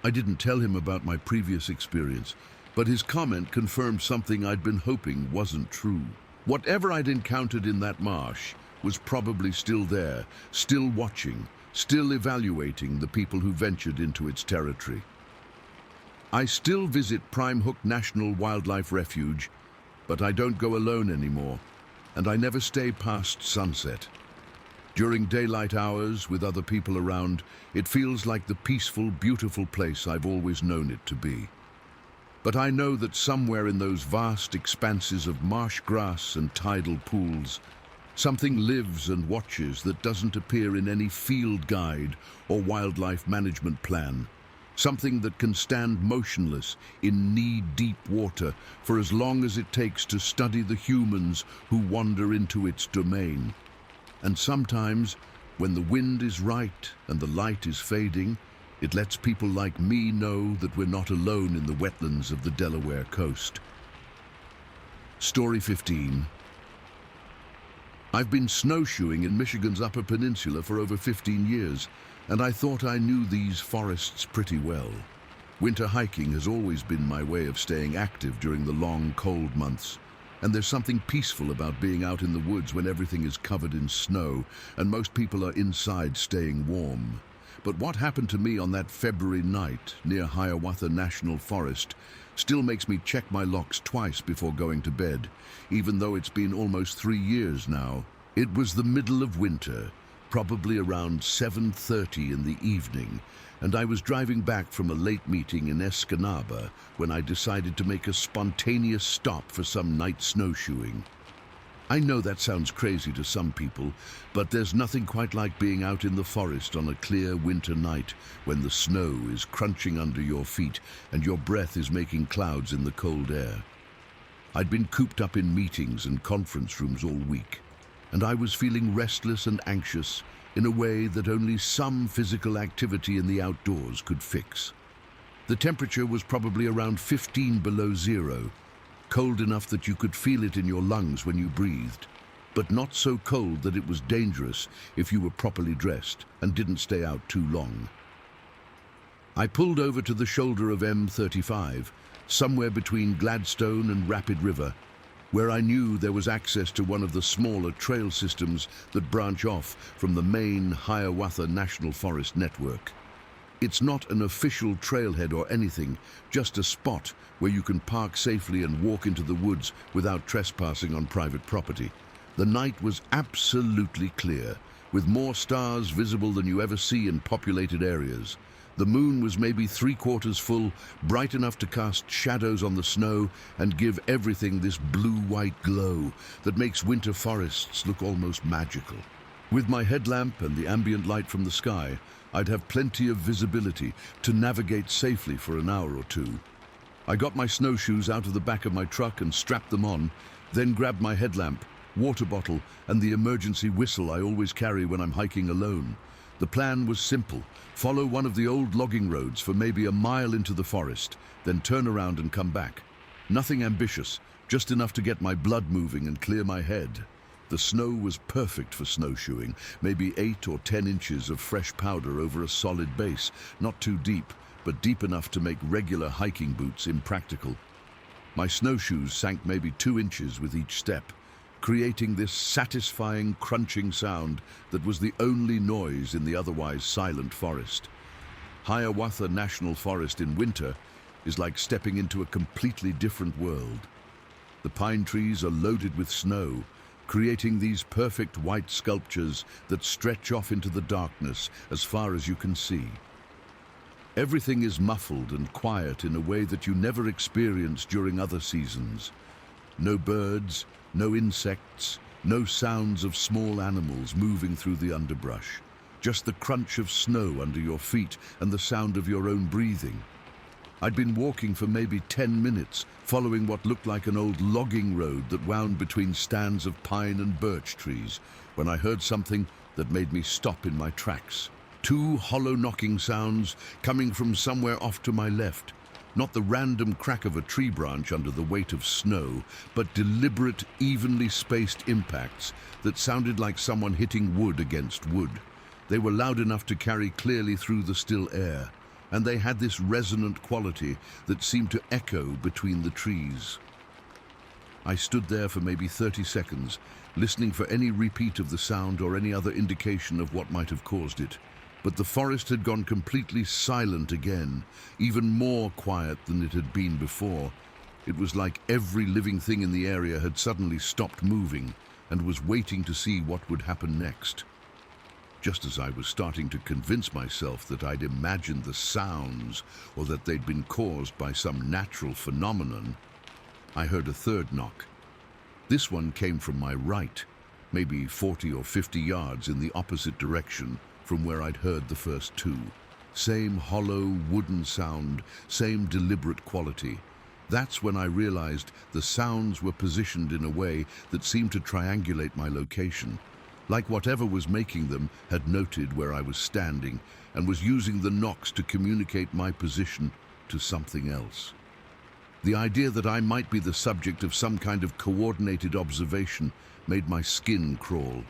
Speaker 1: I didn't tell him about my previous experience, but his comment confirmed something I'd been hoping wasn't true. Whatever I'd encountered in that marsh was probably still there, still watching, still evaluating the people who ventured into its territory. I still visit Prime Hook National Wildlife Refuge, but I don't go alone anymore, and I never stay past sunset. During daylight hours with other people around, it feels like the peaceful, beautiful place I've always known it to be. But I know that somewhere in those vast expanses of marsh grass and tidal pools, something lives and watches that doesn't appear in any field guide or wildlife management plan. Something that can stand motionless in knee-deep water for as long as it takes to study the humans who wander into its domain. And sometimes, when the wind is right and the light is fading, it lets people like me know that we're not alone in the wetlands of the Delaware coast. Story 15. I've been snowshoeing in Michigan's Upper Peninsula for over 15 years, and I thought I knew these forests pretty well. Winter hiking has always been my way of staying active during the long, cold months, and there's something peaceful about being out in the woods when everything is covered in snow and most people are inside staying warm. But what happened to me on that February night near Hiawatha National Forest still makes me check my locks twice before going to bed, even though it's been almost 3 years now. It was the middle of winter, probably around 7:30 in the evening, and I was driving back from a late meeting in Escanaba when I decided to make a spontaneous stop for some night snowshoeing. I know that sounds crazy to some people, but there's nothing quite like being out in the forest on a clear winter night when the snow is crunching under your feet and your breath is making clouds in the cold air. I'd been cooped up in meetings and conference rooms all week, and I was feeling restless and anxious in a way that only some physical activity in the outdoors could fix. The temperature was probably around 15 below zero, cold enough that you could feel it in your lungs when you breathed, but not so cold that it was dangerous if you were properly dressed and didn't stay out too long. I pulled over to the shoulder of M35, somewhere between Gladstone and Rapid River, where I knew there was access to one of the smaller trail systems that branch off from the main Hiawatha National Forest network. It's not an official trailhead or anything, just a spot where you can park safely and walk into the woods without trespassing on private property. The night was absolutely clear, with more stars visible than you ever see in populated areas. The moon was maybe 3/4 full, bright enough to cast shadows on the snow and give everything this blue-white glow that makes winter forests look almost magical. With my headlamp and the ambient light from the sky, I'd have plenty of visibility to navigate safely for an hour or two. I got my snowshoes out of the back of my truck and strapped them on, then grabbed my headlamp, water bottle, and the emergency whistle I always carry when I'm hiking alone. The plan was simple: follow one of the old logging roads for maybe a mile into the forest, then turn around and come back. Nothing ambitious, just enough to get my blood moving and clear my head. The snow was perfect for snowshoeing, maybe 8 or 10 inches of fresh powder over a solid base, not too deep, but deep enough to make regular hiking boots impractical. My snowshoes sank maybe 2 inches with each step, creating this satisfying crunching sound that was the only noise in the otherwise silent forest. Hiawatha National Forest in winter is like stepping into a completely different world. The pine trees are loaded with snow, creating these perfect white sculptures that stretch off into the darkness as far as you can see. Everything is muffled and quiet in a way that you never experience during other seasons. No birds, no insects, no sounds of small animals moving through the underbrush. Just the crunch of snow under your feet and the sound of your own breathing. I'd been walking for maybe 10 minutes, following what looked like an old logging road that wound between stands of pine and birch trees, when I heard something that made me stop in my tracks. Two hollow knocking sounds coming from somewhere off to my left. Not the random crack of a tree branch under the weight of snow, but deliberate, evenly spaced impacts that sounded like someone hitting wood against wood. They were loud enough to carry clearly through the still air, and they had this resonant quality that seemed to echo between the trees. I stood there for maybe 30 seconds, listening for any repeat of the sound or any other indication of what might have caused it. But the forest had gone completely silent again, even more quiet than it had been before. It was like every living thing in the area had suddenly stopped moving and was waiting to see what would happen next. Just as I was starting to convince myself that I'd imagined the sounds or that they'd been caused by some natural phenomenon, I heard a third knock. This one came from my right, maybe 40 or 50 yards in the opposite direction from where I'd heard the first two. Same hollow, wooden sound, same deliberate quality. That's when I realized the sounds were positioned in a way that seemed to triangulate my location. Like whatever was making them had noted where I was standing and was using the knocks to communicate my position to something else. The idea that I might be the subject of some kind of coordinated observation made my skin crawl.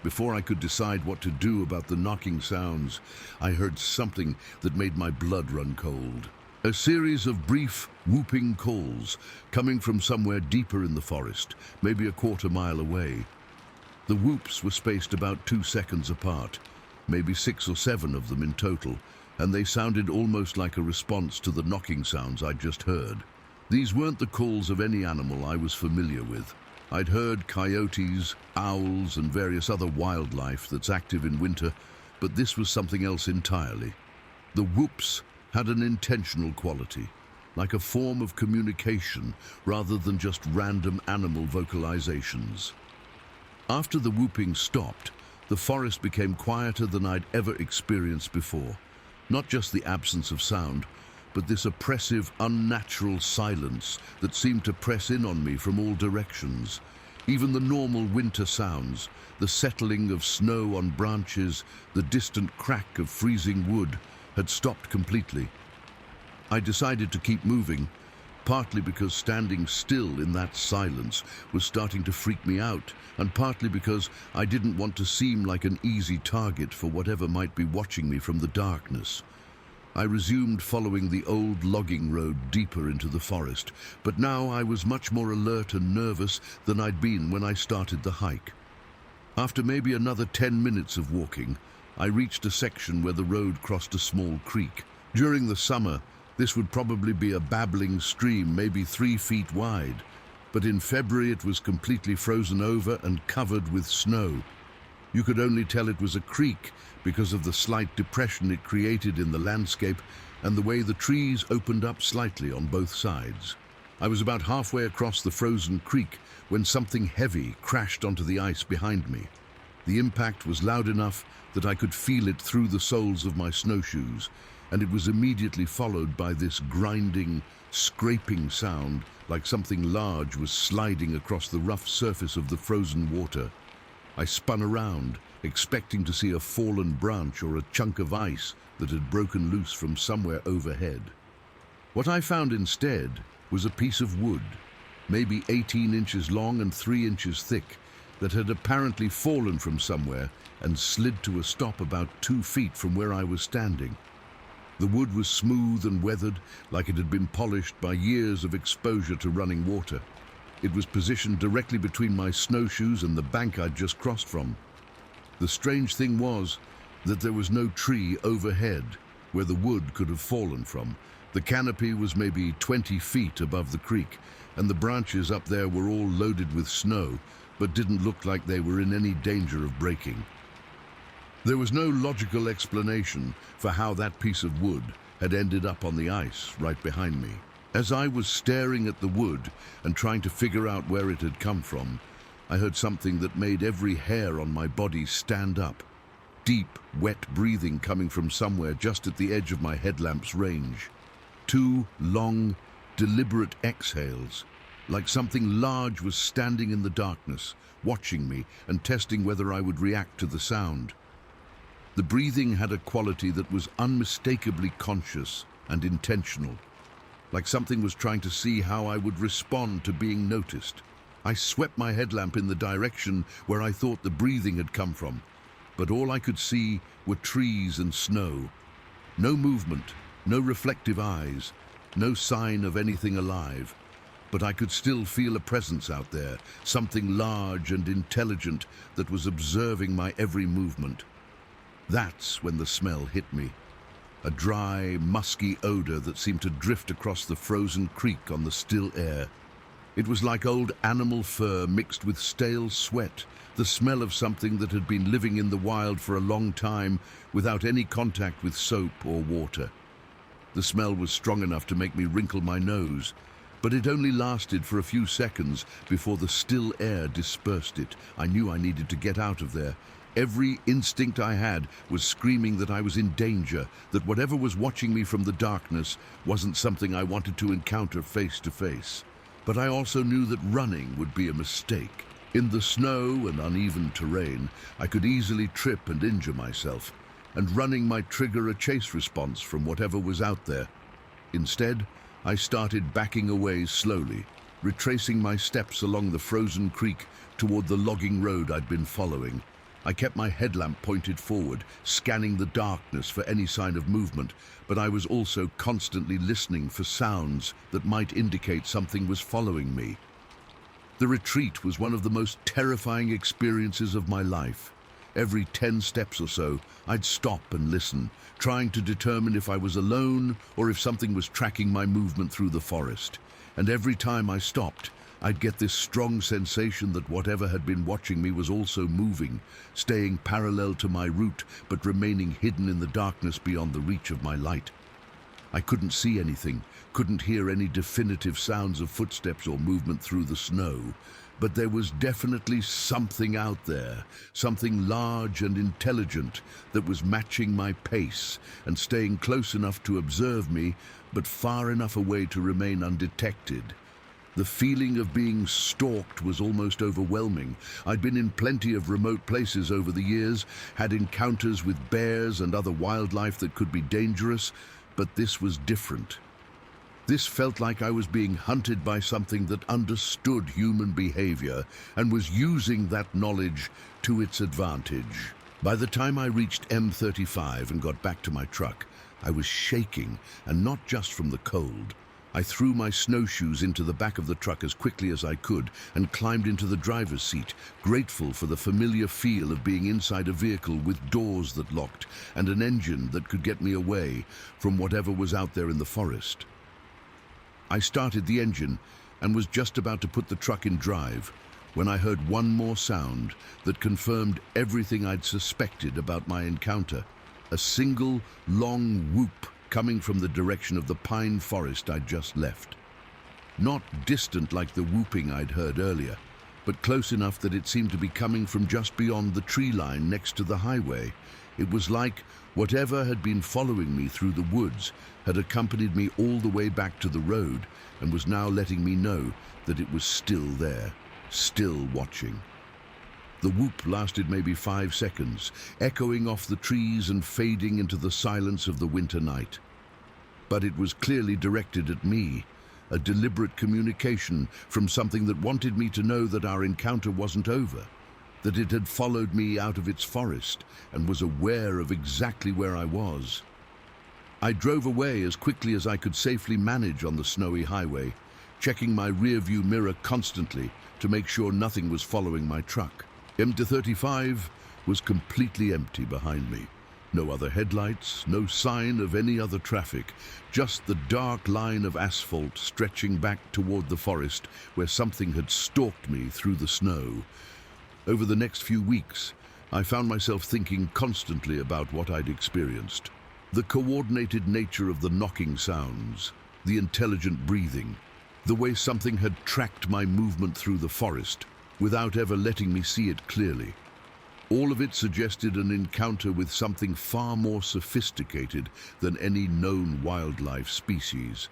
Speaker 1: Before I could decide what to do about the knocking sounds, I heard something that made my blood run cold. A series of brief, whooping calls coming from somewhere deeper in the forest, maybe a quarter-mile away. The whoops were spaced about 2 seconds apart, maybe 6 or 7 of them in total, and they sounded almost like a response to the knocking sounds I'd just heard. These weren't the calls of any animal I was familiar with. I'd heard coyotes, owls, and various other wildlife that's active in winter, but this was something else entirely. The whoops had an intentional quality, like a form of communication rather than just random animal vocalizations. After the whooping stopped, the forest became quieter than I'd ever experienced before. Not just the absence of sound, but this oppressive, unnatural silence that seemed to press in on me from all directions. Even the normal winter sounds, the settling of snow on branches, the distant crack of freezing wood, had stopped completely. I decided to keep moving, partly because standing still in that silence was starting to freak me out, and partly because I didn't want to seem like an easy target for whatever might be watching me from the darkness. I resumed following the old logging road deeper into the forest, but now I was much more alert and nervous than I'd been when I started the hike. After maybe another 10 minutes of walking, I reached a section where the road crossed a small creek. During the summer, this would probably be a babbling stream, maybe 3 feet wide, but in February it was completely frozen over and covered with snow. You could only tell it was a creek because of the slight depression it created in the landscape and the way the trees opened up slightly on both sides. I was about halfway across the frozen creek when something heavy crashed onto the ice behind me. The impact was loud enough that I could feel it through the soles of my snowshoes, and it was immediately followed by this grinding, scraping sound like something large was sliding across the rough surface of the frozen water. I spun around, expecting to see a fallen branch or a chunk of ice that had broken loose from somewhere overhead. What I found instead was a piece of wood, maybe 18 inches long and 3 inches thick, that had apparently fallen from somewhere and slid to a stop about 2 feet from where I was standing. The wood was smooth and weathered, like it had been polished by years of exposure to running water. It was positioned directly between my snowshoes and the bank I'd just crossed from. The strange thing was that there was no tree overhead where the wood could have fallen from. The canopy was maybe 20 feet above the creek, and the branches up there were all loaded with snow, but didn't look like they were in any danger of breaking. There was no logical explanation for how that piece of wood had ended up on the ice right behind me. As I was staring at the wood and trying to figure out where it had come from, I heard something that made every hair on my body stand up. Deep, wet breathing coming from somewhere just at the edge of my headlamp's range. 2 long, deliberate exhales, like something large was standing in the darkness, watching me and testing whether I would react to the sound. The breathing had a quality that was unmistakably conscious and intentional, like something was trying to see how I would respond to being noticed. I swept my headlamp in the direction where I thought the breathing had come from, but all I could see were trees and snow. No movement, no reflective eyes, no sign of anything alive. But I could still feel a presence out there, something large and intelligent that was observing my every movement. That's when the smell hit me. A dry, musky odor that seemed to drift across the frozen creek on the still air. It was like old animal fur mixed with stale sweat, the smell of something that had been living in the wild for a long time without any contact with soap or water. The smell was strong enough to make me wrinkle my nose, but it only lasted for a few seconds before the still air dispersed it. I knew I needed to get out of there. Every instinct I had was screaming that I was in danger, that whatever was watching me from the darkness wasn't something I wanted to encounter face to face. But I also knew that running would be a mistake. In the snow and uneven terrain, I could easily trip and injure myself, and running might trigger a chase response from whatever was out there. Instead, I started backing away slowly, retracing my steps along the frozen creek toward the logging road I'd been following. I kept my headlamp pointed forward, scanning the darkness for any sign of movement, but I was also constantly listening for sounds that might indicate something was following me. The retreat was one of the most terrifying experiences of my life. Every 10 steps or so, I'd stop and listen, trying to determine if I was alone or if something was tracking my movement through the forest. And every time I stopped, I'd get this strong sensation that whatever had been watching me was also moving, staying parallel to my route, but remaining hidden in the darkness beyond the reach of my light. I couldn't see anything, couldn't hear any definitive sounds of footsteps or movement through the snow, but there was definitely something out there, something large and intelligent that was matching my pace and staying close enough to observe me, but far enough away to remain undetected. The feeling of being stalked was almost overwhelming. I'd been in plenty of remote places over the years, had encounters with bears and other wildlife that could be dangerous, but this was different. This felt like I was being hunted by something that understood human behavior and was using that knowledge to its advantage. By the time I reached M35 and got back to my truck, I was shaking, and not just from the cold. I threw my snowshoes into the back of the truck as quickly as I could and climbed into the driver's seat, grateful for the familiar feel of being inside a vehicle with doors that locked and an engine that could get me away from whatever was out there in the forest. I started the engine and was just about to put the truck in drive when I heard one more sound that confirmed everything I'd suspected about my encounter. A single, long whoop coming from the direction of the pine forest I'd just left. Not distant like the whooping I'd heard earlier, but close enough that it seemed to be coming from just beyond the tree line next to the highway. It was like whatever had been following me through the woods had accompanied me all the way back to the road and was now letting me know that it was still there, still watching. The whoop lasted maybe 5 seconds, echoing off the trees and fading into the silence of the winter night. But it was clearly directed at me, a deliberate communication from something that wanted me to know that our encounter wasn't over, that it had followed me out of its forest and was aware of exactly where I was. I drove away as quickly as I could safely manage on the snowy highway, checking my rear-view mirror constantly to make sure nothing was following my truck. M35 was completely empty behind me. No other headlights, no sign of any other traffic, just the dark line of asphalt stretching back toward the forest where something had stalked me through the snow. Over the next few weeks, I found myself thinking constantly about what I'd experienced. The coordinated nature of the knocking sounds, the intelligent breathing, the way something had tracked my movement through the forest without ever letting me see it clearly. All of it suggested an encounter with something far more sophisticated than any known wildlife species.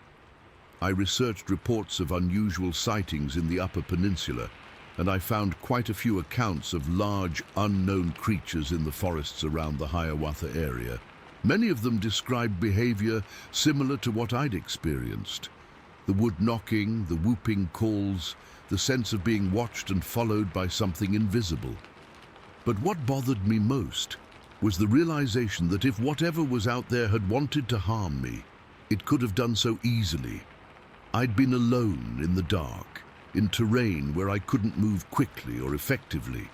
Speaker 1: I researched reports of unusual sightings in the Upper Peninsula, and I found quite a few accounts of large, unknown creatures in the forests around the Hiawatha area. Many of them described behavior similar to what I'd experienced. The wood knocking, the whooping calls, the sense of being watched and followed by something invisible. But what bothered me most was the realization that if whatever was out there had wanted to harm me, it could have done so easily. I'd been alone in the dark, in terrain where I couldn't move quickly or effectively.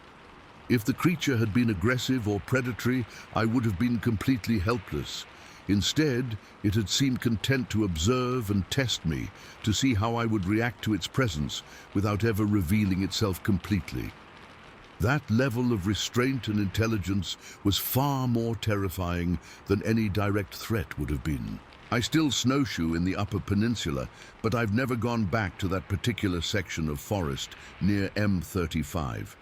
Speaker 1: If the creature had been aggressive or predatory, I would have been completely helpless. Instead, it had seemed content to observe and test me, to see how I would react to its presence without ever revealing itself completely. That level of restraint and intelligence was far more terrifying than any direct threat would have been. I still snowshoe in the Upper Peninsula, but I've never gone back to that particular section of forest near M35.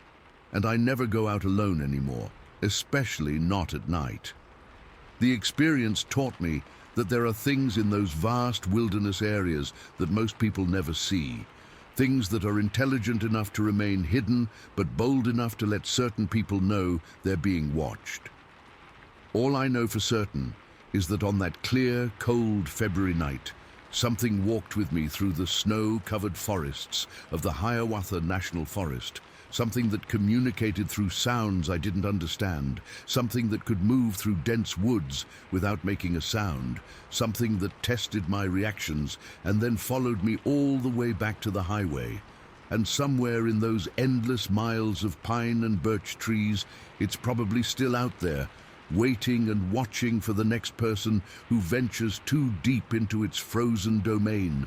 Speaker 1: And I never go out alone anymore, especially not at night. The experience taught me that there are things in those vast wilderness areas that most people never see. Things that are intelligent enough to remain hidden, but bold enough to let certain people know they're being watched. All I know for certain is that on that clear, cold February night, something walked with me through the snow-covered forests of the Hiawatha National Forest. Something that communicated through sounds I didn't understand, something that could move through dense woods without making a sound, something that tested my reactions and then followed me all the way back to the highway. And somewhere in those endless miles of pine and birch trees, it's probably still out there, waiting and watching for the next person who ventures too deep into its frozen domain.